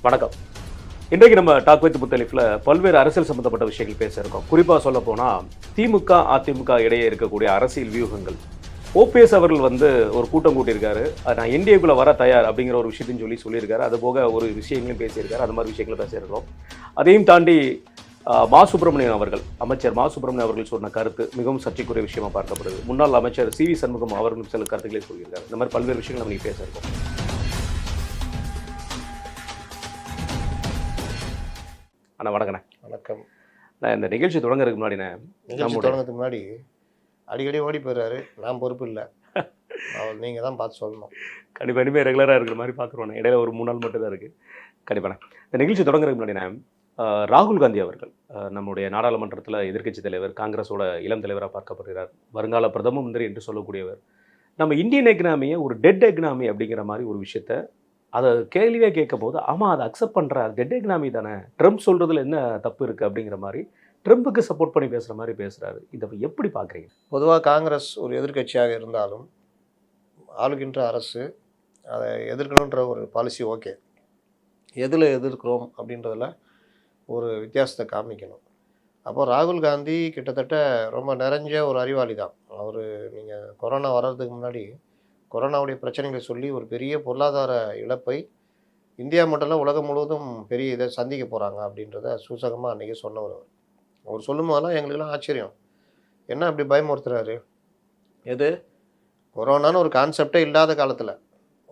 வணக்கம். இன்றைக்கு நம்ம டாக் வித் முத்தலிஃப்ல பல்வேறு அரசியல் சம்பந்தப்பட்ட விஷயங்கள் பேச இருக்கோம். குறிப்பாக சொல்ல போனால் திமுக அதிமுக இடையே இருக்கக்கூடிய அரசியல் வியூகங்கள். ஓபிஎஸ் அவர்கள் ஒரு கூட்டம் கூட்டியிருக்காரு. நான் என்டிஏக்குள்ள வர தயார் அப்படிங்கிற ஒரு விஷயத்தையும் சொல்லியிருக்காரு. அது போக ஒரு விஷயங்களையும் பேசியிருக்காரு. அந்த மாதிரி விஷயங்களை பேசியிருக்கோம். அதையும் தாண்டி மா சுப்பிரமணியன் அவர்கள், அமைச்சர் மா சுப்பிரமணியன் அவர்கள் சொன்ன கருத்து மிகவும் சர்ச்சைக்குரிய விஷயமா பார்க்கப்படுது. முன்னாள் அமைச்சர் சி.வி. சண்முகம் அவர்களும் சில கருத்துக்களை சொல்லியிருக்காரு. இந்த மாதிரி பல்வேறு விஷயங்கள் நம்ம பேச இருக்கோம். அண்ணா வணக்கண்ணே. வணக்கம். நான் இந்த நிகழ்ச்சி தொடங்குறதுக்கு முன்னாடி அடிக்கடி ஓடி போயிடுறாரு. நான் பொறுப்பு இல்லை, நீங்கள் தான் பார்த்து சொல்லணும். கண்டிப்பாக இனிமேல் ரெகுலராக இருக்கிற மாதிரி பார்த்துருவானே. இடையில ஒரு 3 நாள் மட்டும் தான் இருக்குது. கண்டிப்பாண்ணே. இந்த நிகழ்ச்சி தொடங்குறதுக்கு முன்னாடி ராகுல் காந்தி அவர்கள் நம்முடைய நாடாளுமன்றத்தில் எதிர்க்கட்சி தலைவர், காங்கிரஸோட இளம் தலைவராக பார்க்கப்படுகிறார். வருங்கால பிரதம மந்திரி என்று சொல்லக்கூடியவர். நம்ம இந்தியன் எக்கனாமியை ஒரு டெட் எக்கனாமி அப்படிங்கிற மாதிரி ஒரு விஷயத்த அதை கேள்வியே கேட்கும் போது, ஆமாம் அதை அக்செப்ட் பண்ணுறாரு, டெட் எக்கனாமி தானே, ட்ரம்ப் சொல்கிறதுல என்ன தப்பு இருக்குது அப்படிங்கிற மாதிரி ட்ரம்புக்கு சப்போர்ட் பண்ணி பேசுகிற மாதிரி பேசுகிறாரு. இதை எப்படி பார்க்குறீங்க? பொதுவாக காங்கிரஸ் ஒரு எதிர்க்கட்சியாக இருந்தாலும் ஆளுகின்ற அரசு அதை எதிர்க்கணுன்ற ஒரு பாலிசி ஓகே. எதில் எதிர்க்கிறோம் அப்படின்றதில் ஒரு வித்தியாசத்தை காமிக்கணும். அப்போ ராகுல் காந்தி கிட்டத்தட்ட ரொம்ப நிறைஞ்ச ஒரு அறிவாளி தான் அவர். நீங்கள் கொரோனா வர்றதுக்கு முன்னாடி கொரோனாவுடைய பிரச்சனைகளை சொல்லி ஒரு பெரிய பொருளாதார இழப்பை இந்தியா மட்டும் இல்லை உலகம் முழுவதும் பெரிய இதை சந்திக்க போகிறாங்க அப்படின்றத சூசகமாக அன்றைக்கி சொன்னவர். அவர் சொல்லும் போதெல்லாம் எங்களுக்கெல்லாம் ஆச்சரியம். என்ன அப்படி பயமுறுத்துறாரு? எது கொரோனான்னு ஒரு கான்செப்டே இல்லாத காலத்தில்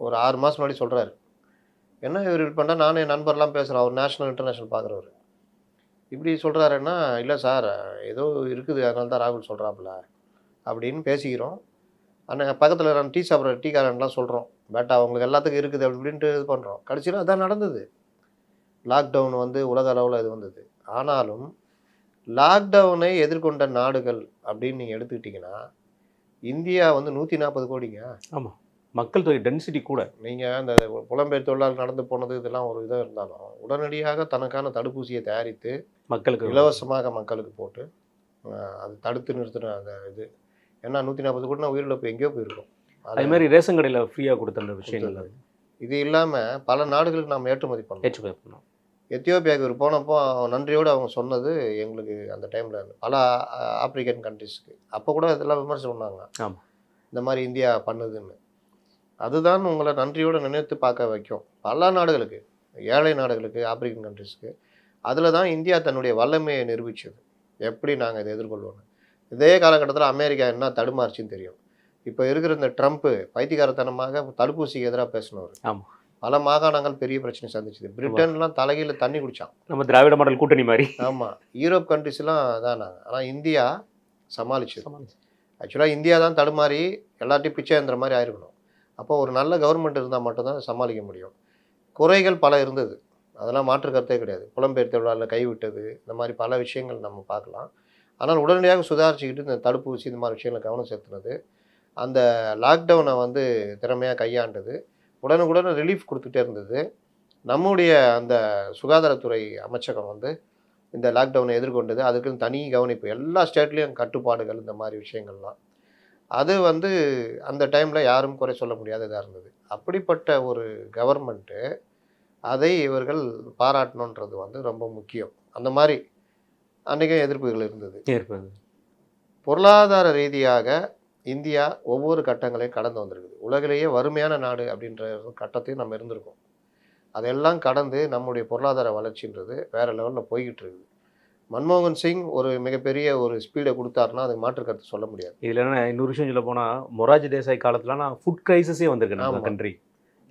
ஒரு 6 மாதம் முன்னாடி சொல்கிறாரு. என்ன இவர் இப்படி பண்ணால் நானும் என் நண்பர்லாம் பேசுகிறேன். அவர் நேஷ்னல் இன்டர்நேஷ்னல் பார்க்குறவர். இப்படி சொல்கிறாருன்னா, இல்லை சார் ஏதோ இருக்குது அதனால தான் ராகுல் சொல்கிறாப்புல அப்படின்னு பேசிக்கிறோம். ஆனால் பக்கத்தில் நான் டீ சாப்பிட்ற டீக்காரன்லாம் சொல்கிறோம், பேட்டா அவங்களுக்கு எல்லாத்துக்கும் இருக்குது அப்படி இப்படின்ட்டு இது பண்ணுறோம். கடைசியில் அதான் நடந்தது. லாக்டவுன் உலக அளவில் இது வந்தது. ஆனாலும் லாக்டவுனை எதிர்கொண்ட நாடுகள் அப்படின்னு நீங்கள் எடுத்துக்கிட்டிங்கன்னா இந்தியா 140 கோடிங்க. ஆமாம், மக்கள் தொகை டென்சிட்டி கூட. நீங்கள் அந்த புலம்பெயர் தொழிலாளர் நடந்து போனது இதெல்லாம் ஒரு இதாக இருந்தாலும் உடனடியாக தனக்கான தடுப்பூசியை தயாரித்து மக்களுக்கு இலவசமாக மக்களுக்கு போட்டு அது தடுத்து நிறுத்தின அந்த இது. ஏன்னா 140 கோடினா உயிரிழப்பு எங்கேயோ போயிருக்கும். அதே மாதிரி ரேஷன் கடையில் ஃப்ரீயாக கொடுத்த விஷயங்கள். இது இல்லாமல் பல நாடுகளுக்கு நாம் ஏற்றுமதி பண்ணோம். எத்தியோப்பியாவுக்கு ஒரு போனப்போ நன்றியோடு அவங்க சொன்னது எங்களுக்கு அந்த டைமில் பல ஆப்பிரிக்கன் கண்ட்ரிஸ்க்கு அப்போ கூட இதெல்லாம் விமர்சனம் பண்ணாங்க. ஆமாம், இந்த மாதிரி இந்தியா பண்ணுதுன்னு. அதுதான் உங்களை நன்றியோடு நினைத்து பார்க்க வைக்கும் பல நாடுகளுக்கு, ஏழை நாடுகளுக்கு, ஆப்பிரிக்கன் கண்ட்ரிஸ்க்கு. அதில் தான் இந்தியா தன்னுடைய வல்லமையை நிரூபித்தது. எப்படி நாங்கள் இதை எதிர்கொள்வோம். இதே காலகட்டத்தில் அமெரிக்கா என்ன தடுமாறுச்சின்னு தெரியும். இப்போ இருக்கிற இந்த ட்ரம்ப்பு பைத்தியக்காரத்தனமாக தடுப்பூசிக்கு எதிராக பேசினவர். ஆமாம், பல மாகாணங்கள் பெரிய பிரச்சனை சந்திச்சுது. பிரிட்டன்லாம் தலைகீழ தண்ணி குடித்தான். நம்ம திராவிட மாடல் கூட்டணி மாதிரி. ஆமாம், யூரோப் கண்ட்ரிஸ்லாம் அதானாங்க. ஆனால் இந்தியா சமாளிச்சு. ஆக்சுவலாக இந்தியா தான் தடுமாறி எல்லாத்தையும் பிச்சை எழுந்துற மாதிரி ஆயிருக்கணும். அப்போ ஒரு நல்ல கவர்மெண்ட் இருந்தால் மட்டும்தான் சமாளிக்க முடியும். குறைகள் பல இருந்தது, அதெல்லாம் மாற்று கருத்தே கிடையாது. புலம்பெயர் தொழிலாளர் கைவிட்டது, இந்த மாதிரி பல விஷயங்கள் நம்ம பார்க்கலாம். ஆனால் உடனடியாக சுதாரிச்சுக்கிட்டு இந்த தடுப்பூசி இந்த மாதிரி விஷயங்களை கவனம் செலுத்தினது, அந்த லாக்டவுனை திறமையாக கையாண்டது, உடனுக்குடன் ரிலீஃப் கொடுத்துட்டே இருந்தது. நம்முடைய அந்த சுகாதாரத்துறை அமைச்சகம் இந்த லாக்டவுனை எதிர்கொண்டது. அதுக்குன்னு தனி கவனிப்பு, எல்லா ஸ்டேட்லேயும் கட்டுப்பாடுகள், இந்த மாதிரி விஷயங்கள்லாம் அது அந்த டைமில் யாரும் குறை சொல்ல முடியாததாக இருந்தது. அப்படிப்பட்ட ஒரு கவர்மெண்ட்டு அதை இவர்கள் பாராட்டணுன்றது ரொம்ப முக்கியம். அந்த மாதிரி அன்றைக்கும் எதிர்ப்புகள் இருந்தது. பொருளாதார ரீதியாக இந்தியா ஒவ்வொரு கட்டங்களையும் கடந்து வந்திருக்குது. உலகிலேயே வறுமையான நாடு அப்படின்ற கட்டத்தையும் நம்ம இருந்திருக்கோம். அதெல்லாம் கடந்து நம்முடைய பொருளாதார வளர்ச்சின்றது வேறு லெவலில் போய்கிட்டு இருக்குது. மன்மோகன் சிங் ஒரு மிகப்பெரிய ஒரு ஸ்பீடை கொடுத்தாருன்னா அதுக்கு மாற்று கருத்து சொல்ல முடியாது. இதில் என்ன இன்னொரு விஷயம் சொல்ல போனால், மொரார்ஜி தேசாய் காலத்துலலாம் ஃபுட் கிரைசிஸே வந்திருக்கு நம்ம கண்ட்ரி.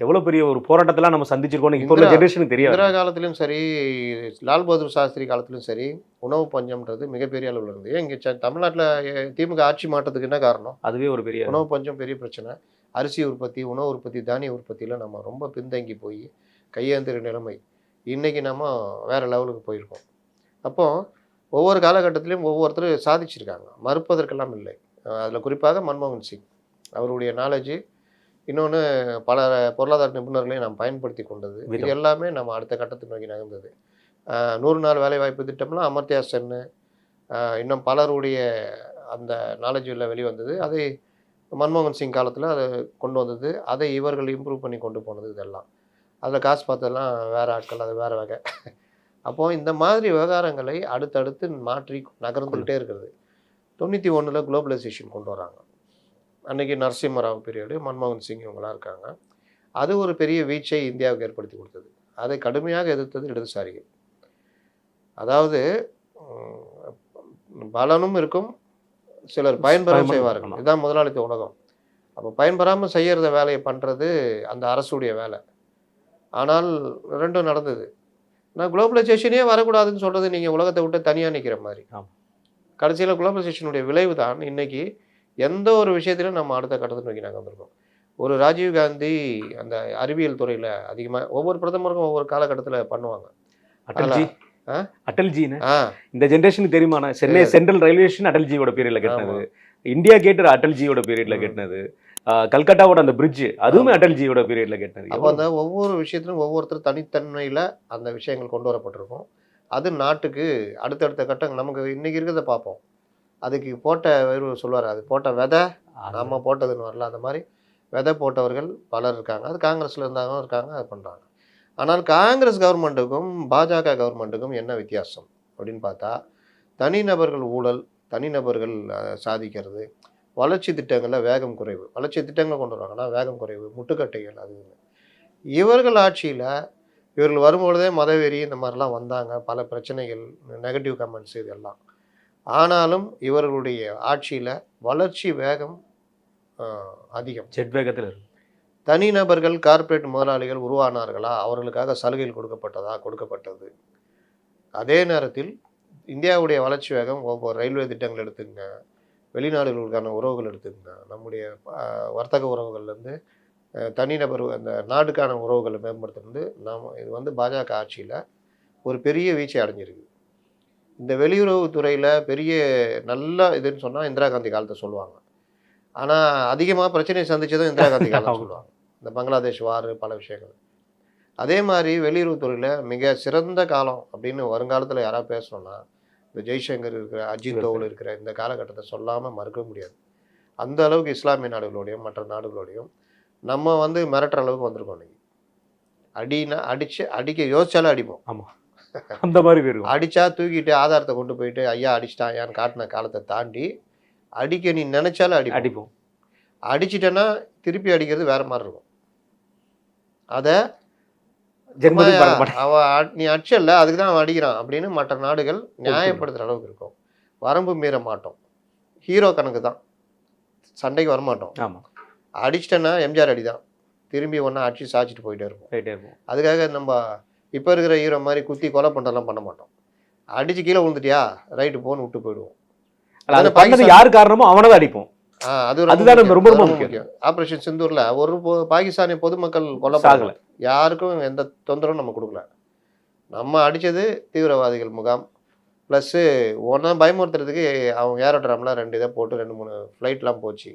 எவ்வளோ பெரிய ஒரு போராட்டத்தெல்லாம் நம்ம சந்திச்சிருக்கோம். இப்போ உள்ள ஜெனரேஷனுக்கு தெரியாது. இந்திரா காலத்திலும் சரி, லால் பகதூர் சாஸ்திரி காலத்திலும் சரி, உணவு பஞ்சம்ன்றது மிகப்பெரிய அளவில் இருந்தது. இங்கே தமிழ்நாட்டில் திமுக ஆட்சி மாற்றத்துக்கு என்ன காரணம்? அதுவே ஒரு பெரிய உணவு பஞ்சம் பெரிய பிரச்சனை. அரிசி உற்பத்தி, உணவு உற்பத்தி, தானிய உற்பத்தியில் நம்ம ரொம்ப பின்தங்கி போய் கையேந்திர நிலைமை. இன்றைக்கி நம்ம வேறு லெவலுக்கு போயிருக்கோம். அப்போது ஒவ்வொரு காலகட்டத்திலையும் ஒவ்வொருத்தரும் சாதிச்சிருக்காங்க, மறுப்பதற்கெல்லாம் இல்லை. அதில் குறிப்பாக மன்மோகன் சிங் அவருடைய நாலேஜு, இன்னொன்று பல பொருளாதார நிபுணர்களையும் நாம் பயன்படுத்தி கொண்டது. இது எல்லாமே நம்ம அடுத்த கட்டத்தை நோக்கி நகர்ந்தது. 100 நாள் வேலைவாய்ப்பு திட்டம்லாம் அமர்த்தியா சென்னு இன்னும் பலருடைய அந்த நாலேஜில் வெளிவந்தது. அதை மன்மோகன் சிங் காலத்தில் அதை கொண்டு வந்தது. அதை இவர்கள் இம்ப்ரூவ் பண்ணி கொண்டு போனது. இதெல்லாம் அதில் காசு பார்த்ததெல்லாம் வேறு ஆட்கள், அது வேறு வகை. அப்போது இந்த மாதிரி விவகாரங்களை அடுத்தடுத்து மாற்றி நகர்ந்துக்கிட்டே இருக்கிறது. 91 குளோபலைசேஷன் கொண்டு வராங்க. அன்றைக்கி நரசிம்மராவ் பீரியடு, மன்மோகன் சிங் இவங்களாம் இருக்காங்க. அது ஒரு பெரிய வீழ்ச்சியை இந்தியாவுக்கு ஏற்படுத்தி கொடுத்தது. அதை கடுமையாக எதிர்த்தது இடதுசாரிகள். அதாவது பலனும் இருக்கும், சிலர் பயன்பெறவும் செய்வார்கள். இதுதான் முதலாளித்த உலகம். அப்போ பயன்பெறாமல் செய்கிறத வேலையை பண்ணுறது அந்த அரசுடைய வேலை. ஆனால் ரெண்டும் நடந்தது. நான் குளோபலைசேஷனே வரக்கூடாதுன்னு சொல்கிறது நீங்கள் உலகத்தை விட்டு தனியாக நிற்கிற மாதிரி. கடைசியில் குளோபலைசேஷனுடைய விளைவு தான் இன்றைக்கி எந்த ஒரு விஷயத்திலும் நம்ம அடுத்த கட்டத்தை நோக்கி நாங்கள் வந்திருக்கோம். ஒரு ராஜீவ் காந்தி அந்த அறிவியல் துறையில் அதிகமாக ஒவ்வொரு பிரதமருக்கும் ஒவ்வொரு காலகட்டத்தில் பண்ணுவாங்க. அடல்ஜின்னு இந்த ஜென்ரேஷனுக்கு தெரியுமா? சென்னை சென்ட்ரல் ரயில்வே ஸ்டேஷன் அடல்ஜியோட பீரியட்ல கட்டினது, இந்தியா கேட் அடல்ஜியோட பீரியட்ல கட்டினது, கல்கட்டாவோட அந்த பிரிட்ஜ் அதுவுமே அடல்ஜியோட பீரியட்ல கட்டினது. அப்போ அந்த ஒவ்வொரு விஷயத்திலும் ஒவ்வொருத்தர் தனித்தன்மையில் அந்த விஷயங்கள் கொண்டு வரப்பட்டிருக்கும். அது நாட்டுக்கு அடுத்தடுத்த கட்டங்கள் நமக்கு இன்றைக்கி இருக்கிறத பார்ப்போம். அதுக்கு போட்ட சொல்லுவார், அது போட்ட விதை நம்ம போட்டதுன்னு வரல. அந்த மாதிரி விதை போட்டவர்கள் பலர் இருக்காங்க. அது காங்கிரஸில் இருந்தாலும் இருக்காங்க, அது பண்ணுறாங்க. ஆனால் காங்கிரஸ் கவர்மெண்ட்டுக்கும் பாஜக கவர்மெண்ட்டுக்கும் என்ன வித்தியாசம் அப்படின்னு பார்த்தா, தனிநபர்கள் ஊழல், தனிநபர்கள் சாதிக்கிறது, வளர்ச்சி திட்டங்களில் வேகம் குறைவு. வளர்ச்சி திட்டங்களை கொண்டு வருவாங்கன்னா வேகம் குறைவு, முட்டுக்கட்டைகள். அது இவர்கள் ஆட்சியில் இவர்கள் வரும்பொழுதே மதவெறி இந்த மாதிரிலாம் வந்தாங்க, பல பிரச்சனைகள், நெகட்டிவ் கமெண்ட்ஸ் இதெல்லாம். ஆனாலும் இவர்களுடைய ஆட்சியில் வளர்ச்சி வேகம் அதிகம், ஜெட் வேகத்தில் இருக்கு. தனிநபர்கள் கார்ப்பரேட் முதலாளிகள் உருவானார்களா, அவர்களுக்காக சலுகைகள் கொடுக்கப்பட்டது. அதே நேரத்தில் இந்தியாவுடைய வளர்ச்சி வேகம் ஒவ்வொரு ரயில்வே திட்டங்கள் எடுத்துங்க, வெளிநாடுகளுக்கான உறவுகள் எடுத்துங்க, நம்முடைய வர்த்தக உறவுகள்லேருந்து தனிநபர் அந்த நாடுக்கான உறவுகளை மேம்படுத்துறது இது பாஜக ஆட்சியில் ஒரு பெரிய வீழ்ச்சி அடைஞ்சிருக்கு. இந்த வெளியுறவுத்துறையில் பெரிய நல்ல இதுன்னு சொன்னால் இந்திரா காந்தி காலத்தை சொல்லுவாங்க. ஆனால் அதிகமாக பிரச்சனையை சந்தித்ததும் இந்திரா காந்தி காலம் சொல்லுவாங்க. இந்த பங்களாதேஷ் வார், பல விஷயங்கள். அதே மாதிரி வெளியுறவுத்துறையில் மிக சிறந்த காலம் அப்படின்னு வருங்காலத்தில் யாராவது பேசணும்னா இந்த ஜெய்சங்கர் இருக்கிற, அஜித் தோவல் இருக்கிற இந்த காலகட்டத்தை சொல்லாமல் மறுக்க முடியாது. அந்த அளவுக்கு இஸ்லாமிய நாடுகளோடையும் மற்ற நாடுகளோடையும் நம்ம மிரட்டுற அளவுக்கு வந்திருக்கோம். இன்னைக்கு அடிக்க யோசிச்சாலும் அடிப்போம். ஆமாம், அந்த மாதிரி இருக்கும். அடித்தா தூக்கிட்டு ஆதாரத்தை கொண்டு போயிட்டு ஐயா அடிச்சிட்டான் ஏன்னு காட்டின காலத்தை தாண்டி அடிக்க நீ நினைச்சாலும் அடிப்போம். அடிச்சிட்டேன்னா திருப்பி அடிக்கிறது வேற மாதிரி இருக்கும். அதை நீ அடிச்சல்ல அதுக்கு தான் அவன் அடிக்கிறான் அப்படின்னு மற்ற நாடுகள் நியாயப்படுத்துகிற அளவுக்கு இருக்கும். வரம்பு மீற மாட்டோம், ஹீரோ கணக்கு தான், சண்டைக்கு வரமாட்டோம். ஆமாம், அடிச்சிட்டேன்னா எம்ஜிஆர் அடிதான், திரும்பி ஒன்றா அடிச்சு சாய்ச்சிட்டு போயிட்டே இருப்போம். அதுக்காக நம்ம இப்போ இருக்கிற ஹீரோ மாதிரி குத்தி கொலை பண்ணுறதெல்லாம் பண்ண மாட்டோம். அடிச்சு கீழே விழுந்துட்டியா ரைட்டு போன்னு விட்டு போயிடுவோம். யார் காரணமோ அவனை தான் அடிப்போம். அதுதான் ரொம்ப ரொம்ப முக்கியம். ஆபரேஷன் சிந்தூர்ல ஒரு பாகிஸ்தானிய பொதுமக்கள் கொல்லப்படல, யாருக்கும் எந்த தொந்தரவும் நம்ம கொடுக்கல. நம்ம அடிச்சது தீவிரவாதிகள் முகாம் ப்ளஸ் ஒன்றா பயமுறுத்துறதுக்கு அவங்க ஏரோட்ராம்லாம் 2 இதை போட்டு 2-3 ஃப்ளைட்லாம் போச்சு.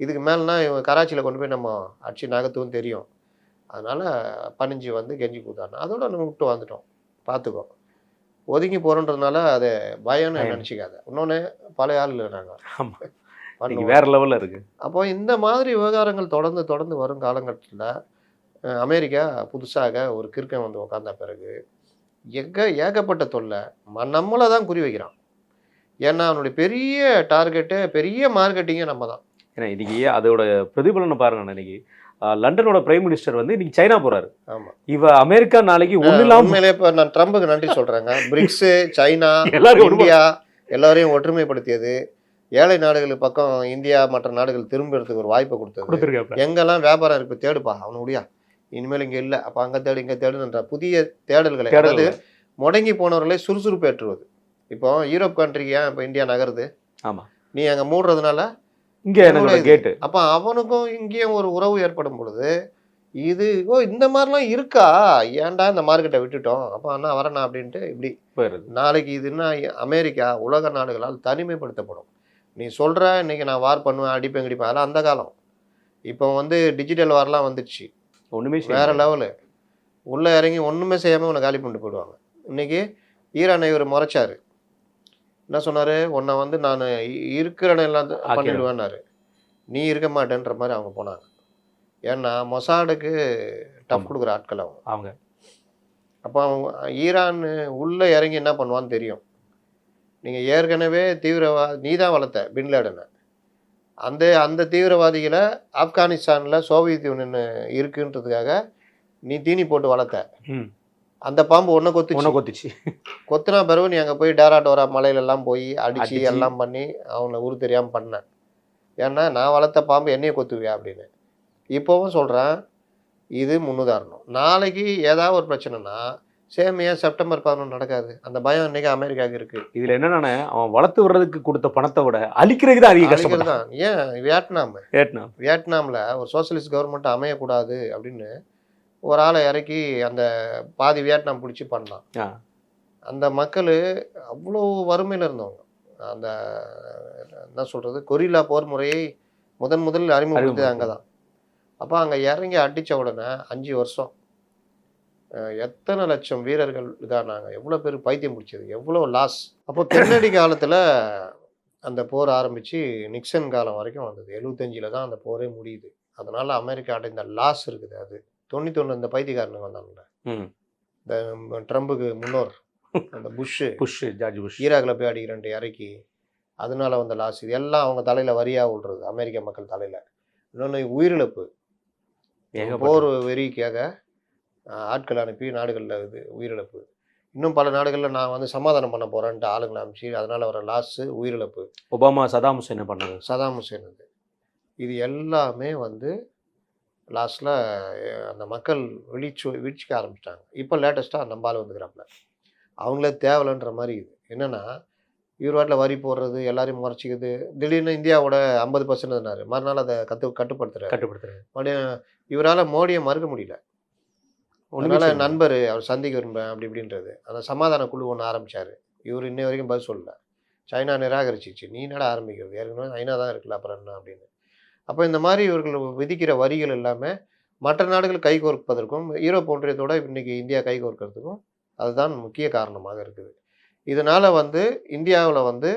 இதுக்கு மேலேனா இவங்க கராச்சியில் கொண்டு போய் நம்ம அடிச்சு நகர்த்துவும் தெரியும். அதனால் பணிஞ்சு கெஞ்சி கூத்தாங்க. அதோட நம்ம விட்டு வந்துட்டோம். பார்த்துக்கோ, ஒதுங்கி போகிறோன்றதுனால அதை பயம்னு நினச்சிக்காத. இன்னொன்று பழைய ஆள் இல்லை நாங்கள், வேற லெவலில் இருக்குது. அப்போ இந்த மாதிரி விவகாரங்கள் தொடர்ந்து வரும் காலகட்டத்தில் அமெரிக்கா புதுசாக ஒரு கிறுக்கன் உட்கார்ந்த பிறகு ஏகப்பட்ட தொல்லை நம்மளை தான் குறி வைக்கிறான். ஏன்னா அவனுடைய பெரிய டார்கெட்டு, பெரிய மார்க்கெட்டிங்கே நம்ம தான். ஏன்னா இன்னைக்கு அதோட பிரதிபலனை பாருங்க. இன்னைக்கு லண்டனோட பிரைம் மினிஸ்டர் இன்னைக்கு சைனா போறாரு. ஆமா, இவ அமெரிக்கா நாளைக்கு ஒண்ணு இல்லாம உண்மையிலே இப்ப நான் ட்ரம்புக்கு நன்றி சொல்றேங்க. பிரிக்ஸ், சைனா, இந்தியா எல்லாரையும் ஒற்றுமைப்படுத்தியது, ஏழை நாடுகள் பக்கம் இந்தியா மற்ற நாடுகள் திரும்புறதுக்கு ஒரு வாய்ப்பை கொடுத்தது. எங்கெல்லாம் வியாபாரம் இருக்கு தேடுப்பா, அவனுடைய இனிமேல் இங்க இல்லை, அப்ப அங்க தேடு இங்க தேடுன்ற புதிய தேடல்களை, அதாவது முடங்கி போனவர்களை சுறுசுறுப்பு ஏற்றுவது. இப்போ யூரோப் கண்ட்ரிக்கு ஏன் இப்போ இந்தியா நகருது? ஆமா, நீ அங்க மூடுறதுனால இங்கே கேட்டு, அப்போ அவனுக்கும் இங்கேயும் ஒரு உறவு ஏற்படும் பொழுது இது இந்த மாதிரிலாம் இருக்கா, ஏன்டா இந்த மார்க்கெட்டை விட்டுட்டோம், அப்போ அண்ணா வரண்ணா அப்படின்ட்டு இப்படி நாளைக்கு இதுன்னா அமெரிக்கா உலக நாடுகளால் தனிமைப்படுத்தப்படும். நீ சொல்கிற இன்னைக்கு நான் வார் பண்ணுவேன், அடிப்பேன் கிடிப்பேன், அதெல்லாம் அந்த காலம். இப்போ டிஜிட்டல் வார்லாம் வந்துடுச்சு, ஒன்றுமே வேறு லெவலு. உள்ளே இறங்கி ஒன்றுமே செய்யாமல் உன்னை காலி பண்ணிட்டு போயிடுவாங்க. இன்றைக்கி ஈரானை இவர் முறைச்சார், என்ன சொன்னார், உன்னை நான் இருக்கிற எல்லாம் பண்ணிடுவேன்னாரு. நீ இருக்க மாட்டேன்ற மாதிரி அவங்க போனாங்க. ஏன்னா மொசாடுக்கு டஃப் ஆமா. கொடுக்குற ஆட்கள் அவங்க. அவங்க அப்போ அவங்க ஈரான் உள்ளே இறங்கி என்ன பண்ணுவான்னு தெரியும். நீங்கள் ஏற்கனவே நீ தான் வளர்த்த பின்லேடனை. அந்த அந்த தீவிரவாதிகளை ஆப்கானிஸ்தானில் சோவியத் யூனியன் இருக்குன்றதுக்காக நீ தீனி போட்டு வளர்த்த. ம் அந்த பாம்பு ஒன்றை ஒன்றை கொத்துச்சு. கொத்திச்சு. கொத்துனா பிறகு நீ அங்கே போய் டேரா டோரா மலையிலெல்லாம் போய் அடித்து அடிச்சு. எல்லாம் பண்ணி அவனை உரு தெரியாமல் பண்ணேன். ஏன்னா நான் வளர்த்த பாம்பு என்னையே கொத்துவியா அப்படின்னு. இப்போவும் சொல்கிறேன், இது முன்னுதாரணம். நாளைக்கு ஏதாவது ஒரு பிரச்சனைனா ஏன் செப்டம்பர் 11 நடக்காது? அந்த பயம் இன்னைக்கு அமெரிக்காவுக்கு இருக்குது. இதில் என்னன்னா அவன் வளர்த்து விடுறதுக்கு கொடுத்த பணத்தை விட அழிக்கிறதுக்கு தான் அதிக கஷ்டப்பட்டான். தான் ஏன் வியட்நாமில் ஒரு சோசியலிஸ்ட் கவர்மெண்ட் அமையக்கூடாது அப்படின்னு ஒரு ஆளை இறக்கி அந்த பாதி வியட்நாம் பிடிச்சி பண்ணான். ஆ. அந்த மக்கள் அவ்வளோ வறுமையில் இருந்தவங்க. அந்த என்ன சொல்கிறது, கொரில்லா போர் முறையை முதலில் அறிமுகப்படுத்தது அங்கே தான். அப்போ அங்கே இறங்கி அடித்த உடனே 5 வருஷம் எத்தனை லட்சம் வீரர்கள் இதானாங்க, எவ்வளோ பேர் பைத்தியம் பிடிச்சது, எவ்வளோ லாஸ். அப்போ கென்னடி காலத்தில் அந்த போர் ஆரம்பித்து நிக்சன் காலம் வரைக்கும் வந்தது. 75 தான் அந்த போரே முடியுது. அதனால் அமெரிக்கா அடைந்த லாஸ் இருக்குது. அது 91 இந்த பைத்தியக்காரனுக்கு வந்தாங்கல்ல, இந்த ட்ரம்புக்கு முன்னோர் அந்த ஜார்ஜ் புஷ் ஈராக்கில் போய் அடிக்கிறன்ட்டு இறக்கி, அதனால வந்த லாஸ். இது எல்லாம் அவங்க தலையில் வரியாக விடுறது, அமெரிக்க மக்கள் தலையில். இன்னொன்று உயிரிழப்பு, போர் வெறிக்காக ஆட்கள் அனுப்பி நாடுகளில் இது உயிரிழப்பு. இன்னும் பல நாடுகளில் நான் வந்து சமாதானம் பண்ண போகிறேன்ட்டு ஆளுங்களை அனுப்பிச்சு அதனால் வர லாஸு உயிரிழப்பு. ஒபாமா சதாம் ஹுசேன் பண்ணது. சதாம் ஹுசேன் இது எல்லாமே வந்து லாஸ்ட்டில் அந்த மக்கள் வீழ்ச்சிக்க ஆரம்பிச்சிட்டாங்க. இப்போ லேட்டஸ்ட்டாக நம்பால் வந்துக்கிறாப்புல அவங்களே தேவலைன்ற மாதிரி. இது என்னென்னா இவர் வாட்டில் வரி போடுறது, எல்லாரையும் முறைச்சிக்குது. திடீர்னு இந்தியாவோட 50% மறுநாள் அதை கட்டுப்படுத்துறாரு. மறுபடியும் இவரால் மோடியை மறுக்க முடியல. அதனால் நண்பர் அவர் சந்திக்க விரும்புகிறேன் அப்படி இப்படின்றது. அந்த சமாதான குழு ஒன்று ஆரம்பித்தார். இவர் இன்னை வரைக்கும் பதில் சொல்லலை. சைனா நிராகரிச்சிச்சு. நீ என்னடா ஆரம்பிக்கிறது, ஏற்கனவே ஐநா தான் இருக்குல்ல, அப்புறம் என்ன அப்படின்னு. அப்போ இந்த மாதிரி இவர்கள் விதிக்கிற வரிகள் எல்லாமே மற்ற நாடுகள் கைகோர்ப்பதற்கும் யூரோப் ஒன்றியத்தோட இன்றைக்கி இந்தியா கைகோர்க்கிறதுக்கும் அதுதான் முக்கிய காரணமாக இருக்குது. இதனால் வந்து இந்தியாவில் வந்து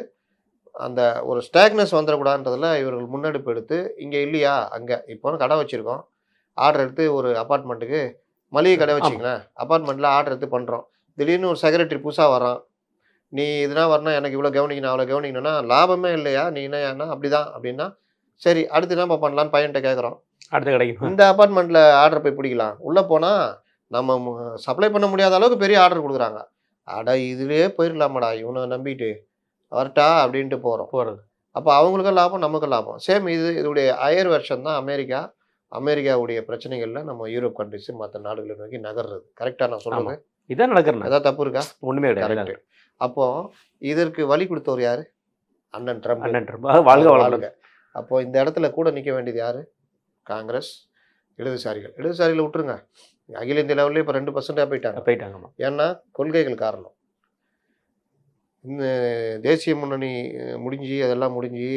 அந்த ஒரு ஸ்டாக்னஸ் வந்துடக்கூடாதுன்றதில் இவர்கள் முன்னெடுப்பு எடுத்து இங்கே இல்லையா அங்கே இப்போ கடை வச்சுருக்கோம், ஆர்டர் எடுத்து ஒரு அப்பார்ட்மெண்ட்டுக்கு மளிகை கடை வச்சிங்களேன், அப்பார்ட்மெண்ட்டில் ஆர்டர் எடுத்து பண்ணுறோம். திடீர்னு ஒரு செக்ரட்டரி புதுசாக வரான், நீ இதனால் வரணும், எனக்கு இவ்வளோ கவனிக்கணும் அவ்வளோ கவனிக்கணும்னா லாபமே இல்லையா, நீ என்ன அப்படி தான் அப்படின்னா சரி அடுத்து என்னப்பா பண்ணலான்னு பையன்கிட்ட கேட்குறோம். அடுத்த கிடைக்கும் இந்த அப்பார்ட்மெண்ட்டில் ஆர்டர் போய் பிடிக்கலாம். உள்ளே போனால் நம்ம சப்ளை பண்ண முடியாத அளவுக்கு பெரிய ஆர்டர் கொடுக்குறாங்க. அட இதுலேயே போயிடலாமாடா இவனை நம்பிட்டு வரட்டா அப்படின்ட்டு போகிறது. அப்போ அவங்களுக்கும் லாபம், நமக்கும் லாபம். சேம் இதோடைய ஹையர் வெர்ஷன் தான் அமெரிக்காவுடைய பிரச்சனைகளில் நம்ம யூரோப் கண்ட்ரிஸ் மற்ற நாடுகளை நோக்கி நகர்றது. கரெக்டாக நான் சொல்கிறது இதான் நடக்கிறேன். ஏதாவது தப்பு இருக்கா? ஒன்றுமே கிடையாது. கரெக்டு. அப்போது இதற்கு வழி கொடுத்தவர் யார்? அண்ணன் ட்ரம்ப். வாழ்க. அப்போது இந்த இடத்துல கூட நிற்க வேண்டியது யார்? காங்கிரஸ், இடதுசாரிகள் விட்டுருங்க. அகில இந்திய லெவல்லே இப்போ 2% போயிட்டாங்க. ஏன்னா கொள்கைகள் காரணம். இந்த தேசிய முன்னணி முடிஞ்சு அதெல்லாம் முடிஞ்சு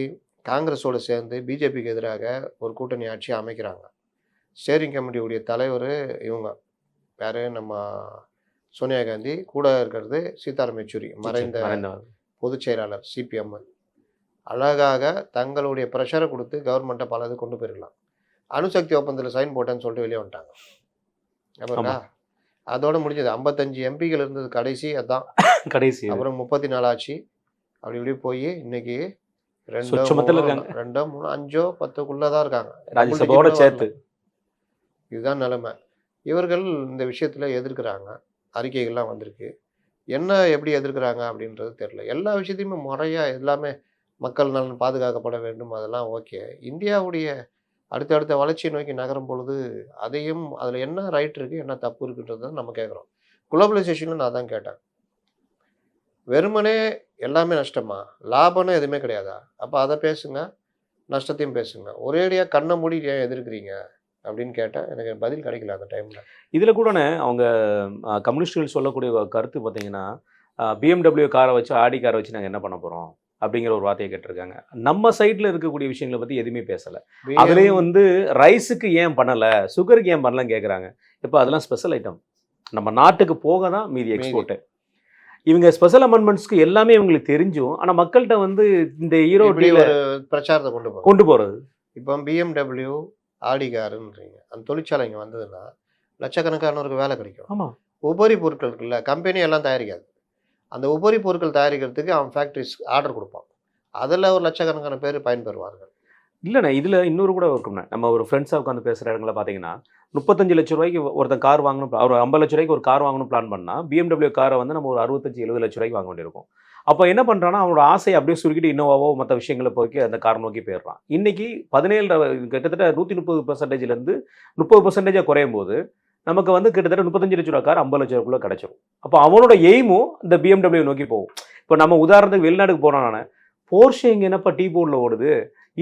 காங்கிரஸோடு சேர்ந்து பிஜேபிக்கு எதிராக ஒரு கூட்டணி ஆட்சி அமைக்கிறாங்க. ஸ்டேரிங் கமிட்டியுடைய தலைவர் இவங்க யார்? நம்ம சோனியா காந்தி. கூட இருக்கிறது சீதாராம் யெச்சூரி, மறைந்த பொதுச் செயலாளர் சிபிஎம். அழகாக தங்களுடைய ப்ரெஷரை கொடுத்து கவர்மெண்ட்டை பல இது கொண்டு போயிடலாம். அணுசக்தி ஒப்பந்தத்தில் சைன் போட்டேன்னு சொல்லிட்டு வெளியே வந்துட்டாங்க. அப்புறம்டா அதோடு முடிஞ்சது. 55 எம்பிகள் இருந்தது கடைசி, அதுதான் கடைசி. அப்புறம் 34 ஆச்சு. அப்படி இப்படி போய் இன்னைக்கு 2, 3, 5, 10க்குள்ளே தான் இருக்காங்க, ராஜ்யசபாவோட சேர்த்து. இதுதான் நிலைமை. இவர்கள் இந்த விஷயத்தில் எதிர்க்கிறாங்க. அறிக்கைகள்லாம் வந்திருக்கு. என்ன எப்படி எதிர்க்கிறாங்க அப்படின்றது தெரியல. எல்லா விஷயத்தையுமே முறையாக எல்லாமே மக்கள் நலன் பாதுகாக்கப்பட வேண்டும், அதெல்லாம் ஓகே. இந்தியாவுடைய அடுத்த வளர்ச்சியை நோக்கி நகரும் பொழுது அதையும் அதில் என்ன ரைட் இருக்குது என்ன தப்பு இருக்குன்றதை நம்ம கேட்குறோம். குளோபலைசேஷனில் நான் தான் கேட்டேன், வெறுமனே எல்லாமே நஷ்டமா, லாபம்னு எதுவுமே கிடையாதா? அப்போ அதை பேசுங்க, நஷ்டத்தையும் பேசுங்க. ஒரேடியாக கண்ணை மூடி ஏன் எதிர்க்கிறீங்க அப்படின்னு கேட்டேன். எனக்கு பதில் கிடைக்கல அந்த டைமில். இதில் கூட அவங்க கம்யூனிஸ்டுகள் சொல்லக்கூடிய கருத்து பார்த்தீங்கன்னா, BMW காரை வச்சு ஆடி காரை வச்சு நாங்கள் என்ன பண்ண போகிறோம் அப்படிங்கிற ஒரு வார்த்தையை கேட்டிருக்காங்க. நம்ம சைடில் இருக்கக்கூடிய விஷயங்களை பற்றி எதுவுமே பேசலை. அதுலேயும் வந்து ரைஸுக்கு ஏன் பண்ணலை, சுகருக்கு ஏன் பண்ணலன்னு கேட்குறாங்க. இப்போ அதெல்லாம் ஸ்பெஷல் ஐட்டம், நம்ம நாட்டுக்கு போக தான் மீதி எக்ஸ்போர்ட்டு. இவங்க ஸ்பெஷல் அமெண்ட்மெண்ட்ஸ்க்கு எல்லாமே இவங்களுக்கு தெரிஞ்சும் ஆனால் மக்கள்கிட்ட வந்து இந்த ஈரோடு பிரச்சாரத்தை கொண்டு போகிறது. இப்போ BMW ஆடி காருன்றீங்க. அந்த தொழிற்சாலை இங்கே வந்ததுன்னா லட்சக்கணக்கானவருக்கு வேலை கிடைக்கும். ஆமா. உபரி பொருட்கள் இருக்குல்ல, கம்பெனி எல்லாம் தயாரிக்காது. அந்த உபரி பொருட்கள் தயாரிக்கிறதுக்கு அவன் ஃபேக்ட்ரிஸ் ஆர்டர் கொடுப்பான். அதில் ஒரு லட்சக்கணக்கான பேர் பயன்பெறுவார்கள். இல்லண்ணே, இதுல இன்னொரு கூட இருக்கும்ண்ணே. நம்ம ஒரு ஃப்ரெண்ட்ஸா உட்காந்து பேசுற இடங்கள்ல பார்த்தீங்கன்னா, 35 லட்ச ரூபாய்க்கு ஒருத்தன் கார் வாங்கணும், ஒரு 50 லட்ச ரூபாய்க்கு ஒரு கார் வாங்கணும் பிளான் பண்ணா, BMW காரை வந்து நம்ம ஒரு 65, 70 லட்ச ரூபாய்க்கு வாங்க வேண்டியிருக்கும். அப்போ என்ன பண்றான்னா, அவனோட ஆசையை அப்படியே சுருக்கிட்டு இன்னோவாவோ மற்ற விஷயங்கள போக்கி அந்த கார் நோக்கி போயிடுறான். இன்னைக்கு 17 கிட்டத்தட்ட 130%லேருந்து 30% குறையும் போது, நமக்கு வந்து கிட்டத்தட்ட 35 லட்ச ரூபா கார் 50 லட்ச ரூபாய்க்குள்ள கிடைச்சிரும். அப்போ அவனோட எய்மும் இந்த BMW நோக்கி போகும். இப்போ நம்ம உதாரணத்துக்கு வெளிநாட்டுக்கு போனோம்னா, போர்ஷே இங்க என்னப்பா டீ போர்டில் ஓடுது,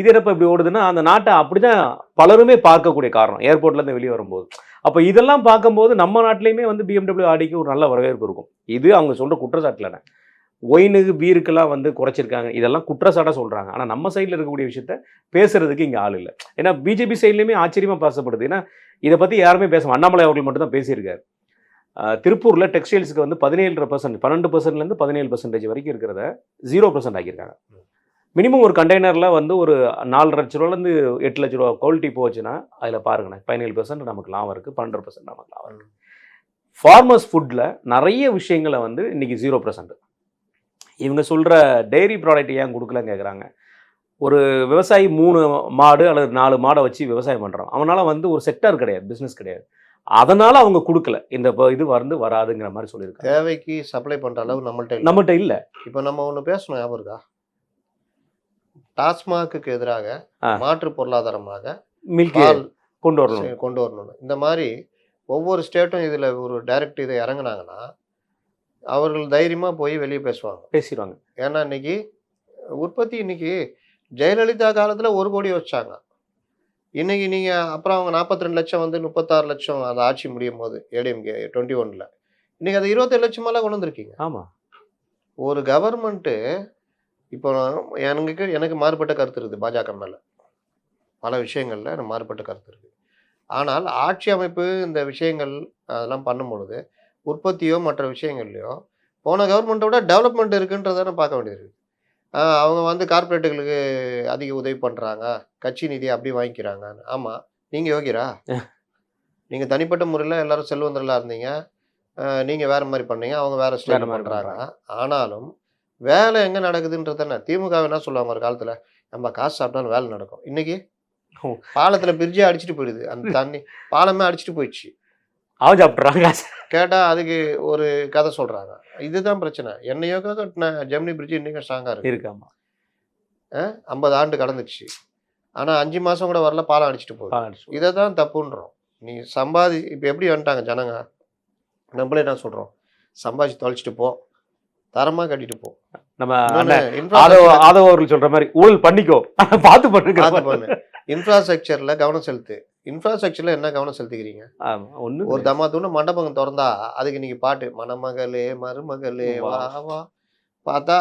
இது என்னப்பா இப்படி ஓடுதுன்னா, அந்த நாட்டை அப்படிதான் பலருமே பார்க்கக்கூடிய காரணம் ஏர்போர்ட்லேருந்து வெளியே வரும்போது. அப்போ இதெல்லாம் பார்க்கும்போது நம்ம நாட்டிலையுமே வந்து BMW ஆடிக்கு ஒரு நல்ல வரவேற்பு இருக்கும். இது அவங்க சொல்ற குற்றச்சாட்டுலண்ணே. ஒயினுக்கு பீருக்கெல்லாம் வந்து குறைச்சிருக்காங்க, இதெல்லாம் குற்றச்சாட்டாக சொல்கிறாங்க. ஆனால் நம்ம சைடில் இருக்கக்கூடிய விஷயத்த பேசுறதுக்கு இங்கே ஆள் இல்லை. ஏன்னா பிஜேபி சைட்லேயுமே ஆச்சரியமாக பேசப்படுது. ஏன்னா இதை பற்றி யாருமே பேச அண்ணாமலை அவர்கள் மட்டும் தான் பேசியிருக்காரு. திருப்பூரில் டெக்ஸ்டைல்ஸுக்கு வந்து 17%, 12%லேருந்து 17% வரைக்கும் இருக்கிறத 0% ஆக்கியிருக்காங்க. மினிமம் ஒரு கண்டெய்னரில் வந்து ஒரு 4,00,000 லட்ச ரூபாலேருந்து 8 லட்ச ரூபா குவாலிட்டி போச்சுன்னா அதில் பாருங்கண்ணே 17% நமக்கு லாபம் இருக்குது, 12% நமக்கு லாபம் இருக்குது. ஃபார்மர்ஸ் ஃபுட்டில் நிறைய விஷயங்களை வந்து இன்றைக்கி 0%. இவங்க சொல்கிற டெய்ரி ப்ராடக்ட் ஏன் கொடுக்கலன்னு கேட்குறாங்க. ஒரு விவசாயி 3 மாடு அல்லது 4 மாடை வச்சு விவசாயம் பண்ணுறான். அவனால் வந்து ஒரு செக்டார் கிடையாது, பிஸ்னஸ் கிடையாது. அதனால் அவங்க கொடுக்கல. இந்த இது வந்து வராதுங்கிற மாதிரி சொல்லியிருக்காங்க. தேவைக்கு சப்ளை பண்ணுற அளவு நம்மள்கிட்ட இல்லை. இப்போ நம்ம ஒன்று பேசணும், ஞாபகம் இருக்கா? டாஸ்மாக்கு எதிராக மாற்று பொருளாதாரமாக மில்க் கொண்டு வரணும். இந்த மாதிரி ஒவ்வொரு ஸ்டேட்டும் இதில் ஒரு டைரக்ட் இதை இறங்குனாங்கன்னா அவர்கள் தைரியமாக போய் வெளியே பேசிடுவாங்க. ஏன்னா இன்னைக்கு உற்பத்தி இன்னைக்கு ஜெயலலிதா காலத்தில் 1 கோடி வச்சாங்க. இன்னைக்கு நீங்கள் அப்புறம் அவங்க 42 லட்சம் வந்து 36 லட்சம் அந்த ஆட்சி முடியும் போது ஏடிஎம்கே 21ல் இன்னைக்கு அது 27 லட்சமெல்லாம் கொண்டு வந்திருக்கீங்க. ஆமாம். ஒரு கவர்மெண்ட்டு இப்போ எனக்கு மாறுபட்ட கருத்து இருக்குது பாஜக மேலே. பல விஷயங்களில் எனக்கு மாறுபட்ட கருத்து இருக்குது. ஆனால் ஆட்சி அமைப்பு இந்த விஷயங்கள் அதெல்லாம் பண்ணும் பொழுது உற்பத்தியோ மற்ற விஷயங்கள்லையோ போன கவர்மெண்ட்டோட டெவலப்மெண்ட் இருக்குன்றதை பார்க்க வேண்டியது இருக்குது. அவங்க வந்து கார்பரேட்டுகளுக்கு அதிக உதவி பண்ணுறாங்க, கட்சி நிதியை அப்படி வாங்கிக்கிறாங்க. ஆமாம், நீங்கள் யோகிரா? நீங்கள் தனிப்பட்ட முறையில் எல்லாரும் செல்வந்தர்களாக இருந்தீங்க, நீங்கள் வேறு மாதிரி பண்ணீங்க, அவங்க வேறு ஸ்டைல் பண்ணுறாங்க. ஆனாலும் வேலை எங்கே நடக்குதுன்றதானே. திமுக என்ன சொல்லுவாங்க ஒரு காலத்தில், நம்ம காசு சாப்பிட்டாலும் வேலை நடக்கும். இன்றைக்கி பாலத்தில் பிரிட்ஜே அடிச்சுட்டு போயிடுது, அந்த தண்ணி பாலமே அடிச்சுட்டு போயிடுச்சு. அவன் சாப்பிட்றாங்க. கேட்டால் அதுக்கு ஒரு கதை சொல்கிறாங்க. இதுதான் பிரச்சனை. என்னையோக்கா கட்டின ஜெமினி பிரிட்ஜ் இன்றைக்கும் ஸ்ட்ராங்காக இருக்காமா. 50 ஆண்டு கடந்துச்சு, ஆனால் 5 மாதம் கூட வரல, பாலம் அடிச்சுட்டு போகுது. இதை தான் தப்புன்றோம். நீ இப்போ எப்படி வந்துட்டாங்க ஜனங்க, நம்மளே என்ன சொல்கிறோம், சம்பாதிச்சு தொலைச்சிட்டு போ, தரமாக கட்டிட்டு போ. நம்ம ஆதவர்கள் சொல்கிற மாதிரி ஊழல் பண்ணிக்கோ, பார்த்து பண்ணு. இன்ஃப்ராஸ்ட்ரக்சரில் கவனம் செலுத்து. இன்ஃப்ராஸ்ட்ரக்சரில் என்ன கவனம் செலுத்திக்கிறீங்க? ஒரு தம்மாத்தூன்னு மண்டபம் திறந்தா அதுக்கு இன்னைக்கு பாட்டு, மணமகளே மருமகளே வா வா, பார்த்தா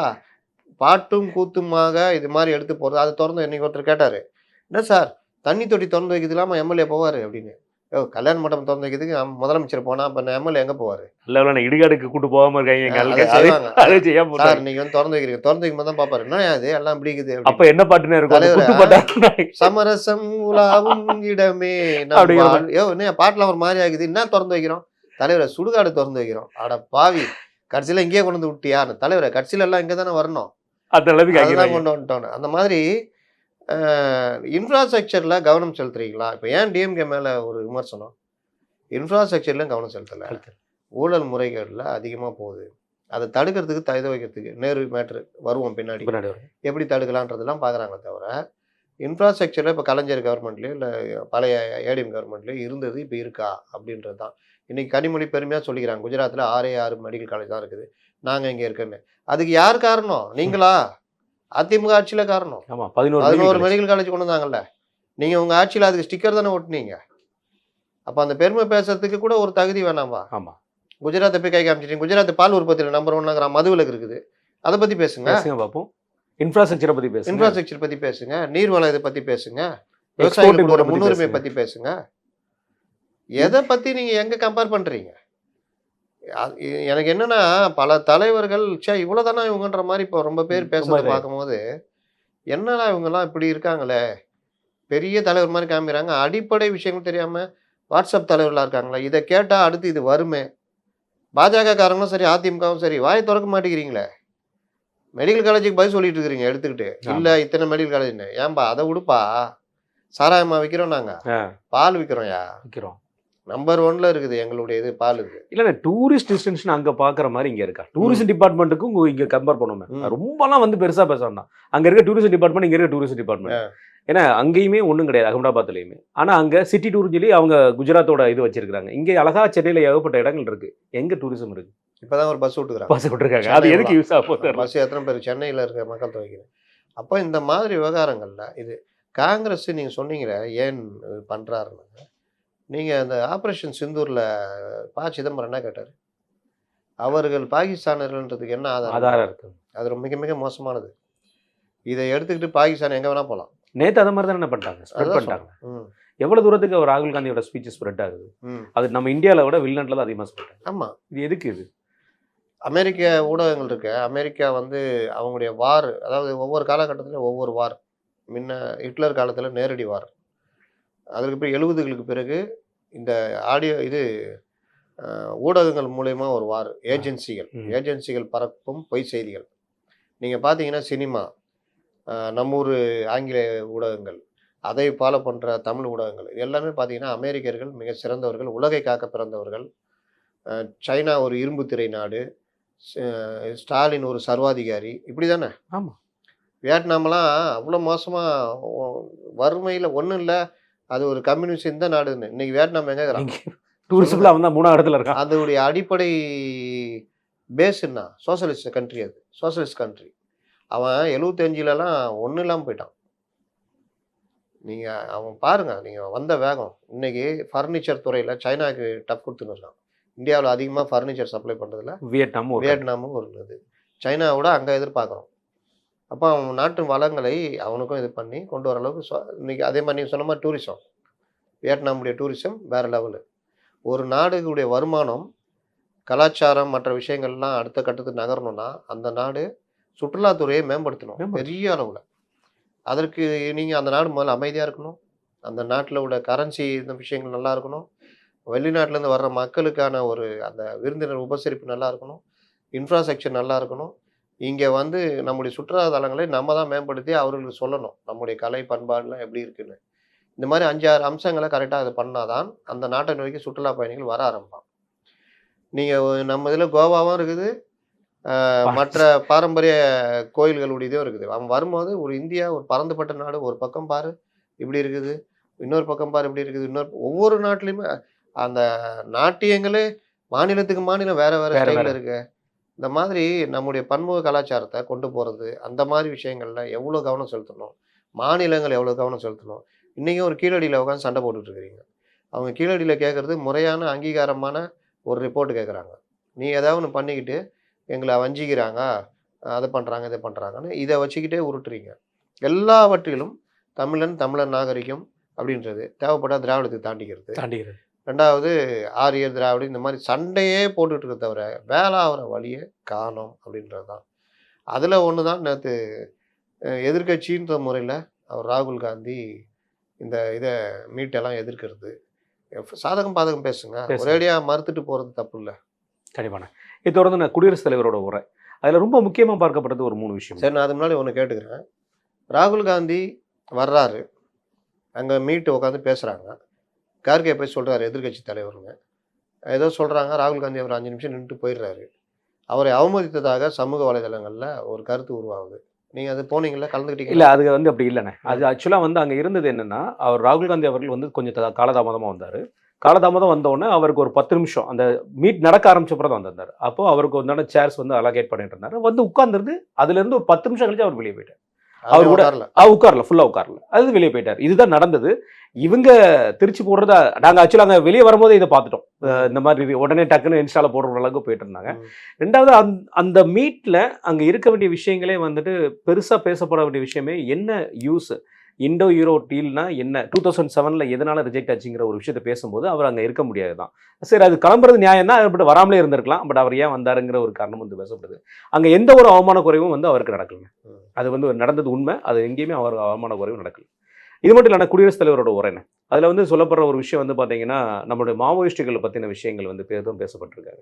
பாட்டும் கூத்துமாக இது மாதிரி எடுத்து போகிறது. அதை திறந்து இன்னைக்கு ஒருத்தர் கேட்டார், என்ன சார் தண்ணி தொட்டி திறந்து வைக்கிறது இல்லாமல் எம்எல்ஏ போவார் அப்படின்னு. கல்யாண மண்டபம் திறந்து வைக்கிறதுக்கு முதலமைச்சர் போனால் அப்போ எம்எல்ஏ எங்கே போவார்? இல்லை, இடுகாடுக்கு கூட்டு போகாமல் இருக்காங்க. சார் நீங்கள் வந்து திறந்து வைக்கிறீங்க, திறந்து வைக்கும் தான் பார்ப்பாரு, என்ன அது எல்லாம் பிடிக்குது. அப்போ என்ன பாட்டுன்னு இருக்கும், சமரசம் உலாவும் இடமே என்ன பாட்டில் ஒரு மாதிரி ஆகுது, என்ன திறந்து வைக்கிறோம் தலைவரை, சுடுகாடு திறந்து வைக்கிறோம். அட பாவி, கடைசியில் இங்கேயே கொண்டு வந்து விட்டியா தலைவரை, கடைசியில எல்லாம் இங்கே தானே வரணும், அதெல்லாம் கொண்டு வந்துட்டோன்னு. அந்த மாதிரி இன்ஃப்ராஸ்ட்ரக்சரில் கவனம் செலுத்துறீங்களா? இப்போ ஏன் டிஎம்கே மேலே ஒரு விமர்சனம், இன்ஃப்ராஸ்ட்ரக்சர்லையும் கவனம் செலுத்தலை, ஊழல் முறைகளில் அதிகமாக போகுது. அதை தடுக்கிறதுக்கு இதை வைக்கிறதுக்கு நேரு மேட்ரு வருவோம் பின்னாடி, எப்படி தடுக்கலான்றதெல்லாம் பார்க்குறாங்களே தவிர இன்ஃப்ராஸ்ட்ரக்சரில் இப்போ கலைஞர் கவர்மெண்ட்லேயும் இல்லை பழைய ஏடிஎம் கவர்மெண்ட்லேயும் இருந்தது இப்போ இருக்கா அப்படின்றது தான். இன்றைக்கி கனிமொழி பெருமையாக சொல்லிக்கிறாங்க, குஜராத்தில் 6 மெடிக்கல் காலேஜ் தான் இருக்குது, நாங்கள் இங்கே இருக்குன்னு. அதுக்கு யார் காரணம்? நீங்களா? அதிமுக ஆட்சியில் காரணம். 11 மெடிக்கல் காலேஜ் கொண்டு வந்தாங்கல்ல, நீங்கள் உங்கள் ஆட்சியில் அதுக்கு ஸ்டிக்கர் தானே ஒட்டினீங்க. அப்போ அந்த பெருமை பேசுறதுக்கு கூட ஒரு தகுதி வேணாமா? ஆமாம். குஜராத்தை போய் கை காமிச்சிட்டீங்க. குஜராத் பால் உற்பத்தியில் நம்பர் 1 மதுவிலக்கு இருக்குது, அதை பற்றி பேசுங்க. பார்ப்போம். இன்ஃப்ராஸ்ட்ரக்சரை பற்றி பேசுங்க, நீர்வள இதை பற்றி பேசுங்க, விவசாயிகளோட முன்னுரிமை பற்றி பேசுங்க. எதை பற்றி நீங்கள் எங்கே கம்பேர் பண்ணுறீங்க? எனக்கு என்னன்னா பல தலைவர்கள் இவ்வளோதானா இவங்கன்ற மாதிரி இப்போ ரொம்ப பேர் பேசுறதை பார்க்கும்போது, என்னடா இவங்கெல்லாம் இப்படி இருக்காங்களே, பெரிய தலைவர் மாதிரி காமிக்கிறாங்க. அடிப்படை விஷயங்கள் தெரியாமல் வாட்ஸ்அப் தலைவர்களாக இருக்காங்களா? இதை கேட்டால் அடுத்து இது வருமே. பாஜக காரங்களும் சரி, அதிமுகவும் சரி, வாயை திறக்க மாட்டேங்கிறீங்களே. மெடிக்கல் காலேஜுக்கு பதில் சொல்லிட்டு இருக்கிறீங்க எடுத்துக்கிட்டு. இல்லை இத்தனை மெடிக்கல் காலேஜ்னு. ஏன்பா அதை விடுப்பா. சாராயமா விற்கிறோம், நாங்கள் பால் விற்கிறோம்யா. விற்கிறோம். நம்பர் 1ல இருக்குது எங்களுடைய இது பால் இது. இல்லை டூரிஸ்ட் டெஸ்டினேஷன் அங்கே பார்க்குற மாதிரி இங்கே இருக்கா? டூரிஸ்ட் டிபார்ட்மெண்ட்டுக்கும் இங்கே கம்பேர் பண்ணுவோமே, ரொம்பலாம் வந்து பெருசாக பேச வேண்டாம். அங்கே இருக்க டூரிஸ்ட் டிபார்ட்மெண்ட், இங்கே இருக்க டூரிஸ்ட் டிபார்ட்மெண்ட். ஏன்னா அங்கேயுமே ஒன்றும் கிடையாது, அகமதாபாத்லேயுமே. ஆனால் அங்கே சிட்டி டூர்னு சொல்லி அவங்க குஜராத்தோட இது வச்சிருக்காங்க. இங்கே அழகா சென்னையில் ஏகப்பட்ட இடங்கள் இருக்கு. எங்கே டூரிசம் இருக்கு? இப்போதான் ஒரு பஸ் விட்டுருக்காங்க. பஸ் விட்டுருக்காங்க. அது எதுக்கு யூஸ் ஆக போகுது? பஸ் எத்தனை பேர் சென்னையில் இருக்க மக்கள் தொகைக்கு. அப்போ இந்த மாதிரி விவகாரங்களில் இது காங்கிரஸ் நீங்கள் சொன்னீங்களே ஏன் பண்ணுறாருன்னு. நீங்கள் அந்த ஆப்ரேஷன் சிந்தூரில் சிதம்பரம் என்ன கேட்டார்? அவர்கள் பாகிஸ்தானர்கள்ன்றதுக்கு என்ன ஆதாரம் இருக்கு? அது மிக மிக மோசமானது. இதை எடுத்துக்கிட்டு பாகிஸ்தான் எங்கே வேணால் போகலாம். நேற்று அதை மாதிரி தான் என்ன பண்ணிட்டாங்க, ஸ்ப்ரெட் பண்ணிட்டாங்க. எவ்வளோ தூரத்துக்கு ராகுல் காந்தியோட ஸ்பீச் ஸ்ப்ரெட் ஆகுது? அது நம்ம இந்தியாவில் விட வெளிநாட்டில் தான் அதிகமாக ஸ்ப்ரெட் ஆகுது. ஆமாம். இது எதுக்கு? இது அமெரிக்க ஊடகங்கள் இருக்கு. அமெரிக்கா வந்து அவங்களுடைய வார், அதாவது ஒவ்வொரு காலகட்டத்திலும் ஒவ்வொரு வார். முன்ன ஹிட்லர் காலத்தில் நேரடி வார். அதற்கு பிறகு 70களுக்கு பிறகு இந்த ஆடியோ இது ஊடகங்கள் மூலயமா ஒரு வார். ஏஜென்சிகள் பரப்பும் பொய் செய்திகள். நீங்கள் பார்த்தீங்கன்னா சினிமா, நம்ம ஊர் ஆங்கில ஊடகங்கள், அதை ஃபாலோ பண்ணுற தமிழ் ஊடகங்கள், இது எல்லாமே பார்த்தீங்கன்னா அமெரிக்கர்கள் மிக சிறந்தவர்கள், உலகை காக்க பிறந்தவர்கள். சைனா ஒரு இரும்பு திரை நாடு, ஸ்டாலின் ஒரு சர்வாதிகாரி, இப்படி தானே? ஆமாம். வியட்நாம்லாம் அவ்வளோ மோசமாக வறுமையில் ஒன்றும் இல்லை, அது ஒரு கம்யூனிஸ்ட் இந்த நாடுன்னு. இன்னைக்கு வியட்நாம் எங்கே இருக்கிறாங்க? டூரிஸ்டில் அவன் தான் 3வது இடத்துல இருக்கான். அதோடைய அடிப்படை பேஸ்ன்னா சோசியலிஸ்ட் கண்ட்ரி. அது சோசியலிஸ்ட் கண்ட்ரி. அவன் 75லலாம் ஒன்றும் இல்லாமல் போயிட்டான். நீங்கள் அவன் பாருங்கள், நீங்கள் வந்த வேகம். இன்றைக்கி ஃபர்னிச்சர் துறையில் சைனாவுக்கு டஃப் கொடுத்துன்னு இருக்கான். இந்தியாவில் அதிகமாக ஃபர்னிச்சர் சப்ளை பண்ணுறதுல வியட்நாமும் ஒரு இது. சைனாவோட அங்கே எதிர்பார்க்குறோம். அப்போ அவன் நாட்டு வளங்களை அவனுக்கும் இது பண்ணி கொண்டு வர அளவுக்கு இன்றைக்கி அதே மாதிரி நீங்கள் சொன்ன மாதிரி டூரிசம், வியட்நாமுடைய டூரிசம் வேறு லெவலு. ஒரு நாடுகளுடைய வருமானம், கலாச்சாரம், மற்ற விஷயங்கள்லாம் அடுத்த கட்டத்துக்கு நகரணும்னா அந்த நாடு சுற்றுலாத்துறையை மேம்படுத்தணும் பெரிய அளவில். அதற்கு நீங்கள் அந்த நாடு முதல்ல அமைதியாக இருக்கணும். அந்த நாட்டில் உள்ள கரன்சி இந்த விஷயங்கள் நல்லா இருக்கணும். வெளிநாட்டிலேருந்து வர்ற மக்களுக்கான ஒரு அந்த விருந்தினர் உபசரிப்பு நல்லா இருக்கணும். இன்ஃப்ராஸ்ட்ரக்சர் நல்லா இருக்கணும். இங்கே வந்து நம்முடைய சுற்றுலா தலங்களை நம்ம தான் மேம்படுத்தி அவர்களுக்கு சொல்லணும் நம்முடைய கலை பண்பாடுலாம் எப்படி இருக்குன்னு. இந்த மாதிரி 5-6 அம்சங்களை கரெக்டாக அதை பண்ணாதான் அந்த நாட்டை நோக்கி சுற்றுலா பயணிகள் வர ஆரம்பிப்பான். நீங்கள் நம்ம இதில் கோவாவும் இருக்குது, மற்ற பாரம்பரிய கோயில்களுடையதும் இருக்குது. அவன் வரும்போது ஒரு இந்தியா ஒரு பறந்துபட்ட நாடு, ஒரு பக்கம் பாரு இப்படி இருக்குது, இன்னொரு பக்கம் பாரு இப்படி இருக்குது, ஒவ்வொரு நாட்டிலையுமே அந்த நாட்டியங்களே மாநிலத்துக்கு மாநிலம் வேற வேற ஸ்டைலில் இருக்கு. இந்த மாதிரி நம்முடைய பன்முக கலாச்சாரத்தை கொண்டு போகிறது, அந்த மாதிரி விஷயங்களில் எவ்வளோ கவனம் செலுத்தணும், மாநிலங்கள் எவ்வளோ கவனம் செலுத்தணும். இன்றைக்கும் ஒரு கீழடியில் உட்காந்து சண்டை போட்டுட்ருக்கிறீங்க. அவங்க கீழடியில் கேட்குறது முறையான அங்கீகாரமான ஒரு ரிப்போர்ட்டு கேட்குறாங்க. நீ ஏதாவது ஒன்று பண்ணிக்கிட்டு எங்களை வஞ்சிக்கிறாங்க, அதை பண்ணுறாங்க இதை பண்ணுறாங்கன்னு இதை வச்சுக்கிட்டே உருட்டுறீங்க. எல்லாவற்றிலும் தமிழன் நாகரிகம் அப்படின்றது தேவைப்பட்டால் திராவிடத்தை தாண்டிக்கிறது. 2வது ஆரியர் திராவிடம், இந்த மாதிரி சண்டையே போட்டுட்ருக்க தவிர வேலை ஆகிற வழியை காணோம் அப்படின்றது தான். அதில் ஒன்று தான் நேற்று எதிர்கட்சின்ற முறையில் அவர் ராகுல் காந்தி இந்த இதை மீட்டெல்லாம் எதிர்க்கிறது. சாதகம் பாதகம் பேசுங்க, ஒரேடியாக மறுத்துட்டு போகிறது தப்பு இல்லை. கண்டிப்பான. இது தொடர்ந்து நான் குடியரசுத் தலைவரோட உரை, அதில் ரொம்ப முக்கியமாக பார்க்கப்பட்டது ஒரு 3 விஷயம். சரி, நான் அது முன்னாடி ஒன்று கேட்டுக்கிறேன். ராகுல் காந்தி வர்றாரு, அங்கே மீட்டு உட்காந்து பேசுகிறாங்க. கார்கே போய் சொல்கிறாரு எதிர்கட்சி தலைவருங்க ஏதோ சொல்கிறாங்க. ராகுல் காந்தி அவர் 5 நிமிஷம் நின்றுட்டு போயிடுறாரு. அவரை அவமதித்ததாக சமூக வலைதளங்களில் ஒரு கருத்து உருவாகுது. நீங்கள் அது போனீங்களா, கலந்துக்கிட்டீங்க? இல்லை, அது வந்து அப்படி இல்லைண்ணே. அது ஆக்சுவலாக வந்து அங்கே இருந்தது என்னென்னா, அவர் ராகுல் காந்தி அவர்கள் வந்து கொஞ்சம் காலதாமதமாக வந்தார். காலதாமதம் வந்தோடனே அவருக்கு ஒரு 10 நிமிஷம் அந்த மீட் நடக்க ஆரம்பிச்சப்பறம் தான் வந்தார். அப்போது அவருக்கு வந்து சேர்ஸ் வந்து அலோகேட் பண்ணிட்டு இருந்தார். வந்து உட்கார்ந்துருந்து அதுலேருந்து ஒரு 10 நிமிஷம் கழிச்சு அவர் வெளியே போயிட்டார். அவர் கூட உட்காரல, ஃபுல்லாக உட்காரல, அது வெளியே போயிட்டார். இதுதான் நடந்தது. இவங்க திருச்சி போடுறதா நாங்கள் ஆக்சுவலாக அங்கே வெளியே வரும்போதே இதை பார்த்துட்டோம். இந்த மாதிரி உடனே டக்குன்னு இன்ஸ்டால போடுற அளவுக்கு போயிட்டு இருந்தாங்க. 2வது அந்த மீட்டில் அங்கே இருக்க வேண்டிய விஷயங்களே வந்துட்டு பெருசாக பேசப்பட வேண்டிய விஷயமே என்ன யூஸ், இண்டோ யூரோ டீல்னா என்ன, 2007 எதனால ரிஜெக்ட் ஆச்சுங்கிற ஒரு விஷயத்தை பேசும்போது அவர் அங்கே இருக்க முடியாது தான். சரி, அது கிளம்புறது நியாயம் தான், பட் வராமலே இருந்திருக்கலாம். பட் அவர் ஏன் வந்தாருங்கிற ஒரு காரணம் வந்து பேசப்படுது. அங்கே எந்த ஒரு அவமான குறைவும் வந்து அவருக்கு நடக்கல. அது வந்து நடந்தது உண்மை. அது எங்கேயுமே அவர் அவமான குறைவும் நடக்கல. இது மட்டும் இல்லாமல் குடியரசுத் தலைவரோட உரைன்னு அதில் வந்து சொல்லப்படுற ஒரு விஷயம் வந்து பார்த்தீங்கன்னா நம்மளுடைய மாவோயிஸ்டுகளை பற்றின விஷயங்கள் வந்து பெரிதும் பேசப்பட்டிருக்காரு.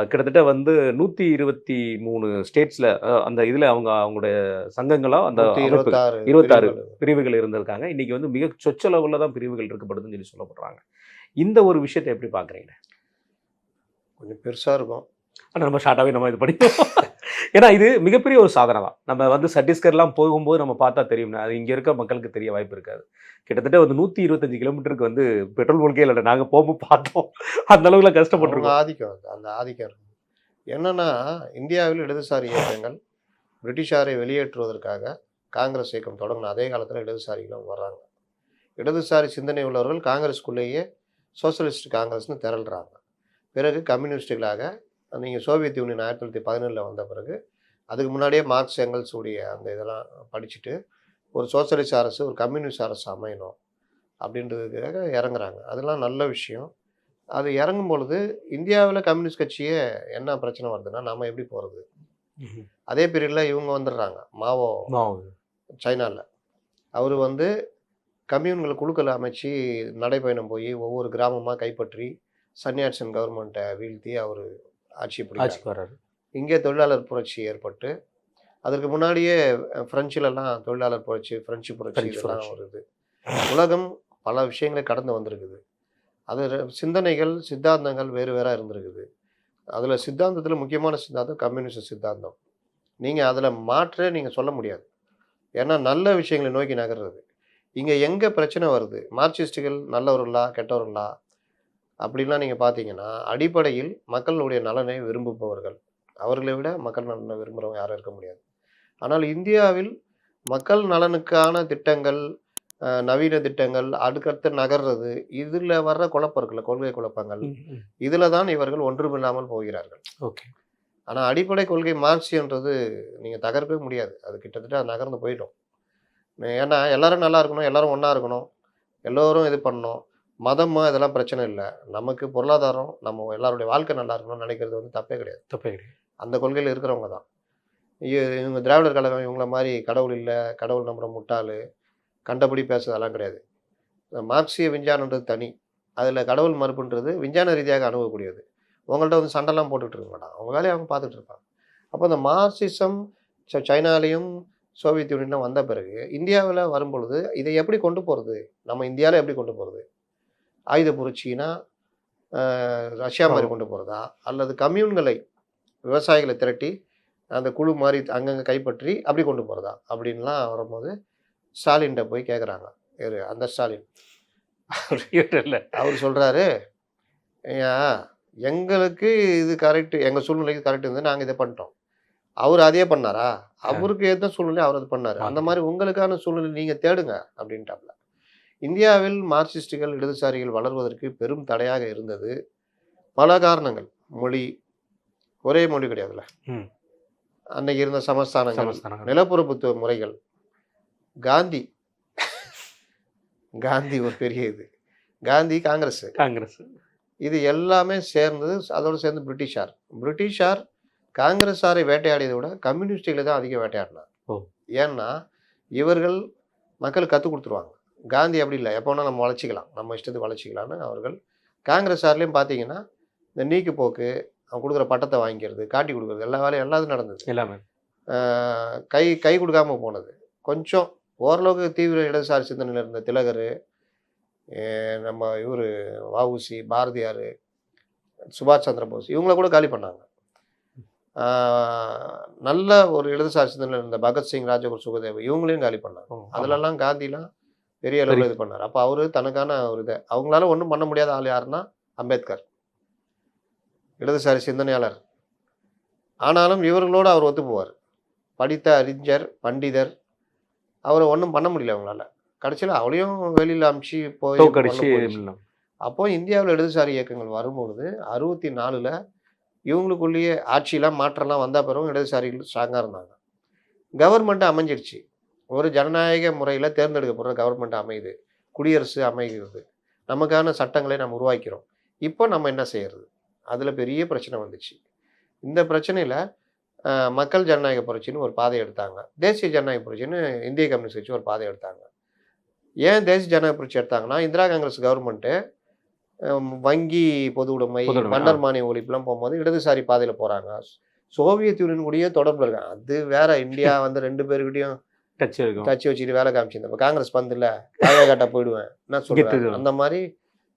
கிட்டத்தட்ட வந்து 123 ஸ்டேட்ஸில் அந்த இதில் அவங்களுடைய சங்கங்களா அந்த அமைப்பு 126 26 பிரிவுகள். பிரிவுகள் இருந்திருக்காங்க. இன்னைக்கு வந்து மிக சொச்சளவில் தான் பிரிவுகள் இருக்கப்படுதுன்னு சொல்லி சொல்லப்படுறாங்க. இந்த ஒரு விஷயத்தை எப்படி பார்க்குறீங்க? கொஞ்சம் பெருசாக இருக்கும். ஆனால் நம்ம ஷார்ட்டாகவே நம்ம இது படிப்போம். ஏன்னா இது மிகப்பெரிய ஒரு சாதனை தான். நம்ம வந்து சத்தீஸ்கர்லாம் போகும்போது நம்ம பார்த்தா தெரியும். அது இங்கே இருக்க மக்களுக்கு தெரிய வாய்ப்பு இருக்காது. கிட்டத்தட்ட வந்து 125 கிலோமீட்டருக்கு வந்து பெட்ரோல் பல்கே இல்லை. நாங்கள் போகும்போது பார்த்தோம். அந்த அளவுக்குலாம் அவங்க கஷ்டப்பட்டுருக்கோம். ஆதிக்கம் அது. அந்த ஆதிக்கம் இருக்கும். என்னன்னா, இந்தியாவில் இடதுசாரி இயக்கங்கள் பிரிட்டிஷாரை வெளியேற்றுவதற்காக காங்கிரஸ் இயக்கம் தொடங்கின அதே காலத்தில் இடதுசாரிகளும் வர்றாங்க. இடதுசாரி சிந்தனை உள்ளவர்கள் காங்கிரஸ்குள்ளேயே சோசியலிஸ்ட் காங்கிரஸ்னு திரள்றாங்க. பிறகு கம்யூனிஸ்டுகளாக நீங்கள் சோவியத் யூனியன் 1917 வந்த பிறகு அதுக்கு முன்னாடியே மார்க்ஸ் எங்கல்ஸ் உடைய அந்த இதெல்லாம் படிச்சுட்டு ஒரு சோசியலிஸ்ட் அரசு ஒரு கம்யூனிஸ்ட் அரசு அமையணும் அப்படின்றதுக்காக இறங்குறாங்க. அதெல்லாம் நல்ல விஷயம். அது இறங்கும் பொழுது இந்தியாவில் கம்யூனிஸ்ட் கட்சியே என்ன பிரச்சனை வருதுன்னா நம்ம எப்படி போகிறது? அதே பீரியடில் இவங்க வந்துடுறாங்க. மாவோ சைனாவில் அவர் வந்து கம்யூன்களை குழுக்களை அமைச்சு நடைப்பயணம் போய் ஒவ்வொரு கிராமமாக கைப்பற்றி சன்யாட்சன் கவர்மெண்ட்டை வீழ்த்தி அவர் ஆட்சி பிடிக்கிறார். இங்கே தொழிலாளர் புரட்சி ஏற்பட்டு அதற்கு முன்னாடியே ஃப்ரெஞ்சிலெல்லாம் தொழிலாளர் புரட்சி, ஃப்ரெஞ்சு புரட்சி இதெல்லாம் வருது. உலகம் பல விஷயங்களை கடந்து வந்திருக்குது. அது சிந்தனைகள் சித்தாந்தங்கள் வேறு வேறாக இருந்திருக்குது. அதில் சித்தாந்தத்தில் முக்கியமான சித்தாந்தம் கம்யூனிஸ்ட் சித்தாந்தம். நீங்கள் அதில் மாற்ற நீங்கள் சொல்ல முடியாது. ஏன்னா நல்ல விஷயங்களை நோக்கி நகர்றது. இங்கே எங்கே பிரச்சனை வருது? மார்க்சிஸ்டுகள் நல்லவர்களா கெட்டவர்களா அப்படின்லாம் நீங்கள் பார்த்தீங்கன்னா அடிப்படையில் மக்களுடைய நலனை விரும்புபவர்கள். அவர்களை விட மக்கள் நலனை விரும்புகிறவங்க யாரும் இருக்க முடியாது. ஆனால் இந்தியாவில் மக்கள் நலனுக்கான திட்டங்கள், நவீன திட்டங்கள், அடுக்கடுத்து நகர்றது, இதில் வர்ற குழப்பம் இருக்குல்ல, கொள்கை குழப்பங்கள், இதில் தான் இவர்கள் ஒன்றுமில்லாமல் போகிறார்கள். ஓகே. ஆனால் அடிப்படை கொள்கை மார்க்சியன்றது நீங்கள் தகர்க்கவே முடியாது. அது கிட்டத்தட்ட அது நகர்ந்து போயிடும். ஏன்னா எல்லாரும் நல்லா இருக்கணும், எல்லாரும் ஒன்றா இருக்கணும், எல்லோரும் இது பண்ணணும். மதமாக இதெல்லாம் பிரச்சனை இல்லை. நமக்கு பொருளாதாரம், நம்ம எல்லாருடைய வாழ்க்கை நல்லா இருக்கணும்னு நினைக்கிறது வந்து தப்பே கிடையாது. தப்பே கிடையாது. அந்த கொள்கையில் இருக்கிறவங்க தான். இவங்க திராவிடர் கழகம் இவங்கள மாதிரி கடவுள் இல்லை, கடவுள் நம்புற முட்டாள், கண்டபடி பேசுறதெல்லாம் கிடையாது. மார்க்சிய விஞ்ஞானன்றது தனி. அதில் கடவுள் மறுப்புன்றது விஞ்ஞான ரீதியாக அணுகக்கூடியது. உங்கள்கிட்ட வந்து சண்டைலாம் போட்டுட்டு இருக்க மாட்டாங்க. அவங்க வேலையை அவங்க பார்த்துட்டு இருப்பாங்க. அப்போ இந்த மார்க்சிசம் சைனாலையும் சோவியத் யூனியன்லாம் வந்த பிறகு இந்தியாவில் வரும்பொழுது இதை எப்படி கொண்டு போகிறது? நம்ம இந்தியாவில் எப்படி கொண்டு போகிறது? ஆயுத புரட்சினா ரஷ்யா மாதிரி கொண்டு போகிறதா, அல்லது கம்யூன்களை விவசாயிகளை திரட்டி அந்த குழு மாதிரி அங்கங்கே கைப்பற்றி அப்படி கொண்டு போகிறதா அப்படின்லாம் வரும்போது ஸ்டாலின்கிட்ட போய் கேட்குறாங்க. அந்த ஸ்டாலின் அவர் சொல்கிறாரு, ஏன் எங்களுக்கு இது கரெக்டு, எங்கள் சூழ்நிலைக்கு கரெக்டு இருந்து நாங்கள் இதை பண்ணிட்டோம். அவர் அதே பண்ணாரா? அவருக்கு ஏற்ற சூழ்நிலை அவர் அது பண்ணார். அந்த மாதிரி உங்களுக்கான சூழ்நிலை நீங்கள் தேடுங்க அப்படின்ட்டாப்ல. இந்தியாவில் மார்க்சிஸ்டுகள் இடதுசாரிகள் வளர்வதற்கு பெரும் தடையாக இருந்தது பல காரணங்கள். மொழி, ஒரே மொழி கிடையாதுல்ல. அன்னைக்கு இருந்த சமஸ்தானங்கள், நிலப்பரப்பு முறைகள், காந்தி காந்தி ஒரு பெரிய இது, காந்தி காங்கிரஸ் இது எல்லாமே சேர்ந்தது. அதோடு சேர்ந்து பிரிட்டிஷார் காங்கிரஸாரை வேட்டையாடியதை விட கம்யூனிஸ்டுகளை தான் அதிகம் வேட்டையாடினார். ஏன்னா இவர்கள் மக்களுக்கு கற்றுக் கொடுத்துருவாங்க. காந்தி அப்படி இல்லை, எப்போ வேணால் நம்ம வளர்ச்சிக்கலாம், நம்ம இஷ்டத்துக்கு வளர்ச்சிக்கலான்னு அவர்கள். காங்கிரஸார்லேயும் பார்த்தீங்கன்னா இந்த நீக்கு போக்கு, அவன் கொடுக்குற பட்டத்தை வாங்கிக்கிறது, காட்டி கொடுக்குறது, எல்லா வேலையும் எல்லாத்தையும் நடந்தது. எல்லாமே கை கொடுக்காம போனது. கொஞ்சம் ஓரளவுக்கு தீவிர இடதுசாரி சிந்தனையில் இருந்த திலகர், நம்ம இவர் வஉசி, பாரதியார், சுபாஷ் சந்திர போஸ் இவங்கள கூட காலி பண்ணாங்க. நல்ல ஒரு இடதுசாரி சிந்தனையில் இருந்த பகத்சிங், ராஜகுரு, சுகதேவ் இவங்களையும் காலி பண்ணாங்க. அதிலெல்லாம் காந்திலாம் பெரிய அளவில் இது பண்ணார். அப்போ அவர் தனக்கான ஒரு இதை, அவங்களால ஒன்றும் பண்ண முடியாத ஆள் யாருன்னா அம்பேத்கர், இடதுசாரி சிந்தனையாளர். ஆனாலும் இவர்களோடு அவர் ஒத்து போவார். படித்த அறிஞர், பண்டிதர், அவரை ஒன்றும் பண்ண முடியல அவங்களால. கடைசியில் அவளையும் வெளியில் அமிச்சு போய். அப்போ இந்தியாவில் இடதுசாரி இயக்கங்கள் வரும்பொழுது 64 இவங்களுக்குள்ளேயே ஆட்சியெலாம் மாற்றம்லாம் வந்த பிறகு இடதுசாரிகள் ஸ்ட்ராங்காக இருந்தாங்க. கவர்மெண்ட்டு அமைஞ்சிடுச்சு. ஒரு ஜனநாயக முறையில் தேர்ந்தெடுக்கப்படுற கவர்மெண்ட் அமையுது, குடியரசு அமைகிறது, நமக்கான சட்டங்களை நம்ம உருவாக்கிறோம். இப்போ நம்ம என்ன செய்யறது? அதில் பெரிய பிரச்சனை வந்துச்சு. இந்த பிரச்சனையில் மக்கள் ஜனநாயக புரட்சின்னு ஒரு பாதை எடுத்தாங்க, தேசிய ஜனநாயக புரட்சின்னு இந்திய கம்யூனிஸ்ட் கட்சி ஒரு பாதை எடுத்தாங்க. ஏன் தேசிய ஜனநாயக புரட்சி எடுத்தாங்கன்னா, இந்திரா காங்கிரஸ் கவர்மெண்ட்டு வங்கி பொது உடைமை, மன்னர் மானிய ஒழிப்புலாம் போகும்போது இடதுசாரி பாதையில போறாங்க. சோவியத் யூனியன் கூடயே தொடர்புல இருக்காங்க. அது வேற. இந்தியா வந்து 2 பேர்கிட்டயும் டச் இருக்கும். டச் வச்சுட்டு வேலை காமிச்சிருந்தேன். இப்ப காங்கிரஸ் பந்துல காயா காட்டா போயிடுவேன். என்ன சொல்றாங்க? கெத்து. அந்த மாரி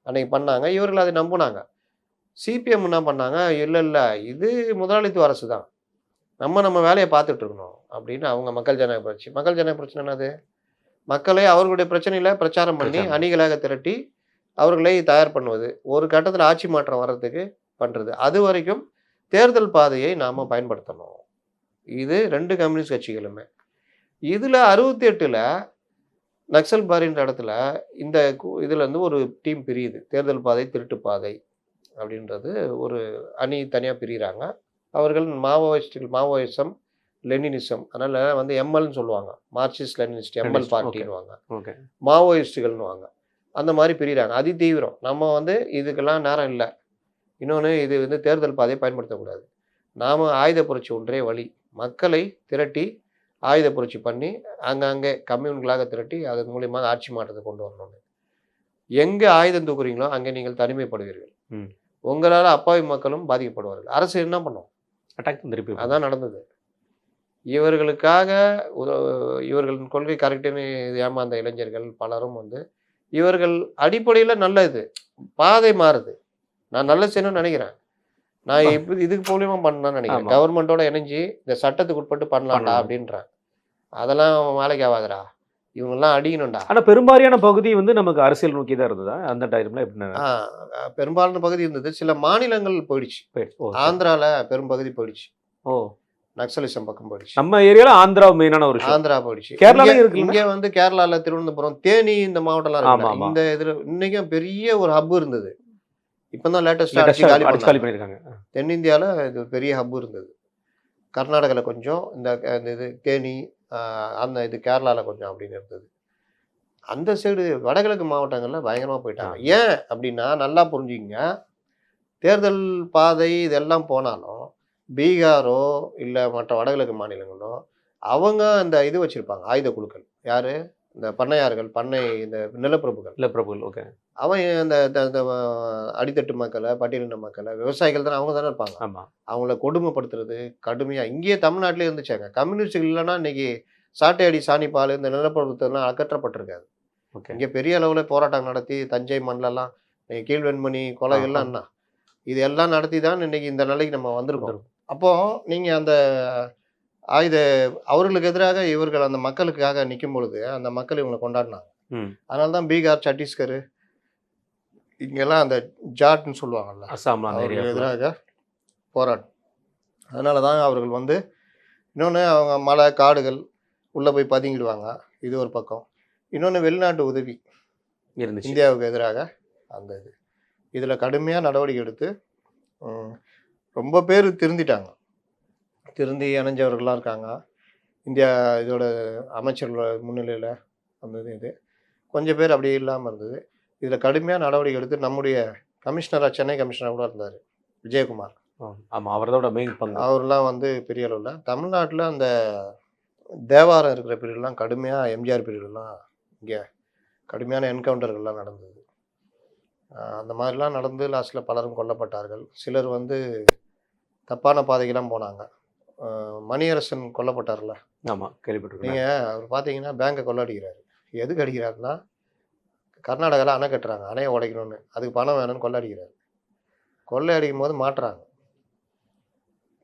அன்னைக்கு பண்ணாங்க. இவர்கள் அதை நம்புனாங்க. சிபிஎம் என்ன பண்ணாங்க, இல்ல இல்ல இது முதலாளித்துவ அரசு தான். நம்ம வேலைய பார்த்துட்டு இருக்கணும் அப்படின்னு அவங்க மக்கள் ஜனநாயக புரட்சி. மக்கள் ஜனநாயக புரட்சினா என்னது? மக்களை அவர்களுடைய பிரச்சனையில பிரச்சாரம் பண்ணி அணிகளாக திரட்டி அவர்களை தயார் பண்ணுவது. ஒரு கட்டத்துல ஆட்சி மாற்றம் வர்றதுக்கு பண்றது. அதுவரைக்கும் தேர்தல் பாதையை நாம பயன்படுத்தணும். இது 2 கம்யூனிஸ்ட் கட்சிகளுமே. இதுல 68ல நக்சல் பாரின்ற இடத்துல இந்த இதுல இருந்து ஒரு டீம் பிரியுது. தேர்தல் பாதை, திருட்டு பாதை அப்படின்றது ஒரு அணி தனியா பிரியிறாங்க. அவர்கள் மாவோயிசம், லெனினிசம். அதனால வந்து எம்எல்ன்னு சொல்லுவாங்க. மார்க்சிஸ்ட் லெனினிஸ்ட் எம்எல் பார்ட்டின்னுவாங்க. ஓகே. மாவோயிஸ்டுகள்னுவாங்க. அந்த மாதிரி பிரியிறாங்க. அதி தீவிரம். நம்ம வந்து இதுக்கெல்லாம் நேரம் இல்ல. இன்னொன்னு இது வந்து தேர்தல் பாதையை பயன்படுத்தக்கூடாது. நாம ஆயுத புரட்சி ஒன்றே வழி. மக்களை திரட்டி ஆயுத புரட்சி பண்ணி அங்கங்கே கம்யூன்களாக திரட்டி அதன் மூலியமாக ஆட்சி மாற்றத்தை கொண்டு வரணும்னு. எங்க ஆயுதம் தூக்குறீங்களோ அங்கே நீங்கள் தனிமைப்படுவீர்கள். உங்களால அப்பாவி மக்களும் பாதிக்கப்படுவார்கள். அரசு என்ன பண்ணும்? அட்டாக் திருப்பி. அதான் நடந்தது. இவர்களுக்காக இவர்களின் கொள்கை கரெக்டுன்னு ஏமாந்த இளைஞர்கள் பலரும் வந்து இவர்கள் அடிப்படையில் நல்லது. பாதை மாறுது. நான் நல்லது செய்யணும்னு நினைக்கிறேன். நான் இப்போ இதுக்கு மூலியமா பண்ணலாம்னு நினைக்கிறேன். கவர்மெண்டோட இணைஞ்சு இந்த சட்டத்துக்கு உட்பட்டு பண்ணலாம்டா அப்படின்றேன். அதெல்லாம் வேலைக்கு ஆகாதுடா. இவங்கெல்லாம் அடிக்கணும்டா. ஆனா பெரும்பாலான பகுதி வந்து நமக்கு அரசியல் நோக்கி தான் இருந்ததா அந்த டைம்ல? எப்படி? பெரும்பாலான பகுதி இருந்தது. சில மாநிலங்கள் போயிடுச்சு. ஆந்திரால பெரும்பகுதி போயிடுச்சு. ஓ. நக்சலிசம் பக்கம் போயிடுச்சு. நம்ம ஏரியால ஆந்திரா மெயினான ஒரு ஆந்திரா போயிடுச்சு. கேரளால இருக்கு. இங்க வந்து கேரளால திருவனந்தபுரம், தேனி இந்த மாவட்டம்லாம் இருக்கு. இந்த இதுல இன்னைக்கும் பெரிய ஒரு ஹப் இருந்தது. இப்பதான் லேட்டஸ்டா காலி பண்ணிருக்காங்க. தென்னிந்தியால இது பெரிய ஹப் இருந்தது. கர்நாடகால கொஞ்சம், இந்த இது தேனி, அந்த இது கேரளால கொஞ்சம் அப்படின்னு இருந்தது. அந்த சைடு வடகிழக்கு மாவட்டங்கள்ல பயங்கரமா போயிட்டாங்க. ஏன் அப்படின்னா நல்லா புரிஞ்சுக்கங்க. தேர்தல் பாதை இதெல்லாம் போனாலும் பீகாரோ இல்லை மற்ற வடகிழக்கு மாநிலங்களோ அவங்க அந்த இது வச்சிருப்பாங்க, ஆயுத குழுக்கள். யாரு? இந்த பண்ணையார்கள், இந்த நிலப்பிரபுகள். ஓகே. அவன் அந்த அடித்தட்டு மக்களை, பட்டியலின மக்களை, விவசாயிகள் தானே, அவங்க தானே இருப்பாங்க. அவங்கள கொடுமைப்படுத்துறது கடுமையா இங்கேயே தமிழ்நாட்டிலே இருந்துச்சாங்க. கம்யூனிஸ்டுகள் இல்லைன்னா இன்னைக்கு சாட்டையடி, சாணிப்பால், இந்த நிலப்பிரபுத்தெல்லாம் அகற்றப்பட்டிருக்காது. இங்கே பெரிய அளவில் போராட்டம் நடத்தி தஞ்சை மண்ணிலலாம் கீழ்வெண்மணி கொலைகள்லாம் என்ன இது எல்லாம் நடத்தி தான் இன்னைக்கு இந்த நிலைக்கு நம்ம வந்திருக்கோம். அப்போ நீங்க அந்த அவர்களுக்கு எதிராக இவர்கள் அந்த மக்களுக்காக நிற்கும் பொழுது அந்த மக்கள் இவங்களை கொண்டாடினாங்க. அதனால தான் பீகார், சத்தீஸ்கர் இங்கெல்லாம் அந்த ஜாட்னு சொல்லுவாங்கல்ல, அவர்களுக்கு எதிராக போராட்டம். அதனால தான் அவர்கள் வந்து இன்னொன்று அவங்க மலை காடுகள் உள்ளே போய் பதுங்கிடுவாங்க. இது ஒரு பக்கம். இன்னொன்று வெளிநாட்டு உதவி இந்தியாவுக்கு எதிராக அந்த இதில் கடுமையாக நடவடிக்கை எடுத்து ரொம்ப பேர் திருந்தி இணைஞ்சவர்கள்லாம் இருக்காங்க. இந்தியா இதோட அமைச்சர்கள் முன்னிலையில் அந்த இது கொஞ்சம் பேர் அப்படியே இல்லாமல் இருந்தது. இதில் கடுமையாக நடவடிக்கை எடுத்து நம்முடைய கமிஷனராக, சென்னை கமிஷனராக கூட இருந்தார் விஜயகுமார். ஆமாம், அவரோட மெயின் பங்கு. அவர்லாம் வந்து பெரிய அளவில் தமிழ்நாட்டில் அந்த தேவாரம் இருக்கிற பீரியட்லாம் கடுமையாக, எம்ஜிஆர் பீரியட்லாம் இங்கே கடுமையான என்கவுண்டர்கள்லாம் நடந்தது. அந்த மாதிரிலாம் நடந்து லாஸ்ட்டில் பலரும் கொல்லப்பட்டார்கள். சிலர் வந்து தப்பான பாதைக்கெல்லாம் போனாங்க. மணியரசன் கொல்லப்பட்டார்ல. ஆமாம், கேள்விப்பட்டிருக்கேன். நீங்கள் அவர் பார்த்தீங்கன்னா பேங்கை கொள்ளடிக்கிறாரு. எதுக்கு அடிக்கிறாருன்னா கர்நாடகாவில் அணை கட்டுறாங்க, அணையை உடைக்கணும்னு. அதுக்கு பணம் வேணும்னு கொள்ளடிக்கிறாரு. கொள்ளை அடிக்கும் போது மாட்டுறாங்க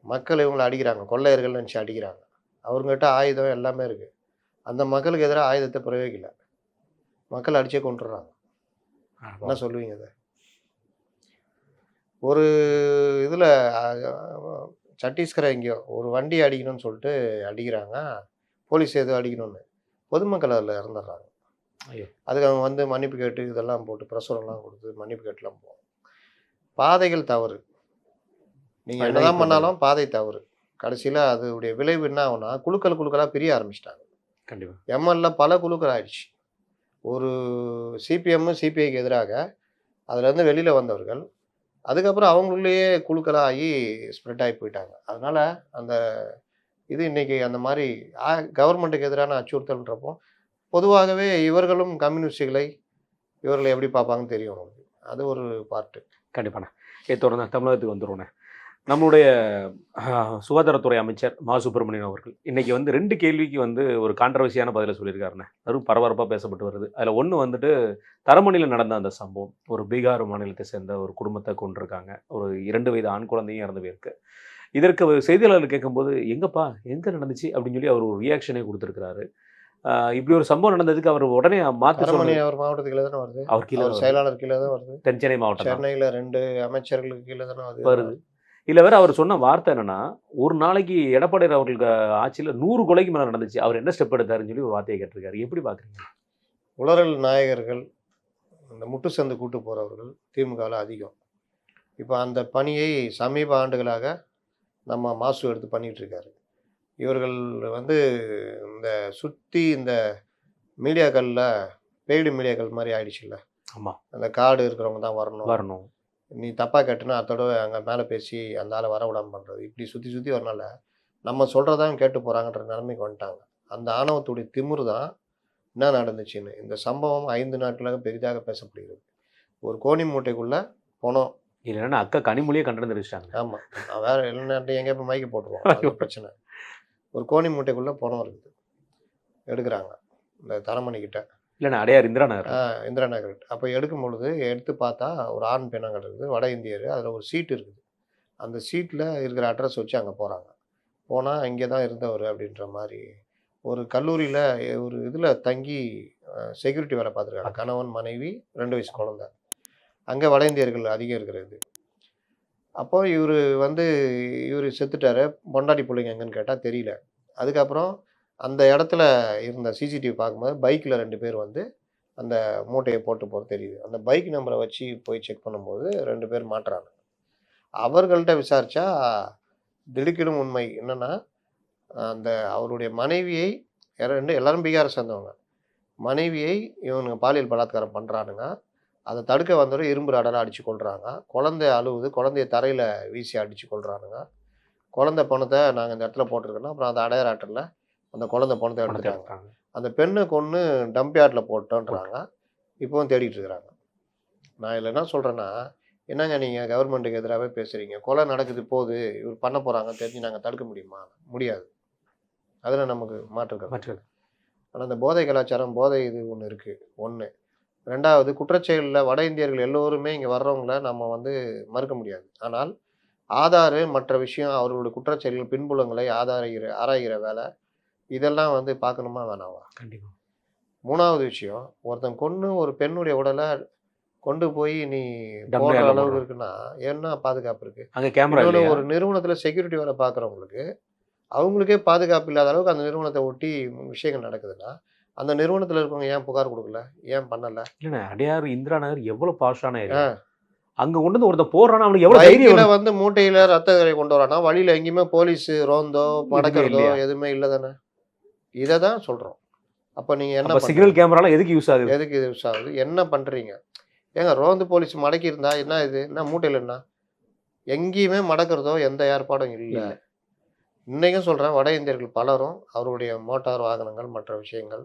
மக்கள், இவங்களை அடிக்கிறாங்க, கொள்ளையர்கள் நினச்சி அடிக்கிறாங்க. அவங்ககிட்ட ஆயுதம் எல்லாமே இருக்குது. அந்த மக்களுக்கு எதிராக ஆயுதத்தை பிரயோகிக்கல, மக்கள் அடிச்சே கொண்டுடுறாங்க. என்ன சொல்லுவீங்க? அதை ஒரு இதில் சத்தீஸ்கரை எங்கேயோ ஒரு வண்டி அடிக்கணும்னு சொல்லிட்டு அடிக்கிறாங்க, போலீஸ் எதுவும் அடிக்கணும்னு, பொதுமக்கள் அதில் இறந்துடுறாங்க. அதுக்கு அவங்க வந்து மன்னிப்பு கேட்டு இதெல்லாம் போட்டு பிரசுரம்லாம் கொடுத்து மன்னிப்பு கேட்டுலாம் போவோம். பாதைகள் தவறு. நீங்கள் என்னதான் பண்ணாலும் பாதை தவறு. கடைசியில் அதோடைய விளைவு என்ன ஆகுனா குழுக்களாக பிரிய ஆரம்பிச்சிட்டாங்க. கண்டிப்பாக எம்எல்ஏ பல குழுக்கள் ஆயிடுச்சு. ஒரு சிபிஎம், சிபிஐக்கு எதிராக அதுலேருந்து வெளியில் வந்தவர்கள் அதுக்கப்புறம் அவங்களுக்குள்ளேயே குழுக்களாகி ஸ்ப்ரெட் ஆகி போயிட்டாங்க. அதனால் அந்த இது இன்றைக்கி அந்த மாதிரி கவர்மெண்ட்டுக்கு எதிரான அச்சுறுத்தல்ன்றப்போ பொதுவாகவே இவர்களும் கம்யூனிஸ்டுகளை இவர்களை எப்படி பார்ப்பாங்கன்னு தெரியும் உங்களுக்கு. அது ஒரு பார்ட்டு. கண்டிப்பாண்ணே. தொடர்ந்து தமிழகத்துக்கு வந்துருவோண்ணே. நம்மளுடைய சுகாதாரத்துறை அமைச்சர் மா சுப்பிரமணியன் அவர்கள் இன்னைக்கு வந்து 2 கேள்விக்கு வந்து ஒரு கான்ட்ரவர்சியான பதிலை சொல்லியிருக்காருண்ணே. அதுவும் பரபரப்பாக பேசப்பட்டு வருது. அதில் ஒன்று வந்துட்டு தரமணியில் நடந்த அந்த சம்பவம். ஒரு பீகார் மாநிலத்தை சேர்ந்த ஒரு குடும்பத்தை கொண்டிருக்காங்க. ஒரு 2 வயது ஆண் குழந்தையும் இறந்து போயிருக்கு. இதற்கு செய்தியாளர்கள் கேட்கும்போது எங்கப்பா எங்கே நடந்துச்சு அப்படின்னு சொல்லி அவர் ஒரு ரியாக்ஷனே கொடுத்துருக்கிறாரு. இப்படி ஒரு சம்பவம் நடந்ததுக்கு அவர் உடனே மாற்றி தரமணி அவர் மாவட்டத்துக்கு தானே வருது. அவர் கீழே அவர் செயலாளர் கீழே தான் வருது. தென்சென்னை மாவட்டம் சென்னையில் 2 அமைச்சர்களுக்கு கீழே தானே வருது. இல்லை வேற அவர் சொன்ன வார்த்தை என்னன்னா, ஒரு நாளைக்கு எடப்பாடி அவர்களுக்கு ஆட்சியில் 100 கொலைக்கு மேலே நடந்துச்சு. அவர் என்ன ஸ்டெப் எடுத்தாருன்னு சொல்லி ஒரு வார்த்தையை கேட்டிருக்காரு. எப்படி பார்க்குறீங்க? உளறல் நாயகர்கள், இந்த முட்டு சந்து கூட்டு போகிறவர்கள் திமுகவில் அதிகம். இப்போ அந்த பணியை சமீப ஆண்டுகளாக நம்ம மாசு எடுத்து பண்ணிகிட்டு இருக்காரு. இவர்கள் வந்து இந்த சுற்றி இந்த மீடியாக்களில் பெய்டு மீடியாக்கள் மாதிரி ஆயிடுச்சுல்ல. ஆமாம். அந்த கார்டு இருக்கிறவங்க தான் வரணும். நீ தப்பாக கேட்டுனா அதோட அங்கே மேலே பேசி அந்த ஆளை வர விடாமல் பண்ணுறது. இப்படி சுற்றி வரனால நம்ம சொல்கிறதான் கேட்டு போகிறாங்கன்ற நிலைமைக்கு வந்துட்டாங்க. அந்த ஆணவத்துடைய திமிரு தான் என்ன நடந்துச்சுன்னு. இந்த சம்பவம் 5 நாட்களாக பெரிதாக பேசப்படுகிறது. ஒரு கோணி மூட்டைக்குள்ளே பணம் இல்லைன்னா அக்கா கனிமொழியை கண்டனம் தெரிவிச்சிட்டாங்க. ஆமாம், வேறு இல்லைன்னா எங்கே போய் மைக்க போட்டுருவோம். அது பிரச்சனை. ஒரு கோணி மூட்டைக்குள்ளே பணம் இருக்குது, எடுக்கிறாங்க இந்த தரமணிக்கிட்ட. இல்லைண்ணா அடையார் இந்திரா நகர். இந்திரா நகர். அப்போ எடுக்கும் பொழுது எடுத்து பார்த்தா ஒரு ஆண் பெண்ணாங்க இருக்குது, வட இந்தியர். அதில் ஒரு சீட்டு இருக்குது. அந்த சீட்டில் இருக்கிற அட்ரஸ் வச்சு அங்கே போகிறாங்க. போனால் இங்கே தான் இருந்தவர் அப்படின்ற மாதிரி. ஒரு கல்லூரியில் ஒரு இதில் தங்கி செக்யூரிட்டி வேலை பார்த்துருக்காங்க. கணவன் மனைவி 2 வயசு குழந்தை. அங்கே வட இந்தியர்கள் அதிகம் இருக்கிறது. அப்போ இவர் செத்துட்டார். பொண்டாட்டி பிள்ளைங்க எங்கன்னு கேட்டால் தெரியல. அதுக்கப்புறம் அந்த இடத்துல இருந்த சிசிடிவி பார்க்கும்போது பைக்கில் 2 பேர் வந்து அந்த மூட்டையை போட்டு போகிறது தெரியுது. அந்த பைக் நம்பரை வச்சு போய் செக் பண்ணும்போது 2 பேர் மாட்டுறாங்க. அவர்கள்ட்ட விசாரித்தா திடுக்கிடும் உண்மை என்னென்னா, அந்த அவருடைய மனைவியை எல்லாரும் பீகாரை சேர்ந்தவங்க. மனைவியை இவனுங்க பாலியல் பலாத்காரம் பண்ணுறானுங்க. அதை தடுக்க வந்தவரை இரும்பு ராடால் அடித்து கொள்கிறாங்க. குழந்தை அழுவுது, குழந்தைய தரையில் வீசி அடித்து கொள்கிறானுங்க. குழந்தை பணத்தை நாங்கள் இந்த இடத்துல போட்டிருக்கோன்னா அப்புறம் அந்த அடையார் ஆற்றில் அந்த குழந்தை பணத்தை எடுத்துட்டாங்க. அந்த பெண்ணை கொன்று டம்ப் யார்டில் போட்டோன்றாங்க. இப்போவும் தேடிட்டு இருக்கிறாங்க. நான் இதில் என்ன சொல்கிறேன்னா, என்னங்க நீங்கள் கவர்மெண்ட்டுக்கு எதிராகவே பேசுகிறீங்க. கொலை நடக்குது போகுது, இவர் பண்ண போகிறாங்க தெரிஞ்சு நாங்கள் தடுக்க முடியுமா? முடியாது. அதில் நமக்கு மாற்று. ஆனால் அந்த போதை கலாச்சாரம், போதை இது ஒன்று இருக்குது. 1. 2வது குற்றச்செயலில் வட இந்தியர்கள் எல்லோருமே இங்கே வர்றவங்கள நம்ம வந்து மறுக்க முடியாது. ஆனால் ஆதார் மற்ற விஷயம் அவர்களுடைய குற்றச்செயல்கள் பின்புலங்களை ஆராய்கிற வேலை இதெல்லாம் வந்து பார்க்கணுமா வேணாவா? கண்டிப்பாக. 3வது விஷயம், ஒருத்தன் கொன்று ஒரு பெண்ணுடைய உடலை கொண்டு போய் நீ போடுற அளவுக்கு இருக்குன்னா என்ன பாதுகாப்பு இருக்குது? அங்கே கேமரா ஒரு நிறுவனத்தில் செக்யூரிட்டி வேலை பார்க்குறவங்களுக்கு அவங்களுக்கே பாதுகாப்பு இல்லாத அளவுக்கு அந்த நிறுவனத்தை ஒட்டி விஷயங்கள் நடக்குதுன்னா அந்த நிறுவனத்தில் இருக்கவங்க ஏன் புகார் கொடுக்கல, ஏன் பண்ணலை? இல்லைண்ணே அடையார் இந்திரா நகர் எவ்வளோ பாஸ்டான ஏரியா. அங்கே கொண்டு வந்து ஒருத்தன் போடுறான்னா அவனுக்கு எவ்வளோ தைரியம் வந்து மூட்டையில் ரத்த கரை கொண்டு வரானா வழியில் எங்கேயுமே போலீஸ் ரோந்தோ மடக்கிறதோ எதுவுமே இல்லை தானே. இதை தான் சொல்கிறோம். அப்போ நீங்கள் என்ன சிக்னல் கேமராலாம் எதுக்கு யூஸ் ஆகுது? எதுக்கு இது யூஸ் ஆகுது? என்ன பண்ணுறீங்க? ஏங்க ரோந்து போலீஸ் மடக்கி இருந்தா என்ன இது? என்ன மூட்டையில் என்ன? எங்கேயுமே மடக்கிறதோ எந்த ஏற்பாடும் இல்லை. இன்றைக்கும் சொல்கிறேன், வட இந்தியர்கள் பலரும் அவருடைய மோட்டார் வாகனங்கள் மற்ற விஷயங்கள்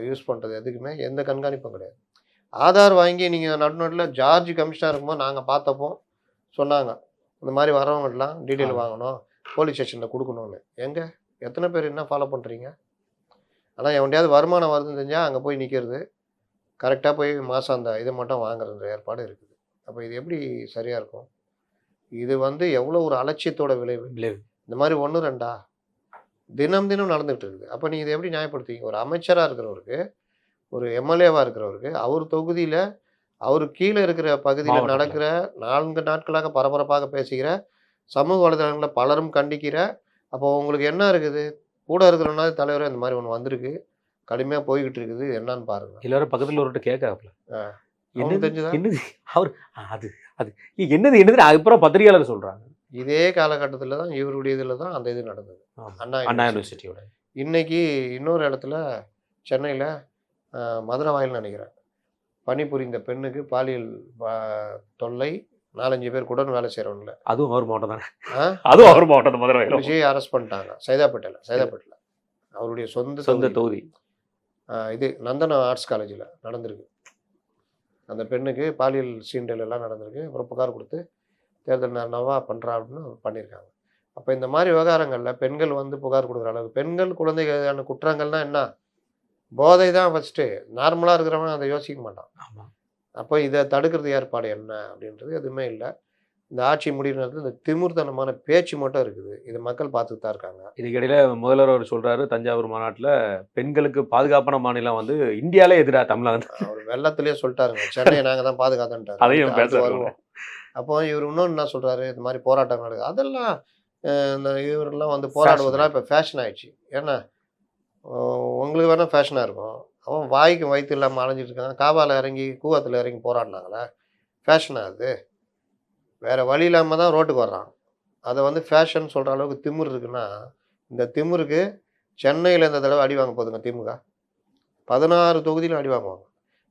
யூஸ் பண்ணுறது எதுக்குமே எந்த கண்காணிப்பும் கிடையாது. ஆதார் வாங்கி நீங்கள் நடுநாட்டில் ஜார்ஜ் கமிஷனர் இருக்கும்போது நாங்கள் பார்த்தப்போ சொன்னாங்க, இந்த மாதிரி வரவங்கலாம் டீட்டெயில் வாங்கணும், போலீஸ் ஸ்டேஷனில் கொடுக்கணும்னு. எங்கே எத்தனை பேர் என்ன ஃபாலோ பண்ணுறீங்க? ஆனால் எவன்டையாவது வருமானம் வருதுன்னு தெரிஞ்சால் அங்கே போய் நிற்கிறது, கரெக்டாக போய் மாதம் அந்த இதை மட்டும் வாங்குற ஏற்பாடு இருக்குது. அப்போ இது எப்படி சரியாக இருக்கும்? இது வந்து எவ்வளோ ஒரு அலட்சியத்தோட விளைவு. இந்த மாதிரி 1 2 தினம் நடந்துகிட்டு இருக்குது. அப்போ நீங்கள் இதை எப்படி நியாயப்படுத்துவீங்க? ஒரு அமைச்சராக இருக்கிறவருக்கு, ஒரு எம்எல்ஏவாக இருக்கிறவருக்கு, அவர் தொகுதியில் அவர் கீழே இருக்கிற பகுதியில் நடக்கிற 4 நாட்களாக பரபரப்பாக பேசுகிற சமூக வலைதளங்களில் பலரும் கண்டிக்கிற, அப்போ உங்களுக்கு என்ன இருக்குது? கூட இருக்கிறவனா தலைவரே இந்த மாதிரி ஒன்று வந்திருக்கு, கடுமையாக போய்கிட்டு இருக்குது, என்னன்னு பாருங்க. எல்லாரும் பக்கத்தில் ஒருட்டு கேட்காப்புல என்ன தெரிஞ்சுதான் என்னது அவர் அது அது என்னது அப்புறம் பத்திரிகையாளர் சொல்கிறாங்க. இதே காலகட்டத்தில் தான் இவருடைய இதில் தான் அந்த இது நடந்தது. அண்ணா யூனிவர்சிட்டியோட. இன்னைக்கு இன்னொரு இடத்துல சென்னையில் மதுரை வாயில்னு நினைக்கிறேன், பணிபுரிந்த பெண்ணுக்கு பாலியல் தொல்லை, 4-5 பேர் கூட வேலை செய்கிறவங்கள. அதுவும் அவர் மாவட்டம் தானே. அதுவும் அவர் மாவட்டம். மதுரை அரெஸ்ட் பண்ணிட்டாங்க. சைதாப்பேட்டையில் அவருடைய சொந்த தொகுதி. இது நந்தனம் ஆர்ட்ஸ் காலேஜில் நடந்திருக்கு. அந்த பெண்ணுக்கு பாலியல் சீண்டல் எல்லாம் நடந்திருக்கு. அப்புறம் புகார் கொடுத்து தேர்தல் நேரமா பண்ணுறா அப்படின்னு பண்ணியிருக்காங்க. அப்போ இந்த மாதிரி விவகாரங்களில் பெண்கள் வந்து புகார் கொடுக்குற அளவுக்கு பெண்கள் குழந்தைகளுக்கான குற்றங்கள்னா என்ன? போதை தான் ஃபஸ்ட்டு. நார்மலாக இருக்கிறவன் அதை யோசிக்க மாட்டான். ஆமா. அப்போ இதை தடுக்கிறது ஏற்பாடு என்ன அப்படின்றது எதுவுமே இல்லை. இந்த ஆட்சி முடிகிற நேரத்தில் இந்த திமிர்த்தனமான பேச்சு மட்டும் இருக்குது. இது மக்கள் பார்த்துட்டு தான் இருக்காங்க. இதுக்கிடையில முதல்வர் அவர் சொல்றாரு, தஞ்சாவூர் மாநாட்டுல பெண்களுக்கு பாதுகாப்பான மாநிலம் வந்து இந்தியாலே எதிரா தமிழ்நாடு. அவர் வெள்ளத்திலேயே சொல்லிட்டாருங்க, சென்னையை நாங்கள் தான் பாதுகாத்தோன்ட்டாரு. அதையும் பேச வருவோம். அப்போ இவர் இன்னொன்று என்ன சொல்கிறாரு, இந்த மாதிரி போராட்டம் நடக்குது அதெல்லாம் இந்த இவரெல்லாம் வந்து போராடுவதெல்லாம் இப்போ ஃபேஷன் ஆயிடுச்சு. ஏன்னா உங்களுக்கு வேணால் ஃபேஷனாக இருக்கும். அவன் வாய்க்கு வயிற்று இல்லாமல் அலைஞ்சிட்டு இருக்கான். காவாவில் இறங்கி கூவத்தில் இறங்கி போராடினாங்களே, ஃபேஷனாக அது? வேறு வழி இல்லாமல் தான் ரோட்டுக்கு வர்றான். அதை வந்து ஃபேஷன் சொல்கிற அளவுக்கு திமிர் இருக்குன்னா, இந்த திமிருக்கு சென்னையில் இந்த தடவை அடி வாங்க போகுதுங்க திமுக. 16 தொகுதியிலும் அடி வாங்குவாங்க.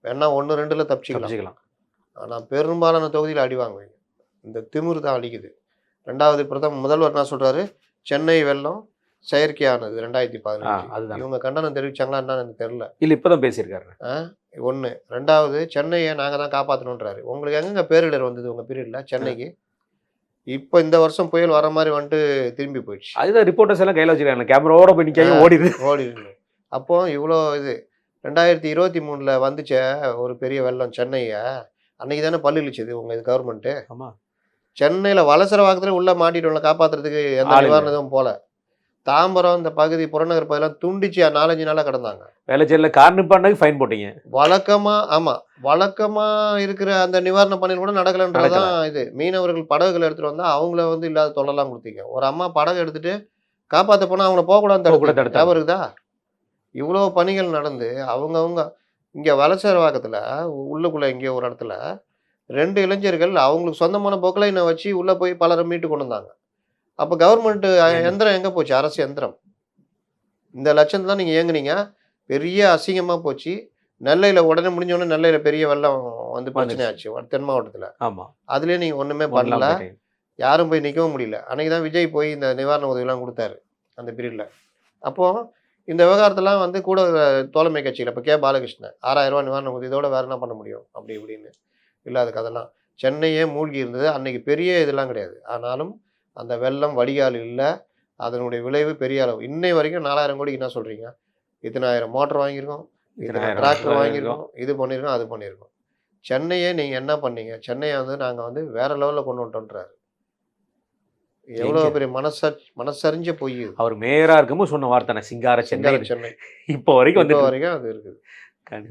வேணா 1, 2ல் தப்பிச்சிக்கலாம். ஆனால் பெரும்பாலான தொகுதியில் அடி வாங்குவீங்க. இந்த திமிர் தான் அடிக்குது. 2வது முதல்வர் என்ன சொல்கிறாரு, சென்னை வெள்ளம் செயற்கையானது 2015. இவங்க கண்டனம் தெரிவிச்சாங்களா என்னன்னு எனக்கு தெரியல. இல்லை இப்போதான் பேசியிருக்காரு. 1. 2வது சென்னையை நாங்கள் தான் காப்பாற்றணுன்றாரு. உங்களுக்கு எங்கெங்க பேரிடர் வந்தது உங்கள் பீரியடில் சென்னைக்கு? இப்போ இந்த வருஷம் புயல் வர மாதிரி வந்துட்டு திரும்பி போயிடுச்சு. அதுதான் ரிப்போர்ட்டர்ஸ் எல்லாம் கையில் வச்சுருக்காங்க, கேமராவோட போய் நிற்காங்க, ஓடிடுது. அப்போ இவ்வளோ இது 2023 வந்துச்ச ஒரு பெரிய வெள்ளம் சென்னையை, அன்னைக்கு தானே பல்லு இழிச்சது உங்கள் இது கவர்மெண்ட்டு. ஆமாம். சென்னையில் வலசர வாக்கத்தில் உள்ளே மாட்டிட்டவங்களை காப்பாற்றுறதுக்கு எந்த நிவாரணமும் போல. தாம்பரம் இந்த பகுதி புறநகர் பகுதியெல்லாம் துண்டிச்சு 4-5 நாளாக கிடந்தாங்க. வேலைச்சேரியில் கார் நிப்பாட்டுக்கு ஃபைன் போட்டீங்க. வழக்கமாக இருக்கிற அந்த நிவாரண பணிகள் கூட நடக்கலைன்றதான் இது. மீனவர்கள் படகுகள் எடுத்துகிட்டு வந்தால் அவங்கள வந்து இல்லாத தொல்லலாம் கொடுத்தீங்க. ஒரு அம்மா படகு எடுத்துகிட்டு காப்பாற்ற போனால் அவங்கள போகக்கூடாதுன்னு தடுத்து வருதா? இவ்வளோ பணிகள் நடந்து அவங்கவுங்க இங்கே வலசரவாக்கத்தில் உள்ளுக்குள்ளே இங்கே ஒரு இடத்துல 2 இளைஞர்கள் அவங்களுக்கு சொந்தமான பொக்லைனை வச்சு உள்ளே போய் பலரை மீட்டு கொண்டு வந்தாங்க. அப்போ கவர்மெண்ட்டு எந்திரம் எங்கே போச்சு? அரசு எந்திரம். இந்த லட்சத்தில் தான் நீங்கள் இயங்குனீங்க. பெரிய அசிங்கமாக போச்சு. நெல்லையில் உடனே முடிஞ்சோடனே நெல்லையில் பெரிய வெள்ளம் வந்து பிரச்சனை ஆச்சு தென் மாவட்டத்தில். ஆமாம். அதுலேயே நீங்கள் ஒன்றுமே பண்ணல, யாரும் போய் நிற்கவும் முடியல. அன்றைக்கி தான் விஜய் போய் இந்த நிவாரண உதவிலாம் கொடுத்தாரு அந்த பீரியடில். அப்போது இந்த விவகாரத்தெல்லாம் வந்து கூட தோழமை கட்சியில் இப்போ பாலகிருஷ்ணன் 6000 ரூபா நிவாரண உதவி, இதோட வேறு என்ன பண்ண முடியும் அப்படி இப்படின்னு இல்லாத கதெல்லாம். சென்னையே மூழ்கி இருந்தது அன்றைக்கி, பெரிய இதெல்லாம் கிடையாது. ஆனாலும் அந்த வெள்ளம் வடிகால் இல்லை, அதனுடைய விளைவு பெரிய அளவு. இன்னை வரைக்கும் 4000 கோடிக்கு என்ன சொல்கிறீங்க? இத்தனை 1000 மோட்டர் வாங்கியிருக்கோம், இத்தனை டிராக்டர் வாங்கியிருக்கோம், இது பண்ணியிருக்கோம், அது பண்ணியிருக்கோம். சென்னையே நீங்கள் என்ன பண்ணீங்க? சென்னையை வந்து நாங்கள் வந்து வேறு லெவலில் கொண்டு வந்துட்டோன்றாரு. எவ்வளோ பெரிய மனசறிஞ்ச பொய். அவர் மேயராக இருக்கும்போது சொன்ன வார்த்தை சிங்கார சென்னை. இப்போ வரைக்கும் அது இருக்குது.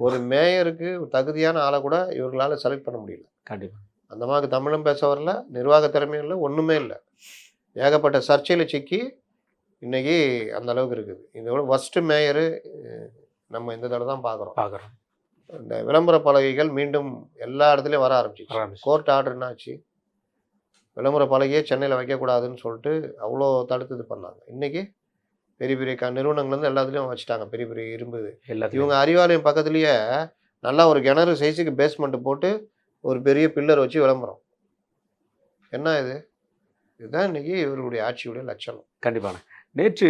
ஒரு மேயருக்கு தகுதியான ஆளை கூட இவர்களால் செலக்ட் பண்ண முடியல. கண்டிப்பாக அந்த மாதிரி தமிழும் பேச வரல, நிர்வாக திறமையும் இல்லை, ஒன்றுமே இல்லை. ஏகப்பட்ட சர்ச்சையில் சிக்கி இன்றைக்கி அந்த அளவுக்கு இருக்குது. இதோட ஃபஸ்ட்டு மேயரு நம்ம இந்த தடவை தான் பார்க்குறோம். இந்த விளம்பர பலகைகள் மீண்டும் எல்லா இடத்துலையும் வர ஆரம்பிச்சிச்சு. கோர்ட் ஆர்டர் என்னாச்சு? விளம்பர பலகையே சென்னையில் வைக்கக்கூடாதுன்னு சொல்லிட்டு அவ்வளோ தடுத்து இது பண்ணாங்க. இன்றைக்கி பெரிய பெரிய நிறுவனங்கள்லேருந்து எல்லாத்துலேயும் வச்சுட்டாங்க, பெரிய பெரிய இரும்பு. இவங்க அறிவாலயம் பக்கத்துலேயே நல்லா ஒரு கிணறு சைஸுக்கு பேஸ்மெண்ட்டு போட்டு ஒரு பெரிய பில்லர் வச்சு விளம்பரம். என்ன இது? இதுதான் இன்றைக்கி இவர்களுடைய ஆட்சியுடைய லட்சணம். கண்டிப்பான. நேற்று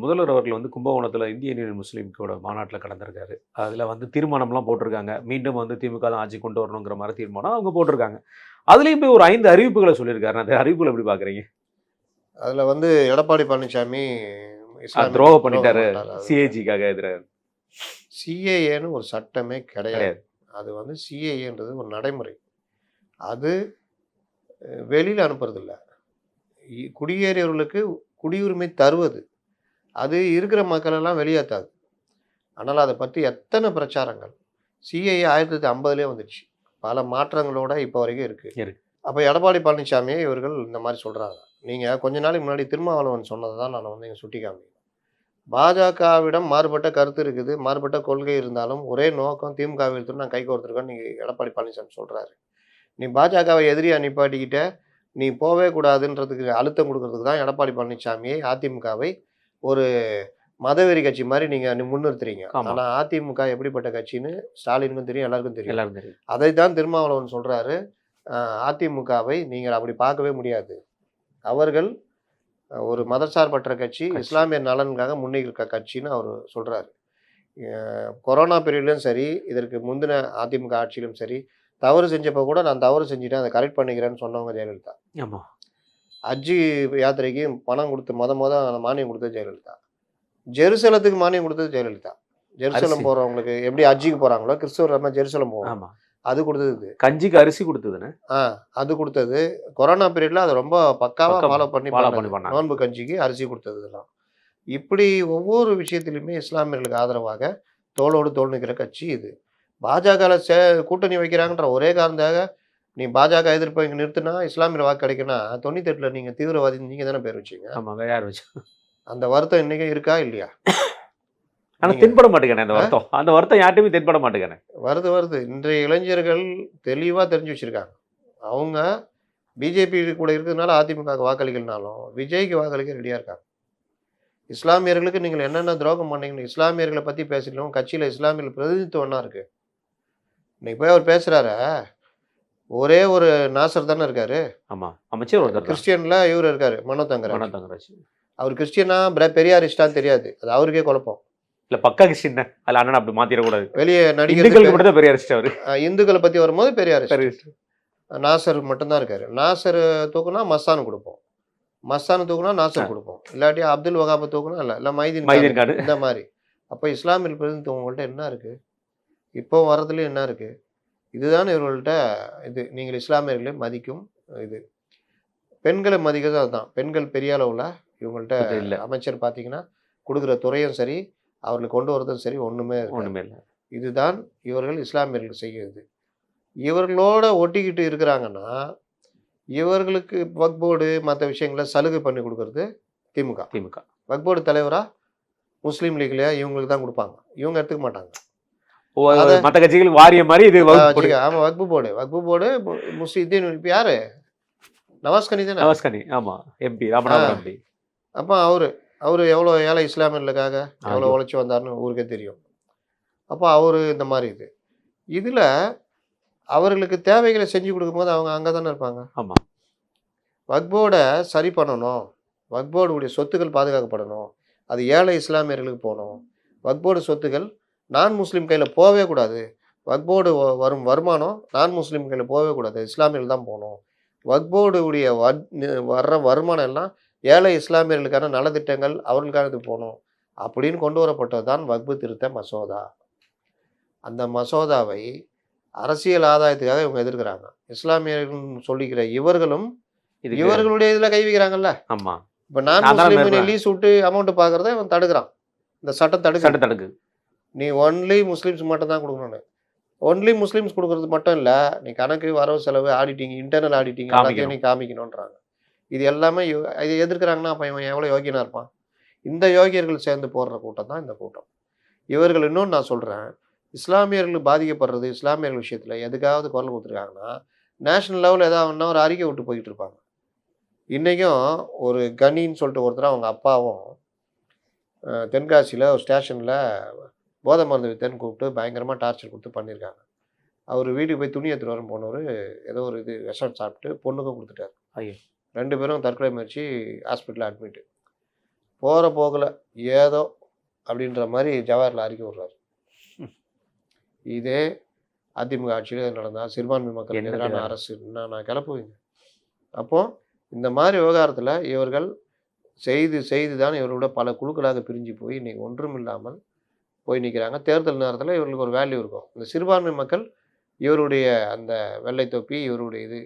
முதல்வர் அவர்கள் வந்து கும்பகோணத்தில் இந்திய யூனியன் முஸ்லீம்கோட மாநாட்டில் கலந்துருக்காரு. அதில் வந்து தீர்மானம்லாம் போட்டிருக்காங்க. மீண்டும் வந்து திமுக தான் ஆட்சி கொண்டு வரணுங்கிற மாதிரி தீர்மானம் அவங்க போட்டிருக்காங்க. அதுலேயும் போய் ஒரு 5 அறிவிப்புகளை சொல்லியிருக்காரு. அந்த அறிவிப்புகளை எப்படி பார்க்குறீங்க? அதில் வந்து எடப்பாடி பழனிசாமி துரோகம் பண்ணிட்டாரு, சிஏஜிக்காக எதிராக. சிஏஏன்னு ஒரு சட்டமே கிடையாது. அது வந்து சிஏஏன்றது ஒரு நடைமுறை. அது வெளியில் அனுப்புறதில்ல, குடியேறியவர்களுக்கு குடியுரிமை தருவது. அது இருக்கிற மக்களெல்லாம் வெளியேற்றாது. ஆனால் அதை பற்றி எத்தனை பிரச்சாரங்கள். சிஏஏ 1950லே வந்துடுச்சு, பல மாற்றங்களோட இப்போ வரைக்கும் இருக்குது. அப்போ எடப்பாடி பழனிசாமியை இவர்கள் இந்த மாதிரி சொல்கிறாங்க. நீங்கள் கொஞ்ச நாளைக்கு முன்னாடி திருமாவளவன் சொன்னதை தான் நான் வந்து இங்கே சுட்டி காமிக்கிறேன். பாஜகவிடம் மாறுபட்ட கருத்து இருக்குது, மாறுபட்ட கொள்கை இருந்தாலும் ஒரே நோக்கம் திமுகவை எடுத்துட்டு நான் கைகோர்த்துருக்கேன்னு நீங்கள் எடப்பாடி பழனிசாமி சொல்கிறாரு. நீ பாஜகவை எதிரியாக நிப்பாட்டிக்கிட்ட, நீ போவே கூடாதுன்றதுக்கு அழுத்தம் கொடுக்கறதுக்கு தான் எடப்பாடி பழனிசாமியை அதிமுகவை ஒரு மதவெறி கட்சி மாதிரி நீங்கள் முன்னிறுத்துறீங்க. ஆனால் அதிமுக எப்படிப்பட்ட கட்சின்னு ஸ்டாலினுக்கும் தெரியும், எல்லாருக்கும் தெரியும். அதை தான் திருமாவளவன் சொல்கிறாரு, அதிமுகவை நீங்கள் அப்படி பார்க்கவே முடியாது. அவர்கள் ஒரு மதசார்பற்ற கட்சி, இஸ்லாமிய நலனுக்காக முன்னேற்ற கட்சின்னு அவர் சொல்கிறாரு. கொரோனா பீரியட்லையும் சரி, இதற்கு முந்தின அதிமுக ஆட்சியிலும் சரி, தவறு செஞ்சப்போ கூட நான் தவறு செஞ்சுட்டேன், அதை கரெக்ட் பண்ணிக்கிறேன்னு சொன்னவங்க ஜெயலலிதா. ஆமா. ஹஜ்ஜி யாத்திரைக்கு பணம் கொடுத்து மொத மானியம் கொடுத்தது ஜெயலலிதா. ஜெருசலத்துக்கு மானியம் கொடுத்தது ஜெயலலிதா. ஜெருசலம் அரிசி. போறவங்களுக்கு எப்படி ஹஜ்ஜிக்கு போறாங்களோ, கிறிஸ்தவர் நம்ம ஜெருசலம் போவோம். ஆமா. அது கொடுத்தது இது. கஞ்சிக்கு அரிசி கொடுத்ததுன்னு அது கொடுத்தது. கொரோனா பீரியட்ல அது ரொம்ப பக்காவா ஃபாலோ பண்ணி பண்ணாங்க. நோன்பு கஞ்சிக்கு அரிசி கொடுத்தது இதெல்லாம். இப்படி ஒவ்வொரு விஷயத்திலுமே இஸ்லாமியர்களுக்கு ஆதரவாக தோளோடு தோள் நிற்கிற கட்சி இது. பாஜக கூட்டணி வைக்கிறாங்கன்ற ஒரே காரணத்தாக நீ பாஜக எதிர்ப்பை இங்கே நிறுத்தினா இஸ்லாமியர் வாக்கு கிடைக்குன்னா 98ல் நீங்கள் தீவிரவாதி நீங்கள் தானே பேர் வச்சீங்க. ஆமா, வேற யார் வச்சு? அந்த வருத்தம் இன்னைக்கும் இருக்கா இல்லையா? ஆனா தென்பட மாட்டேங்கிறேன் அந்த வருத்தம். அந்த வருத்தம் யார்ட்டையுமே தென்பட மாட்டேங்கிறேன். வருது. இன்றைய இளைஞர்கள் தெளிவாக தெரிஞ்சு வச்சிருக்காங்க. அவங்க பிஜேபி கூட இருக்கிறதுனால அதிமுக வாக்களிக்கலனாலும் விஜய்க்கு வாக்களிக்க ரெடியாக இருக்காங்க. இஸ்லாமியர்களுக்கு நீங்கள் என்னென்ன துரோகம் பண்ணீங்கன்னு இஸ்லாமியர்களை பற்றி பேசணும். கட்சியில் இஸ்லாமியர்கள் பிரதிநிதித்துவம் என்ன இருக்குது? இன்னைக்கு போய் அவர் பேசுகிறாரு, ஒரே ஒரு நாசர் தானே இருக்காரு. ஆமா, அமைச்சர் ஒருத்தர் கிறிஸ்டியனில் இவர் இருக்காரு, மனோ தங்கராஜ். தான். அவர் கிறிஸ்டியனா பெரியாரிஸ்டான்னு தெரியாது, அது அவருக்கே குழப்பம். இல்ல பக்கா கிறிஸ்டின் அதுல அண்ணன் அப்படி மாத்திரக்கூடாது. வெளியே நடிகர்களுக்கு மட்டும் தான் பெரியாரிஸ்ட் அவரு. இந்துக்களை பற்றி வரும்போது பெரியாரிஸ்ட். நாசர் மட்டும்தான் இருக்காரு. நாசர் தூக்குனா மஸ்தான் கொடுப்போம், மஸ்தான் தூக்குனா நாசர் கொடுப்போம், இல்லாட்டி அப்துல் வகாபை தூக்குனா இல்லை மைதீன் கார்டு இந்த மாதிரி. அப்போ இஸ்லாமிய பிரதிநிதித்துவம் உங்கள்கிட்ட என்ன இருக்குது? இப்போ வர்றதுலேயும் என்ன இருக்குது? இதுதான் இவர்கள்ட்ட இது. நீங்கள் இஸ்லாமியர்களை மதிக்கும் இது. பெண்களை மதிக்கிறது அதுதான். பெண்கள் பெரிய அளவில் இவங்கள்ட்ட இல்லை. அமைச்சர் பார்த்தீங்கன்னா கொடுக்குற துறையும் சரி, அவர்களுக்கு கொண்டு வரதும் சரி ஒன்றுமே இல்லை. இதுதான் இவர்கள் இஸ்லாமியர்கள் செய்கிறது. இவர்களோட ஒட்டிக்கிட்டு இருக்கிறாங்கன்னா இவர்களுக்கு வக்ஃப் போர்டு மற்ற விஷயங்களை சலுகை பண்ணி கொடுக்கறது திமுக. வக்ஃப் போர்டு தலைவராக முஸ்லீம் லீக்லையா இவங்களுக்கு தான் கொடுப்பாங்க, இவங்க எடுத்துக்க மாட்டாங்க. மற்ற கட்சிகளுக்கு வாரிய மாதிரி இது. ஆமாம், வக்ஃப் போர்டு முஸ்லீம். இப்போ யாரு? நவாஸ்கனி தானே? நவாஸ்கனி, ஆமா, எம்பி, ராமநாதபுரம் எம்பி. அப்போ அவரு எவ்வளோ ஏழை இஸ்லாமியர்களுக்காக எவ்வளோ உழைச்சி வந்தார்னு ஊருக்கே தெரியும். அப்போ அவரு இந்த மாதிரி இதில் அவர்களுக்கு தேவைகளை செஞ்சு கொடுக்கும்போது அவங்க அங்கே தானே இருப்பாங்க. ஆமாம், வக்ஃப் போர்டை சரி பண்ணணும், வக்ஃப் போர்டுடைய சொத்துக்கள் பாதுகாக்கப்படணும், அது ஏழை இஸ்லாமியர்களுக்கு போகணும். வக்ஃப் போர்டு சொத்துக்கள் நான் முஸ்லீம் கையில் போகவே கூடாது. வக்ஃப் போர்டு வரும் வருமானம் நான் முஸ்லீம் கையில் போகவே கூடாது, இஸ்லாமியர்கள் தான் போகணும். வக்ஃப் போர்டுடைய வர்ற வருமானம் எல்லாம் ஏழை இஸ்லாமியர்களுக்கான நலத்திட்டங்கள் அவர்களுக்கானது போகணும் அப்படின்னு கொண்டு வரப்பட்டது தான் வக்ஃப் திருத்த மசோதா. அந்த மசோதாவை அரசியல் ஆதாயத்துக்காக இவங்க எதிர்க்கிறாங்க. இஸ்லாமியர்கள் சொல்லிக்கிற இவர்களும் இவர்களுடைய இதில் கை வைக்கிறாங்கல்ல. ஆமாம், இப்போ நான் முஸ்லீம் லீஸ் விட்டு அமௌண்ட் பார்க்குறத இவன் தடுக்கிறான். இந்த சட்டம் தடுக்கு. நீ ஒன்லி முஸ்லீம்ஸ் மட்டும் தான் கொடுக்கணும்னு. ஒன்லி முஸ்லீம்ஸ் கொடுக்குறது மட்டும் இல்லை, நீ கணக்கு வரவு செலவு ஆடிட்டிங் இன்டர்னல் ஆடிட்டிங் எல்லாத்தையும் நீ காமிக்கணுன்றாங்க. இது எல்லாமே இது எதிர்க்கிறாங்கன்னா அப்போ இவன் எவ்வளோ யோகியனாக இருப்பான்? இந்த யோகியர்கள் சேர்ந்து போடுற கூட்டம் தான் இந்த கூட்டம். இவர்கள் இன்னொன்று நான் சொல்கிறேன், இஸ்லாமியர்கள் பாதிக்கப்படுறது இஸ்லாமியர்கள் விஷயத்தில் எதுக்காவது குரல் கொடுத்துருக்காங்கன்னா நேஷனல் லெவலில் ஏதாவது ஒரு அறிக்கை விட்டு போய்கிட்டு இருப்பாங்க. இன்றைக்கும் ஒரு கனின்னு சொல்லிட்டு ஒருத்தர் அவங்க அப்பாவும் தென்காசியில் ஒரு ஸ்டேஷனில் போதை மருந்து வித்தன்னு கூப்பிட்டு பயங்கரமாக டார்ச்சர் கொடுத்து பண்ணியிருக்காங்க. அவர் வீட்டுக்கு போய் துணி எடுத்துகிட்டு வரன்னு போனவர் ஏதோ ஒரு விஷம் சாப்பிட்டு பொண்ணுக்கும் கொடுத்துட்டார். ஐயோ, 2 பேரும் தற்கொலை முயற்சி, ஹாஸ்பிட்டலில் அட்மிட்டு. போகிற போகல ஏதோ அப்படின்ற மாதிரி ஜவஹர்லால் அறிக்கை விடுறாரு. இதே அதிமுக ஆட்சியில் நடந்தால் சிறுபான்மை மக்களுக்கு எதிரான அரசு நான் கிளப்புவீங்க. அப்போது இந்த மாதிரி விவகாரத்தில் இவர்கள் செய்து தான் இவர்களோட பல குழுக்களாக பிரிஞ்சு போய் இன்றைக்கி ஒன்றும் இல்லாமல் போய் நிற்கிறாங்க. தேர்தல் நேரத்தில் இவர்களுக்கு ஒரு வேல்யூ இருக்கும். இந்த சிறுபான்மை மக்கள் இவருடைய அந்த வெள்ளை தொப்பி இவருடைய இது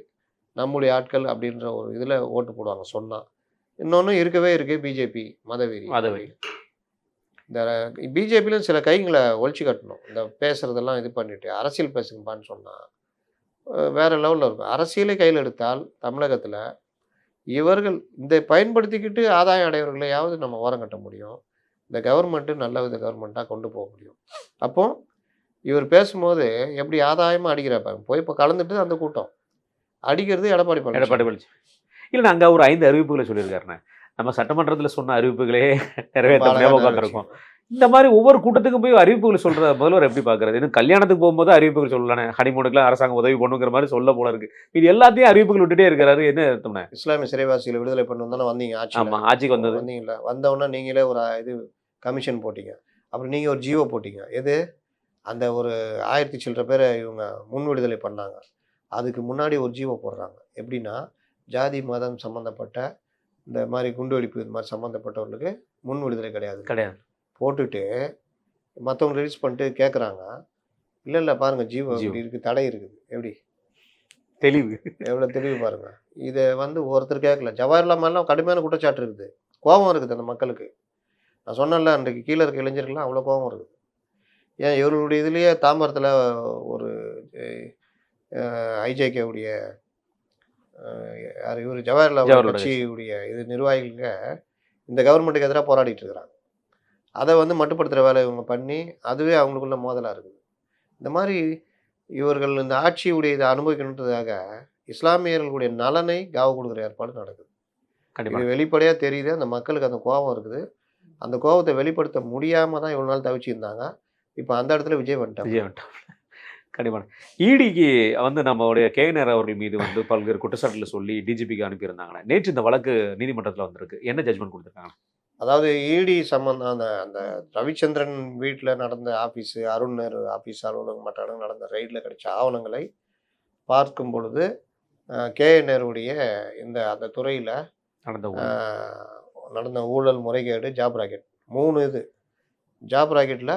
நம்முடைய ஆட்கள் அப்படின்ற ஒரு இதில் ஓட்டு போடுவாங்க சொன்னால். இன்னொன்று இருக்கவே இருக்குது பிஜேபி மதவெறி. இந்த பிஜேபியிலும் சில கைங்களை ஒழிச்சு கட்டணும். இந்த பேசுகிறதெல்லாம் இது பண்ணிவிட்டு அரசியல் பேசுங்கப்பான்னு சொன்னால் வேறு லெவலில் இருக்கும். அரசியலை கையில் எடுத்தால் தமிழகத்தில் இவர்கள் இந்த பயன்படுத்திக்கிட்டு ஆதாயம் அடைவர்களையாவது நம்ம ஓரம் கட்ட முடியும். இந்த கவர்மெண்ட்டு நல்ல வித கவர்மெண்ட்டாக கொண்டு போக முடியும். அப்போது இவர் பேசும்போது எப்படி ஆதாயமாக அடிக்கிறப்ப போய் இப்போ கலந்துட்டு அந்த கூட்டம் அடிக்கிறது எடப்பாடி பழனிசாமி. இல்லை, நாங்கள் ஒரு 5 அறிவிப்புகளை சொல்லியிருக்காருண்ணே. நம்ம சட்டமன்றத்தில் சொன்ன அறிவிப்புகளே நிறைவேற்ற இருக்கும். இந்த மாதிரி ஒவ்வொரு கூட்டத்துக்கும் போய் அறிவிப்புகளை சொல்கிற முதல்வர் எப்படி பார்க்குறது? இன்னும் கல்யாணத்துக்கு போகும்போது அறிவிப்புகள் சொல்லலானே, ஹனிமூனுக்குலாம் அரசாங்கம் உதவி பண்ணுங்கிற மாதிரி சொல்ல போல இருக்குது. இது எல்லாத்தையும் அறிவிப்புகள் விட்டுட்டே இருக்கிறாரு. என்ன அர்த்தம்னா இஸ்லாமிய சிறைவாசிகளை விடுதலை பண்ணணும் தானே வந்தீங்க ஆட்சி. ஆமாம், ஆட்சிக்கு வந்தீங்களா? வந்தவுடனே நீங்களே ஒரு இது கமிஷன் போட்டீங்க. அப்புறம் நீங்கள் ஒரு ஜியோ போட்டீங்க. எது? அந்த ஒரு 1000 சில்லற பேரை இவங்க முன் விடுதலை பண்ணாங்க. அதுக்கு முன்னாடி ஒரு ஜியோ போடுறாங்க. எப்படின்னா, ஜாதி, மதம் சம்மந்தப்பட்ட இந்த மாரி குண்டுவெடிப்பு இது மாரி சம்மந்தப்பட்டவர்களுக்கு முன் விடுதலை கிடையாது. கிடையாது. போட்டுட்டு மத்தவங்க ரிலீஸ் பண்ணிட்டு கேட்குறாங்க. இல்ல, இல்ல பாருங்க ஜியோ ஜியோ. இப்படி இருக்கு, தடை இருக்குது. எப்படி? தெளிவு. எவ்வளோ தெளிவு பாருங்க. இத வந்து ஒருத்தர் கேட்கல. ஜவஹர்லால் மேலாம் கடுமையான குற்றச்சாட்டு இருக்குது. கோபம் இருக்குது அந்த மக்களுக்கு. நான் சொன்னேன்ல, அன்றைக்கு கீழ இருக்க இளைஞர்கள்லாம் அவ்வளோ கோபம் இருக்குது. ஏன் இவர்களுடைய இதிலேயே தாம்பரத்தில ஒரு ஐஜேகேவுடைய யார் இவரு ஜவஹர்லால் கட்சியுடைய இது நிர்வாகிகளுங்க இந்த கவர்மெண்ட்டுக்கு எதிராக போராடிட்டு இருக்கிறாங்க. அதை வந்து மட்டுப்படுத்துகிற வேலை இவங்க பண்ணி அதுவே அவங்களுக்குள்ள மோதலாக இருக்குது. இந்த மாதிரி இவர்கள் இந்த ஆட்சியுடைய இதை அனுபவிக்கணுன்றதுக்காக இஸ்லாமியர்களுடைய நலனை காவு கொடுக்குற ஏற்பாடு நடக்குது. இது வெளிப்படையாக தெரியுது. அந்த மக்களுக்கு அந்த கோபம் இருக்குது. அந்த கோபத்தை வெளிப்படுத்த முடியாமல் தான் இவ்வளோ நாள் தவிச்சிருந்தாங்க. இப்போ அந்த இடத்துல விஜய் வந்துட்டாங்க. கண்டிப்பாக. இடிக்கு வந்து நம்மளுடைய கேஎன்ஆர் அவர்கள் மீது வந்து பல்வேறு குற்றச்சாட்டுகளை சொல்லி டிஜிபிக்கு அனுப்பியிருந்தாங்க. நேற்று இந்த வழக்கு நீதிமன்றத்தில் வந்திருக்கு. என்ன ஜட்மெண்ட் கொடுத்துருக்காங்க? அதாவது இடி சம்பந்தம் அந்த அந்த ரவிச்சந்திரன் வீட்டில் நடந்த ஆஃபீஸு, அருண் நேரு ஆஃபீஸ் அலுவலகம் மற்ற இடம் நடந்த ரெய்டில் கிடைச்ச ஆவணங்களை பார்க்கும் பொழுது கேஎன்ஆருடைய இந்த அந்த துறையில் நடந்த ஊழல், முறைகேடு, ஜாப் ராக்கெட் 3 இது. ஜாப் ராக்கெட்டில்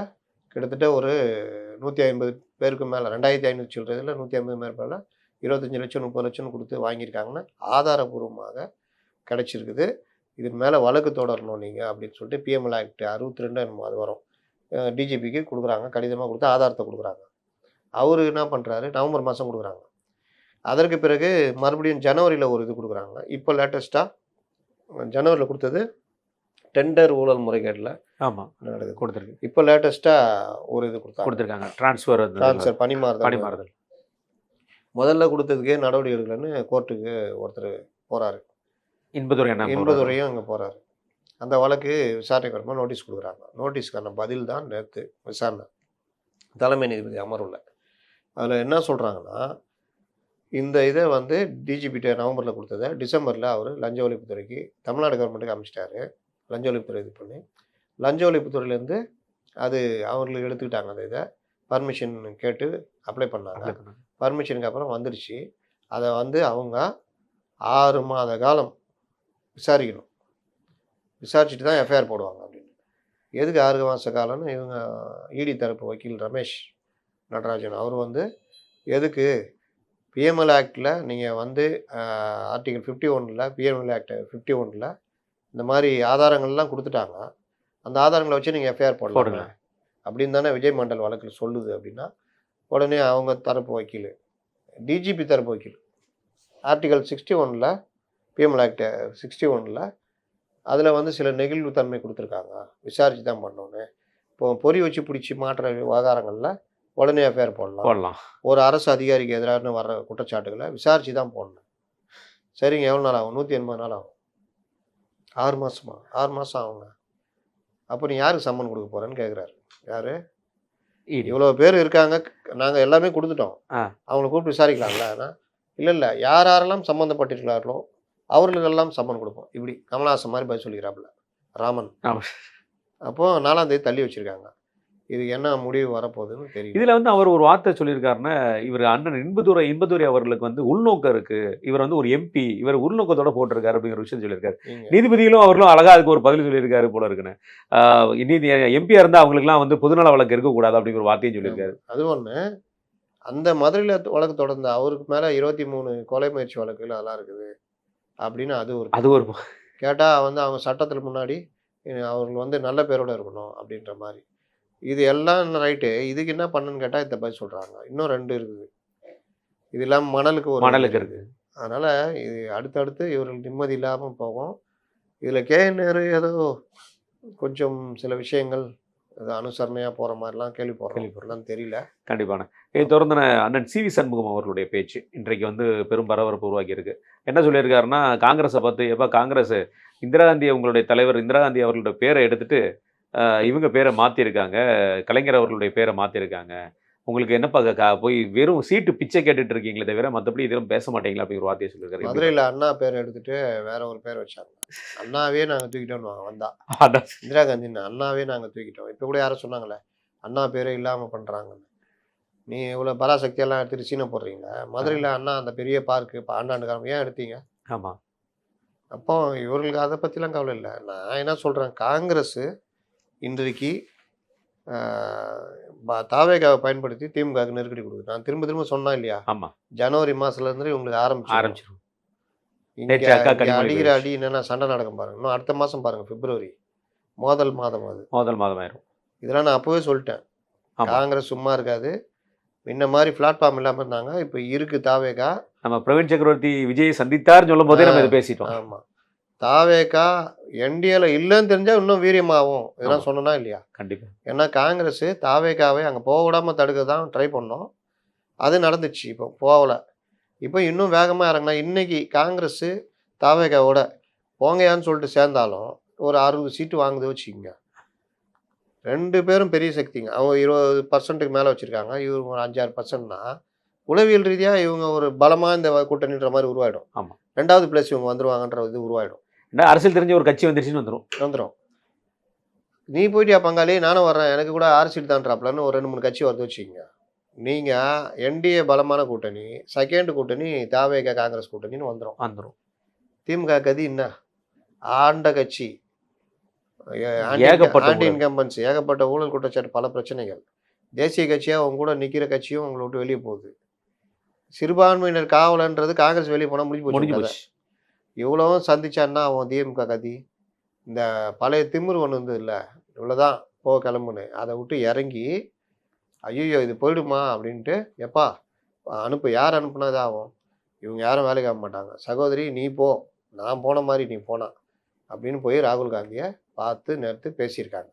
கிட்டத்தட்ட ஒரு 150 பேருக்கு மேலே 2500 சில்லறதில் 150 பேர் மேலே 25 லட்சம் 30 லட்சம் கொடுத்து வாங்கியிருக்காங்கன்னு ஆதாரபூர்வமாக கிடைச்சிருக்குது. இதுக்கு மேலே வழக்கு தொடரணும் நீங்கள் அப்படின்னு சொல்லிட்டு பிஎம்எல் ஆக்ட் 62 என்னமோ அது வரும். டிஜிபிக்கு கொடுக்குறாங்க. கடிதமாக கொடுத்து ஆதாரத்தை கொடுக்குறாங்க. அவர் என்ன பண்ணுறாரு, நவம்பர் மாதம் கொடுக்குறாங்க. அதற்கு பிறகு மறுபடியும் ஜனவரியில் ஒரு இது கொடுக்குறாங்க. இப்போ லேட்டஸ்ட்டாக ஜனவரியில் கொடுத்தது டெண்டர் ஊழல் முறைகேட்டில் நடக்குது கொடுத்துருக்கு. இப்போ லேட்டஸ்ட்டாக ஒரு இது கொடுத்துருக்காங்க, ட்ரான்ஸ்ஃபர் பணிமாறுதல். முதல்ல கொடுத்ததுக்கே நடவடிக்கை எடுக்கலன்னு கோர்ட்டுக்கு ஒருத்தர் போகிறாரு. இன்பதுரையும் அங்கே போகிறாரு. அந்த வழக்கு விசாரணை வரமா நோட்டீஸ் கொடுக்குறாங்க. நோட்டீஸ்க்கான பதில் தான் நேற்று விசாரணை தலைமை நீதிபதி அமர்வில். அதில் என்ன சொல்கிறாங்கன்னா, இந்த இதை வந்து டிஜிபிட்ட நவம்பரில் கொடுத்ததை டிசம்பரில் அவர் லஞ்ச ஒழிப்புத்துறைக்கு தமிழ்நாடு கவர்மெண்ட்டுக்கு அமைச்சிட்டாரு. லஞ்ச ஒழிப்புத்துறை இது பண்ணி லஞ்ச ஒழிப்புத்துறையிலேருந்து அது அவங்களுக்கு எடுத்துக்கிட்டாங்க. அந்த இதை பர்மிஷன் கேட்டு அப்ளை பண்ணாங்க. பர்மிஷனுக்கு அப்புறம் வந்துடுச்சு. அதை வந்து அவங்க 6 மாத காலம் விசாரிக்கணும். விசாரிச்சுட்டு தான் எஃப்ஐஆர் போடுவாங்க அப்படின்னு. எதுக்கு 6 மாத காலம்னு இவங்க இடி தரப்பு வக்கீல் ரமேஷ் நடராஜன் அவர் வந்து எதுக்கு பிஎம்எல் ஆக்டில் நீங்கள் வந்து ஆர்டிகல் 51ல் பிஎம்எல் ஆக்ட் 51ல் இந்த மாதிரி ஆதாரங்கள்லாம் கொடுத்துட்டாங்க. அந்த ஆதாரங்களை வச்சு நீங்கள் எஃப்ஐஆர் போடலாம் அப்படின்னு தானே விஜய் மண்டல் வழக்கில் சொல்லுது அப்படின்னா, உடனே அவங்க தரப்பு வக்கீல் டிஜிபி தரப்பு வக்கீல் ஆர்டிகல் 61ல் பிஎம்எல் ஆக்ட் 61ல் அதில் வந்து சில நெகிழ்வுத்தன்மை கொடுத்துருக்காங்க. விசாரித்து தான் பண்ணோன்னு. இப்போ பொறி வச்சு பிடிச்சி மாற்ற விவகாரங்களில் உடனே எஃப்ஐஆர் போடலாம். ஒரு அரசு அதிகாரிக்கு எதிரான வர்ற குற்றச்சாட்டுகளை விசாரித்து தான் போடணும். சரிங்க, எவ்வளோ நாள் ஆகும்? 180 நாள் ஆகும். 6 மாதமா? 6 மாதம் ஆகுங்க. அப்போ நீ யாருக்கு சம்மன் கொடுக்க போகிறேன்னு கேட்குறாரு. யார்? இவ்வளோ பேர் இருக்காங்க, நாங்கள் எல்லாமே கொடுத்துட்டோம், அவங்கள கூப்பிட்டு விசாரிக்கலாம்ல. ஆனால் இல்லை யாரெல்லாம் சம்மந்தப்பட்டிருக்கிறார்களோ அவர்களுக்கெல்லாம் சம்மன் கொடுப்போம். இப்படி கமலஹாசன் மாதிரி பதில் சொல்லிக்கிறாப்புல ராமன். அப்போது 4ஆம் தேதி தள்ளி வச்சுருக்காங்க. இது என்ன முடிவு வரப்போகுதுன்னு தெரியும். இதில் வந்து அவர் ஒரு வார்த்தை சொல்லியிருக்காருன்னா, இவர் அண்ணன் இன்பதுரை அவர்களுக்கு வந்து உள்நோக்கம் இருக்கு, இவர் வந்து ஒரு எம்பி, இவர் உள்நோக்கத்தோட போட்டிருக்காரு அப்படிங்கிற விஷயம் சொல்லியிருக்காரு. நீதிபதிகளும் அவர்களும் அழகா அதுக்கு ஒரு பதில் சொல்லியிருக்காரு போல இருக்குன்னு. நீதி எம்பியா இருந்தால் அவங்களுக்குலாம் வந்து பொதுநல வழக்கு இருக்கக்கூடாது அப்படிங்கிற ஒரு வார்த்தையும் சொல்லியிருக்காரு. அது ஒன்று. அந்த மதுரையில் வழக்கு தொடர்ந்த அவருக்கு மேலே 23 கொலை முயற்சி வழக்குகள் அதெல்லாம் இருக்குது அப்படின்னு அது ஒரு கேட்டால் வந்து அவங்க சட்டத்தில் முன்னாடி அவர்கள் வந்து நல்ல பேரோடு இருக்கணும் அப்படின்ற மாதிரி. இது எல்லாம் ரைட்டு. இதுக்கு என்ன பண்ணுன்னு கேட்டால் இந்த பதில் சொல்கிறாங்க. இன்னும் 2 இருக்குது. இது இல்லாமல் மணலுக்கு இருக்குது. அதனால் இது அடுத்தடுத்து இவர்கள் நிம்மதி இல்லாமல் போகும். இதில் கேஎன்ஆர் ஏதோ கொஞ்சம் சில விஷயங்கள் அது அனுசரணையாக போகிற மாதிரிலாம் கேள்விப்படுறோம் தெரியல. கண்டிப்பான இதை தொடர்ந்து அண்ணன் சிவி சண்முகம் அவர்களுடைய பேச்சு இன்றைக்கு வந்து பெரும் பரபரப்பு உருவாக்கி இருக்கு. என்ன சொல்லியிருக்காருன்னா, காங்கிரஸை பார்த்து எப்போ காங்கிரஸ் இந்திரா காந்தி உங்களுடைய தலைவர் இந்திரா காந்தி அவர்களுடைய பேரை எடுத்துட்டு இவங்க பேரை மாற்றிருக்காங்க, கலைஞர் அவர்களுடைய பேரை மாற்றிருக்காங்க, உங்களுக்கு என்னப்பா போய் வெறும் சீட்டு பிச்சை கேட்டுட்டு இருக்கீங்களே தவிர மற்றபடி இதெல்லாம் பேச மாட்டீங்களா அப்படி ஒரு வார்த்தையை சொல்லியிருக்காரு. மதுரையில் அண்ணா பேர் எடுத்துட்டு வேற ஒரு பேர் வச்சாங்க. அண்ணாவே நாங்கள் தூக்கிட்டோம்னு வந்தா அதான். இந்திரா காந்தி அண்ணாவே நாங்கள் தூக்கிட்டோம். இப்போ கூட யாரும் சொன்னாங்களே அண்ணா பேரே இல்லாமல் பண்ணுறாங்கன்னு. நீ இவ்வளோ பராசக்தியெல்லாம் எடுத்துட்டு சீனை போடுறீங்க. மதுரையில் அண்ணா அந்த பெரிய பார்க்கு இப்போ ஆண்டாண்டு காலம் ஏன் எடுத்தீங்க? ஆமா. அப்போ இவர்களுக்கு அதை பற்றிலாம் கவலை இல்லை. நான் என்ன சொல்கிறேன், காங்கிரஸ் இன்றைக்கு தாவேகாவை பயன்படுத்தி திமுகவுக்கு நெருக்கடி கொடுக்குது. நான் திரும்ப திரும்ப சொன்னா இல்லையா, ஆமா. ஜனவரி மாதத்துலேருந்து இவங்களுக்கு ஆரம்பிச்சிடும். இங்கே அடிக்கிற அடி என்னென்ன சண்டை நடக்கும் பாருங்க. இன்னும் அடுத்த மாதம் பாருங்க, பிப்ரவரி முதல் மாதம் அது. முதல் மாதம் ஆயிரும். இதெல்லாம் நான் அப்போவே சொல்லிட்டேன். காங்கிரஸ் சும்மா இருக்காது. இந்த மாதிரி பிளாட்ஃபார்ம் இல்லாமல் இருந்தாங்க. இப்போ இருக்கு தாவேகா. நம்ம பிரவீன் சக்கரவர்த்தி விஜய் சந்தித்தார் சொல்லும் போதே நம்ம இதை பேசிட்டோம். ஆமாம், தாவேகா என்டிஏல இல்லைன்னு தெரிஞ்சால் இன்னும் வீரியமாகும். இதெல்லாம் சொன்னா இல்லையா? கண்டிப்பாக. ஏன்னா காங்கிரஸ் தாவேகாவை அங்கே போக விடாமல் தடுக்க தான் ட்ரை பண்ணோம். அது நடந்துச்சு. இப்போ போகலை. இப்போ இன்னும் வேகமாக இறங்கினா இன்னைக்கு காங்கிரஸ் தாவேகாவோட போங்கயான்னு சொல்லிட்டு சேர்ந்தாலும் ஒரு 60 சீட்டு வாங்குது வச்சுக்கோங்க. 2 பேரும் பெரிய சக்திங்க. அவங்க 20% மேலே வச்சுருக்காங்க. இவங்க ஒரு 5-6%னா உளவியல் ரீதியாக இவங்க ஒரு பலமாக இந்த கூட்டணின்ற மாதிரி உருவாயிடும். ஆமாம். 2வது பிளேஸ் இவங்க வந்துருவாங்கன்ற இது உருவாயிடும். அரசியல் தெரிஞ்ச ஒரு கட்சி வந்துருச்சுன்னு வந்துடும். நீ போயிட்டியா பங்காளி, நானும் வர்றேன், எனக்கு கூட 6 சீட் தான்றாப்லன்னு ஒரு 2-3 கட்சி வருது வச்சுக்கோங்க. நீங்கள் என்டிஏ பலமான கூட்டணி, செகண்ட் கூட்டணி தாவேகா காங்கிரஸ் கூட்டணின்னு வந்துடும். திமுக கதி என்ன? ஆண்ட கட்சி, ஆன்டி இன்கம்பன்சி, ஏகப்பட்ட ஊழல் குற்றச்சாட்டு, பல பிரச்சனைகள். தேசிய கட்சியாக அவங்க கூட நிற்கிற கட்சியும் உங்களை விட்டு வெளியே போகுது. சிறுபான்மையினர் காவலன்றது காங்கிரஸ் வெளியே போனால் முடிஞ்சு போச்சு. இவ்வளவும் சந்திச்சான்னா அவன் திமுக கதி. இந்த பழைய திமிரு ஒன்று வந்து இல்லை, இவ்வளோதான் போக கிளம்புன்னு அதை விட்டு இறங்கி ஐயோ இது போயிடுமா அப்படின்ட்டு எப்பா அனுப்பு, யார் அனுப்புனது ஆகும். இவங்க யாரும் வேலைக்கு ஆக மாட்டாங்க. சகோதரி நீ போ, நான் போன மாதிரி நீ போனா அப்படின்னு போய் ராகுல் காந்தியை பார்த்து நேர்த்து பேசியிருக்காங்க.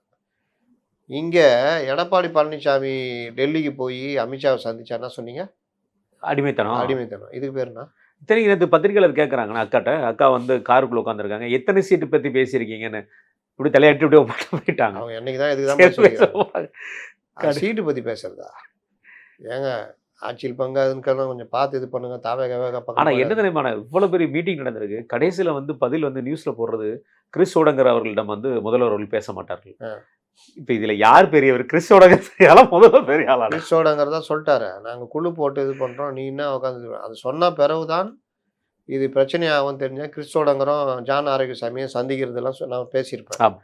இங்கே எடப்பாடி பழனிசாமி டெல்லிக்கு போய் அமித்ஷாவை சந்திச்சாருன்னா சொன்னீங்க அடிமைத்தனம். இதுக்கு பேருனா இத்தனைக்கு நேற்று பத்திரிகையாளர் கேட்குறாங்கண்ணா அக்கா வந்து காருக்குள்ள உட்காந்துருக்காங்க, எத்தனை சீட்டு பற்றி பேசியிருக்கீங்கன்னு இப்படி தலையாட்டி இப்படி போயிட்டாங்க. அவங்க என்னைக்கு தான் இதுதான் சீட்டு பற்றி பேசுறதா? ஏங்க ஆட்சியில் பங்காதுன்னு கொஞ்சம் பார்த்து இது பண்ணுங்க. ஆனால் என்ன தெரியுமா, இவ்வளோ பெரிய மீட்டிங் நடந்திருக்கு, கடைசியில் வந்து பதில் வந்து நியூஸில் போடுறது கிறிஸ் ஓடங்கர் அவர்களிடம் வந்து முதல்வர் அவர்கள் பேச மாட்டார்கள். இப்போ இதில் யார் பெரியவர்? கிறிஸ் ஓடங்கர் முதல்வர் பெரிய ஆளா? கிறிஸ் ஓடங்கர் தான் சொல்லிட்டாரு, நாங்கள் குழு போட்டு இது பண்ணுறோம், நீ என்ன உட்காந்து அது சொன்ன பிறகுதான் இது பிரச்சனையாகும் தெரிஞ்சா கிறிஸ் ஓடங்கரும் ஜான் ஆரோக்கியசாமியும் சந்திக்கிறதுலாம் நான் பேசியிருப்பேன்.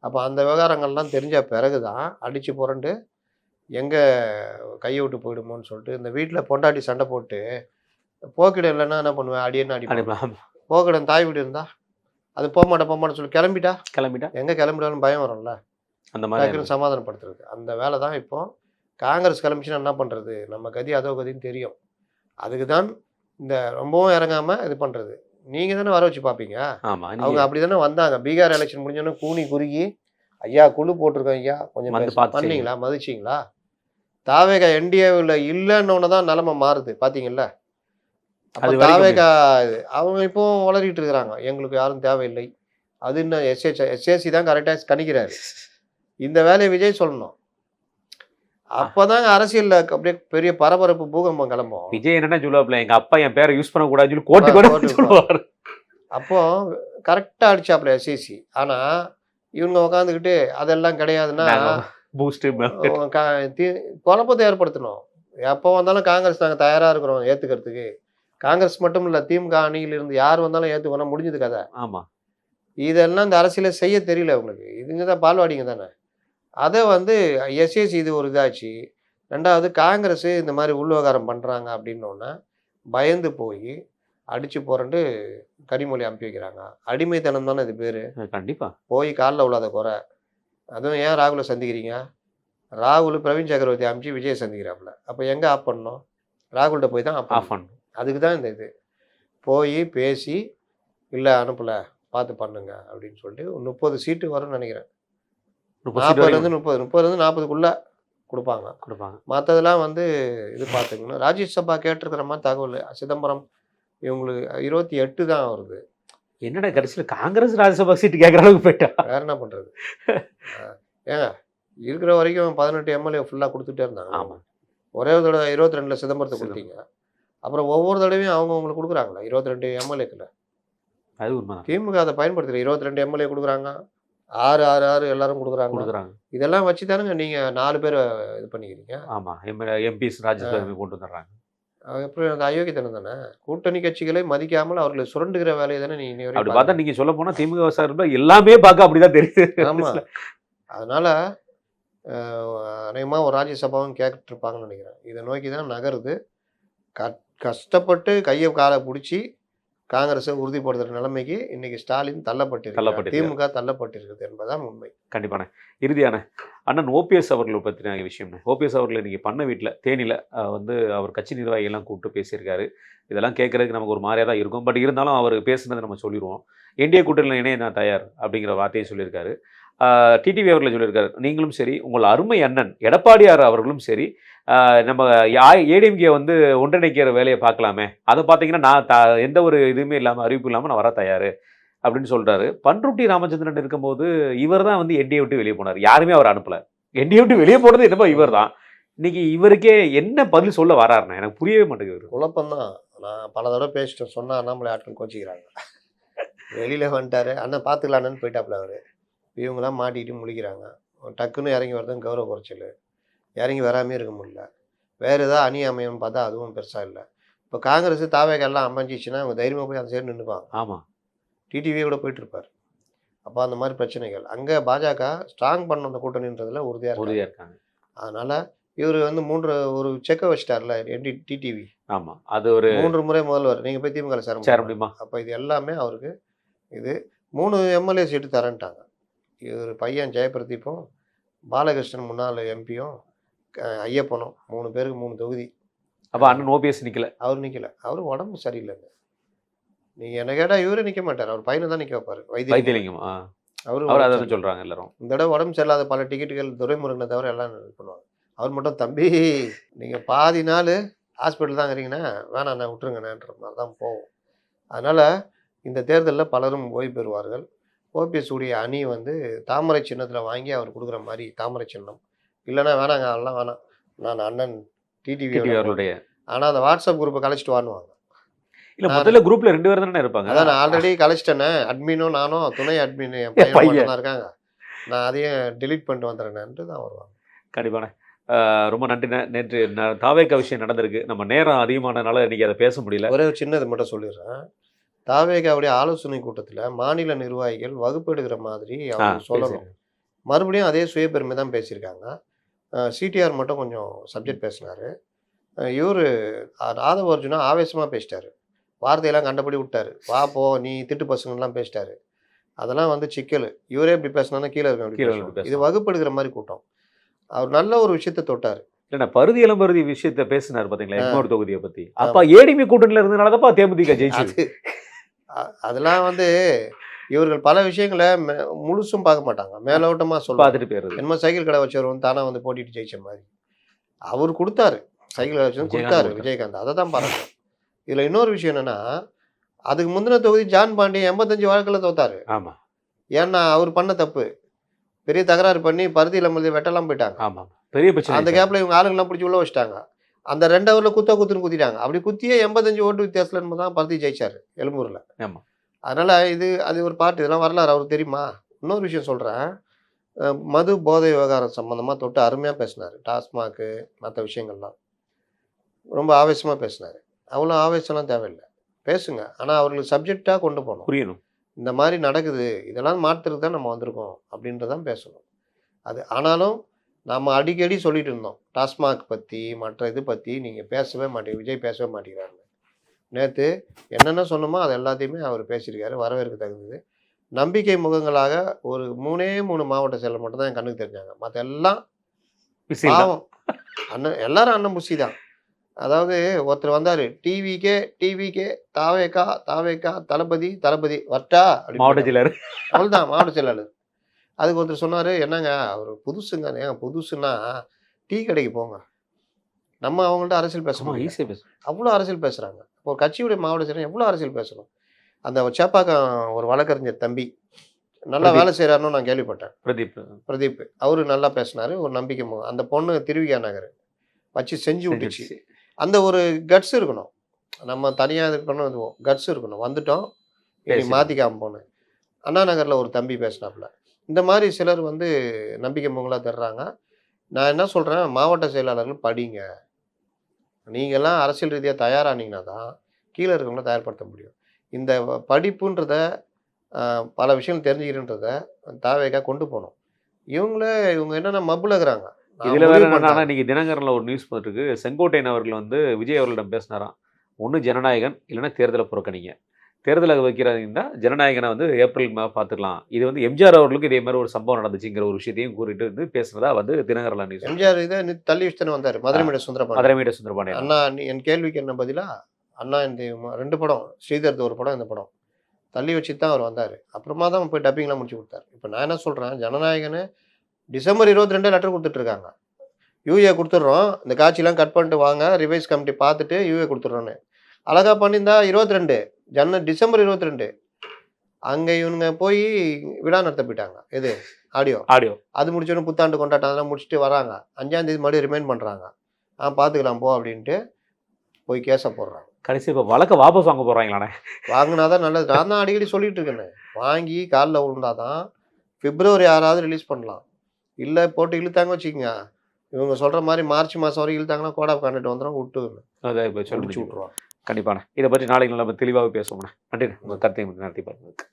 அப்போ அந்த விவகாரங்கள்லாம் தெரிஞ்ச பிறகு தான் அடித்து புரண்டு எங்கே கையை விட்டு போயிடுமோன்னு சொல்லிட்டு இந்த வீட்டில் பொண்டாட்டி சண்டை போட்டு போக்கிடம் இல்லைன்னா என்ன பண்ணுவேன், அடியன்னு அடிப்பேன். போக்கிடம் தாய் வீடு இருந்தா அது போக மாட்டேன்னு சொல்லி கிளம்பிட்டா எங்கே கிளம்பிட்டாலும் பயம் வரும்ல, அந்த மாதிரி சமாதானப்படுத்துறது. அந்த வேலை தான் இப்போ காங்கிரஸ் கிளம்பிச்சுன்னா என்ன பண்ணுறது, நம்ம கதி அதோ கதின்னு தெரியும். அதுக்கு தான் இந்த ரொம்பவும் இறங்காமல் இது பண்ணுறது. நீங்கள் தானே வர வச்சு பார்ப்பீங்க. அவங்க அப்படி தானே வந்தாங்க. பீகார் எலெக்ஷன் முடிஞ்சோன்னே கூனி குறுகி ஐயா குழு போட்டிருக்கோம் ஐயா கொஞ்சம் பண்ணீங்களா, மதிச்சிங்களா? தாவேகா என்டிஏவில் இல்லைன்னு தான் நிலைமை மாறுது பார்த்தீங்கல்ல. அப்போ தாவேகா அவங்க இப்போ வளரிட்டு இருக்கிறாங்க, எங்களுக்கு யாரும் தேவையில்லை. அது இன்னும் எஸ்ஏசி தான் கரெக்டாக கணிக்கிறாரு. இந்த வேலையை விஜய் சொல்லணும். அப்போதாங்க அரசியல்ல அப்படியே பெரிய பரபரப்பு பூகம்பம் கிளம்பும். விஜய் என்ன சொல்லுவாப்ல, எங்க அப்பா என் பேரை யூஸ் பண்ணக்கூடாதுன்னு சொல்லி கோட்டு சொல்லுவார். அப்போ கரெக்டாக அடிச்சாப்ல எஸ்ஏசி. ஆனால் இவங்க உட்காந்துக்கிட்டு அதெல்லாம் கிடையாதுன்னா குழப்பத்தை ஏற்படுத்தணும். எப்போ வந்தாலும் காங்கிரஸ் நாங்கள் தயாராக இருக்கிறோம் ஏற்றுக்கிறதுக்கு. காங்கிரஸ் மட்டும் இல்லை, திமுக அணியிலிருந்து யார் வந்தாலும் ஏற்றுக்கணும், முடிஞ்சது கதை. ஆமாம், இதெல்லாம் இந்த அரசியலை செய்ய தெரியல உங்களுக்கு. இதுங்க தான் பால்வாடிங்க தானே. அதை வந்து எஸ்ஏசி இது ஒரு இதாச்சு. ரெண்டாவது காங்கிரஸ் இந்த மாதிரி உள்விவகாரம் பண்ணுறாங்க அப்படின்னோடனே பயந்து போய் அடித்து போறேன்ட்டு கனிமொழி அனுப்பி வைக்கிறாங்க. அடிமைத்தனம் தானே இது பேர். கண்டிப்பாக போய் காலில் உள்ளாத குறை. அதுவும் ஏன் ராகுலை சந்திக்கிறீங்க? ராகுல் பிரவீன் சக்கரவர்த்தி அனுப்பிச்சு விஜய் சந்திக்கிறாப்புல. அப்போ எங்கே ஆஃப் பண்ணணும்? ராகுல்கிட்ட போய் தான் ஆஃப் பண்ணணும். அதுக்கு தான் இந்த இது போய் பேசி இல்லை அனுப்பலை பார்த்து பண்ணுங்க அப்படின்னு சொல்லிட்டு 30 சீட்டு வரும்னு நினைக்கிறேன். 40 40-40க்குள்ளே கொடுப்பாங்க. மற்றதெல்லாம் வந்து இது பார்த்துக்கணும். ராஜ்யசபா கேட்டிருக்கிற மாதிரி தகவல் சிதம்பரம் இவங்களுக்கு 28 தான் வருது. என்னடா கடைசியில் காங்கிரஸ் ராஜ்யசபா சீட்டு கேட்குற அளவுக்கு போயிட்டா வேற என்ன பண்ணுறது? ஏங்க இருக்கிற வரைக்கும் 18 எம்எல்ஏ ஃபுல்லாக கொடுத்துட்டே இருந்தாங்க. ஆமாம், ஒரே ஒரு தடவை 22ல் சிதம்பரத்தை கொடுத்தீங்க. அப்புறம் ஒவ்வொரு தடவையும் அவங்களுக்கு கொடுக்குறாங்களா 22 எம்எல்ஏக்களை? அது உண்மைதான். திமுக அதை பயன்படுத்தல. 22 எம்எல்ஏ கொடுக்குறாங்க. 6, 6, 6 எல்லாரும் கொடுக்குறாங்க. இதெல்லாம் வச்சு தானுங்க நீங்கள் 4 பேரை இது பண்ணிக்கிறீங்க. ஆமாம், எம்பிஸ் ராஜ்யசபா கொண்டு வந்துடுறாங்க. அப்புறம் அந்த அயோக்கியத்தனம் தானே. கூட்டணி கட்சிகளை மதிக்காமல் அவர்களை சுரண்டுகிற வேலையை தானே நீங்கள் அப்படி பார்த்தா நீங்கள் சொல்ல போனால் திமுக சார்பில் எல்லாமே பார்க்க அப்படிதான் தெரியுது. ஆமாம். அதனால் அநேகமாக ஒரு ராஜ்யசபாவும் கேட்டுருப்பாங்கன்னு நினைக்கிறேன். இதை நோக்கி தான் நகருது. கஷ்டப்பட்டு கையை காலை பிடிச்சி காங்கிரஸை உறுதிப்படுத்துகிற நிலைமைக்கு இன்னைக்கு ஸ்டாலின் தள்ளப்பட்டிருக்கு, திமுக தள்ளப்பட்டிருக்குது என்பதுதான் உண்மை. கண்டிப்பான இறுதியான அண்ணன் ஓபிஎஸ் அவர்களை பற்றின விஷயம். ஓபிஎஸ் அவர்கள் இன்னைக்கு பண்ண வீட்டில் தேனியில் வந்து அவர் கட்சி நிர்வாகிகள்லாம் கூப்பிட்டு பேசியிருக்காரு. இதெல்லாம் கேட்கறதுக்கு நமக்கு ஒரு மாதிரியாக தான் இருக்கும். பட் இருந்தாலும் அவர் பேசுனதை நம்ம சொல்லிடுவோம். என்டிஏ கூட்டணியில் இணைய நான் தயார் அப்படிங்கிற வார்த்தையை சொல்லியிருக்காரு. டிடிவி அவர்களை சொல்லியிருக்காரு, நீங்களும் சரி உங்கள் அருமை அண்ணன் எடப்பாடியார் அவர்களும் சரி நம்ம ஏடிஎம்கே வந்து ஒன்றிணைக்கிற வேலையை பார்க்கலாமே, அதை பார்த்தீங்கன்னா நான் எந்த ஒரு இதுவுமே இல்லாமல் அறிவிப்பு இல்லாமல் நான் வர தயார் அப்படின்னு சொல்கிறாரு. பன்ருட்டி ராமச்சந்திரன் இருக்கும்போது இவர் தான் வந்து என்டிஏ விட்டு வெளியே போனார். யாருமே அவர் அனுப்பலை. என்டிஏ விட்டு வெளியே போனது என்னமோ இவர் தான். இன்னைக்கு இவருக்கே என்ன பதில் சொல்ல வராருண்ணா எனக்கு புரியவே மாட்டேங்குது. குழப்பம்தான். நான் பல தடவை பேசிட்டேன். சொன்னால் அண்ணாமலை ஆட்கள் கோச்சிக்கிறாங்க. வெளியில் வந்துட்டார், அண்ணன் பார்த்துக்கலான்னு போயிட்டாப்புல அவர். இவங்களாம் மாட்டிக்கிட்டு முழிக்கிறாங்க. டக்குன்னு இறங்கி வரதும் கௌரவ குறைச்சல். இறங்கி வராமே இருக்க முடியல. வேறு ஏதாவது அணி அமையன்னு பார்த்தா அதுவும் பெருசாக இல்லை. இப்போ காங்கிரஸ் தாவேக்கெல்லாம் அமைஞ்சிச்சுன்னா அவங்க தைரியமாக போய் அந்த சைடு நின்றுப்பாங்க. ஆமாம், டிடிவியை கூட போயிட்டுருப்பார். அப்போ அந்த மாதிரி பிரச்சனைகள் அங்கே பாஜக ஸ்ட்ராங் பண்ண அந்த கூட்டணின்றதுல உறுதியாக இருக்காங்க. அதனால் இவர் வந்து ஒரு செக்கை வச்சிட்டார்ல டிடிவி. ஆமாம், அது ஒரு 3 முறை முதல்வர். நீங்கள் போய் திமுக சேர முடியுமா? அப்போ இது எல்லாமே அவருக்கு இது 3 எம்எல்ஏ சீட்டு தரேன்ட்டாங்க. இவர் பையன் ஜெயபிரதீப்பும் பாலகிருஷ்ணன் முன்னாள் எம்பியும் ஐயப்பனும் 3 பேருக்கு 3 தொகுதி. அப்போ அண்ணன் ஓபிஎஸ் நிற்கல. அவர் நிற்கல. அவர் உடம்பு சரியில்லைங்க. நீங்கள் என்ன கேட்டால் இவரே நிற்க மாட்டார். அவர் பையனை தான் நிற்க வைப்பார். வைத்தியலிங்கம் அவர் அதை சொல்கிறாங்க எல்லாரும். இந்த தடவை உடம்பு சரியில்லாத பல டிக்கெட்டுகள் துரைமுருகனை தவிர எல்லாம் பண்ணுவாங்க. அவர் மட்டும் தம்பி நீங்கள் பாதி நாள் ஹாஸ்பிட்டல் தான் இருக்கிறீங்கன்னா வேணாம் நான் விட்டுருங்கண்ணன்ற மாதிரி தான் போகும். அதனால் இந்த தேர்தலில் பலரும் ஓய்வு பெறுவார்கள். ஓபிஎஸ் உடைய அணி வந்து தாமரை சின்னத்தில் வாங்கி அவர் கொடுக்குற மாதிரி தாமரை சின்னம் இல்லைன்னா வேணாங்க, அதெல்லாம் வேணாம், நான் அண்ணன் டிடிவி அவர்களுடைய. ஆனால் அந்த வாட்ஸ்அப் குரூப்பை கழிச்சிட்டு வாங்குவாங்க. இல்லை முதல்ல குரூப்பில் 2 பேர் தானே இருப்பாங்க. அதான் நான் ஆல்ரெடி கழிச்சிட்டேனே. அட்மினும் நானும் துணை அட்மின் என் பையன் தான் இருக்காங்க. நான் அதையும் டெலீட் பண்ணிட்டு வந்துடுறேன்ட்டு தான் வருவாங்க. கண்டிப்பான ரொம்ப நன்றி. நேற்று தாவேக்கா விஷயம் நடந்திருக்கு. நம்ம நேரம் அதிகமானனால இன்றைக்கி அதை பேச முடியல. ஒரே ஒரு சின்னது மட்டும் சொல்லிடுறேன். தாவேக்காவுடைய ஆலோசனை கூட்டத்தில் மாநில நிர்வாகிகள் வகுப்பு எடுக்கிற மாதிரி அவங்க சொல்லணும். மறுபடியும் அதே சுயபெருமை தான் பேசியிருக்காங்க. சிடிஆர் மட்டும் கொஞ்சம் சப்ஜெக்ட் பேசினார். இவர் ராதவ அர்ஜுனா ஆவேசமாக பேசிட்டார். வார்த்தையெல்லாம் கண்டபடி விட்டார். வா போ நீ திட்டு பசங்கள்லாம் பேசிட்டார். அதெல்லாம் வந்து சிக்கல். இவரே இப்படி பேசினா கீழே இருக்க. இது வகுப்பு எடுக்கிற மாதிரி கூட்டம். அவர் நல்ல ஒரு விஷயத்தை தொட்டார். இல்லைண்ணா பருதி இளம்பருதி விஷயத்த பேசினார் பார்த்தீங்களா, எங்கூர் தொகுதியை பற்றி. அப்போ ஏடிமி கூட்டணியில் இருந்ததுனால தான் தேமுதிக ஜெயிச்சு. அதெல்லாம் வந்து இவர்கள் பல விஷயங்களை முழுசும் பார்க்க மாட்டாங்க. மேலோட்டமாக சொல்ல பார்த்துட்டு போயிருது. என்னமோ சைக்கிள் கடை வச்சவர் வந்து தானே வந்து போட்டிட்டு ஜெயிச்ச மாதிரி. அவர் கொடுத்தாரு, சைக்கிள் கடை வச்சு கொடுத்தாரு விஜயகாந்த். அதை தான் பாருங்கள். இதில் இன்னொரு விஷயம் என்னென்னா, அதுக்கு முந்தின தொகுதி ஜான் பாண்டியன் 85 வழக்கில் தோத்தாரு. ஆமாம், ஏன்னா அவர் பண்ண தப்பு. பெரிய தகராறு பண்ணி பருத்தி இளம்பருதி வெட்டலாம் போயிட்டாங்க. ஆமாம், பெரிய பிரச்சனை. அந்த கேப்பில் இவங்க ஆளுங்கெல்லாம் பிடிச்சி உள்ள வச்சுட்டாங்க. அந்த 2 ஹவரில் குத்துன்னு குத்திட்டாங்க. அப்படி குத்தியே 85 ஓட்டு வித்தியாசத்தில் தான் பருத்தி ஜெயிச்சார் எழும்பூரில். ஆமாம். அதனால் அது ஒரு பாட்டு. இதெல்லாம் வரலாறு அவருக்கு தெரியுமா? இன்னொரு விஷயம் சொல்கிறேன். மது போதை விவகாரம் சம்மந்தமாக தொட்டு அருமையாக பேசினார். டாஸ்மாக்கு மற்ற விஷயங்கள்லாம் ரொம்ப ஆவேசமாக பேசினார். அவ்வளோ ஆவேசம்லாம் தேவையில்லை, பேசுங்க. ஆனால் அவர்களுக்கு சப்ஜெக்டாக கொண்டு போகணும், புரியணும். இந்த மாதிரி நடக்குது, இதெல்லாம் மாற்றுறதுக்கு தான் நம்ம வந்திருக்கோம் அப்படின்றதான் பேசணும். அது ஆனாலும் நம்ம அடிக்கடி சொல்லிட்டு இருந்தோம், டாஸ்மாக் பற்றி மற்ற இது பற்றி நீங்கள் பேசவே மாட்டீங்க, விஜய் பேசவே மாட்டேங்கிறாரு. நேற்று என்னென்ன சொன்னோமோ அது எல்லாத்தையுமே அவர் பேசியிருக்காரு, வரவேற்க தகுந்தது. நம்பிக்கை முகங்களாக ஒரு 3 மாவட்ட செயலர் மட்டும் தான் என் கண்ணுக்கு தெரிஞ்சாங்க. மற்ற எல்லாம் பாவம் அண்ணன், எல்லாரும் அண்ணன் புசி தான். அதாவது ஒருத்தர் வந்தார், டிவிக்கே தாவேக்கா தளபதி வர்ட்டா மாவட்ட செயலர். அவ்வளோதான் மாவட்ட செயலாளர். அதுக்கு ஒருத்தர் சொன்னார், என்னங்க அவர் புதுசுங்க. ஏங்க புதுசுன்னா டீ கடைக்கு போங்க, நம்ம அவங்கள்ட்ட அரசியல் பேசணும். ஈஸியாக பேசணும். அவ்வளோ அரசியல் பேசுகிறாங்க. இப்போ கட்சியுடைய மாவட்ட செயலர் எவ்வளோ அரசியல் பேசணும். அந்த சேப்பாக்கம் ஒரு வழக்கறிஞர் தம்பி நல்லா வேலை செய்கிறாருன்னு நான் கேள்விப்பட்டேன். பிரதீப் அவர் நல்லா பேசினார். ஒரு நம்பிக்கை அந்த பொண்ணு திருவிகா நகர் வச்சு செஞ்சு விட்டுச்சு. அந்த ஒரு கட்ஸ் இருக்கணும். நம்ம தனியாக இருக்கணும், இதுவும் கட்ஸ் இருக்கணும். வந்துட்டோம், இனி பேசி மாற்றிக்காம போகணும். அண்ணா நகரில் ஒரு தம்பி பேசினாப்புல. இந்த மாதிரி சிலர் வந்து நம்பிக்கை பொங்கலாக தர்றாங்க. நான் என்ன சொல்கிறேன், மாவட்ட செயலாளர்கள் படிங்க. நீங்கள்லாம் அரசியல் ரீதியாக தயாரானீங்கன்னா தான் கீழே இருக்கவங்கள தயார்படுத்த முடியும். இந்த படிப்புன்றத பல விஷயம் தெரிஞ்சுக்கிறன்றத தாவேக்கா கொண்டு போகணும். இவங்க என்னென்னா மப்புல இருக்கிறாங்க. இதுல வேற என்னன்னா, இன்னைக்கு தினகரன்ல ஒரு நியூஸ் போட்டிருக்கு. செங்கோட்டையன் அவர்கள் வந்து விஜய் அவர்களிடம் பேசினாராம். ஒண்ணு ஜனநாயகன், இல்லைன்னா தேர்தலை புறக்கணிங்க. தேர்தலை வைக்கிறதா ஜனநாயகனை வந்து ஏப்ரல் பார்த்துக்கலாம். இது வந்து எம்ஜிஆர் அவர்களுக்கு இதே மாதிரி ஒரு சம்பவம் நடந்துச்சுங்கிற ஒரு விஷயத்தையும் கூறிட்டு வந்து பேசுனதா வந்து தினகரன்ல நியூஸ். எம்ஜிஆர் இதை தள்ளி வச்சுட்டு வந்தார். மதுரைமேட சுந்தரபாண்டியன். மதுரைமேட சுந்தரபாண்டியன். அண்ணா என் கேள்விக்கு என்ன பதிலா, அண்ணா இந்த 2 படம், ஸ்ரீதர்து ஒரு படம், இந்த படம் தள்ளி வச்சுட்டு தான் அவர் வந்தார். அப்புறமா தான் போய் டப்பிங்லாம் முடிச்சு கொடுத்தாரு. இப்போ நான் என்ன சொல்கிறேன், ஜனநாயகனு டிசம்பர் 22 லெட்டர் கொடுத்துட்ருக்காங்க. யூஏ கொடுத்துட்றோம், இந்த காட்சிலாம் கட் பண்ணிட்டு வாங்க, ரிவைஸ் கமிட்டி பார்த்துட்டு யூஏ கொடுத்துட்றோன்னு. அழகாக பண்ணியிருந்தா 22 டிசம்பர் 22 அங்கே இவனுங்க போய் விழா நடத்த போயிட்டாங்க. எது ஆடியோ அது முடிச்சோன்னு புத்தாண்டு கொண்டாட்டம் அதெல்லாம் முடிச்சுட்டு வராங்க. 5ஆம் தேதி மறுபடியும் ரிமைண்ட் பண்ணுறாங்க. பார்த்துக்கலாம் போ அப்படின்ட்டு போய் கேஸை போடுறாங்க. கடைசி இப்போ வழக்கை வாபஸ் வாங்க போகிறாங்களாண்ணே. வாங்கினா தான் நல்லது. நான் தான் அடிக்கடி சொல்லிட்டு இருக்கேன்னு, வாங்கி காலில் விழுந்தாதான் பிப்ரவரி 6 ரிலீஸ் பண்ணலாம். இல்லை போட்டு இழுத்தாங்க வச்சுக்கோங்க, இவங்க சொல்கிற மாதிரி மார்ச் மாதம் வரைக்கும் இழுத்தாங்கன்னா கோட் ஆஃப் கான்டக்ட் வந்துடும், விட்டு அதை இப்போ சொல்லி விட்டுருவாங்க. கண்டிப்பாண்ணே. இதை பற்றி நாளைக்கு நம்ம தெளிவாக பேசுவோம்ண்ணே. நன்றி உங்கள் கருத்தை நடத்தி பாருங்க.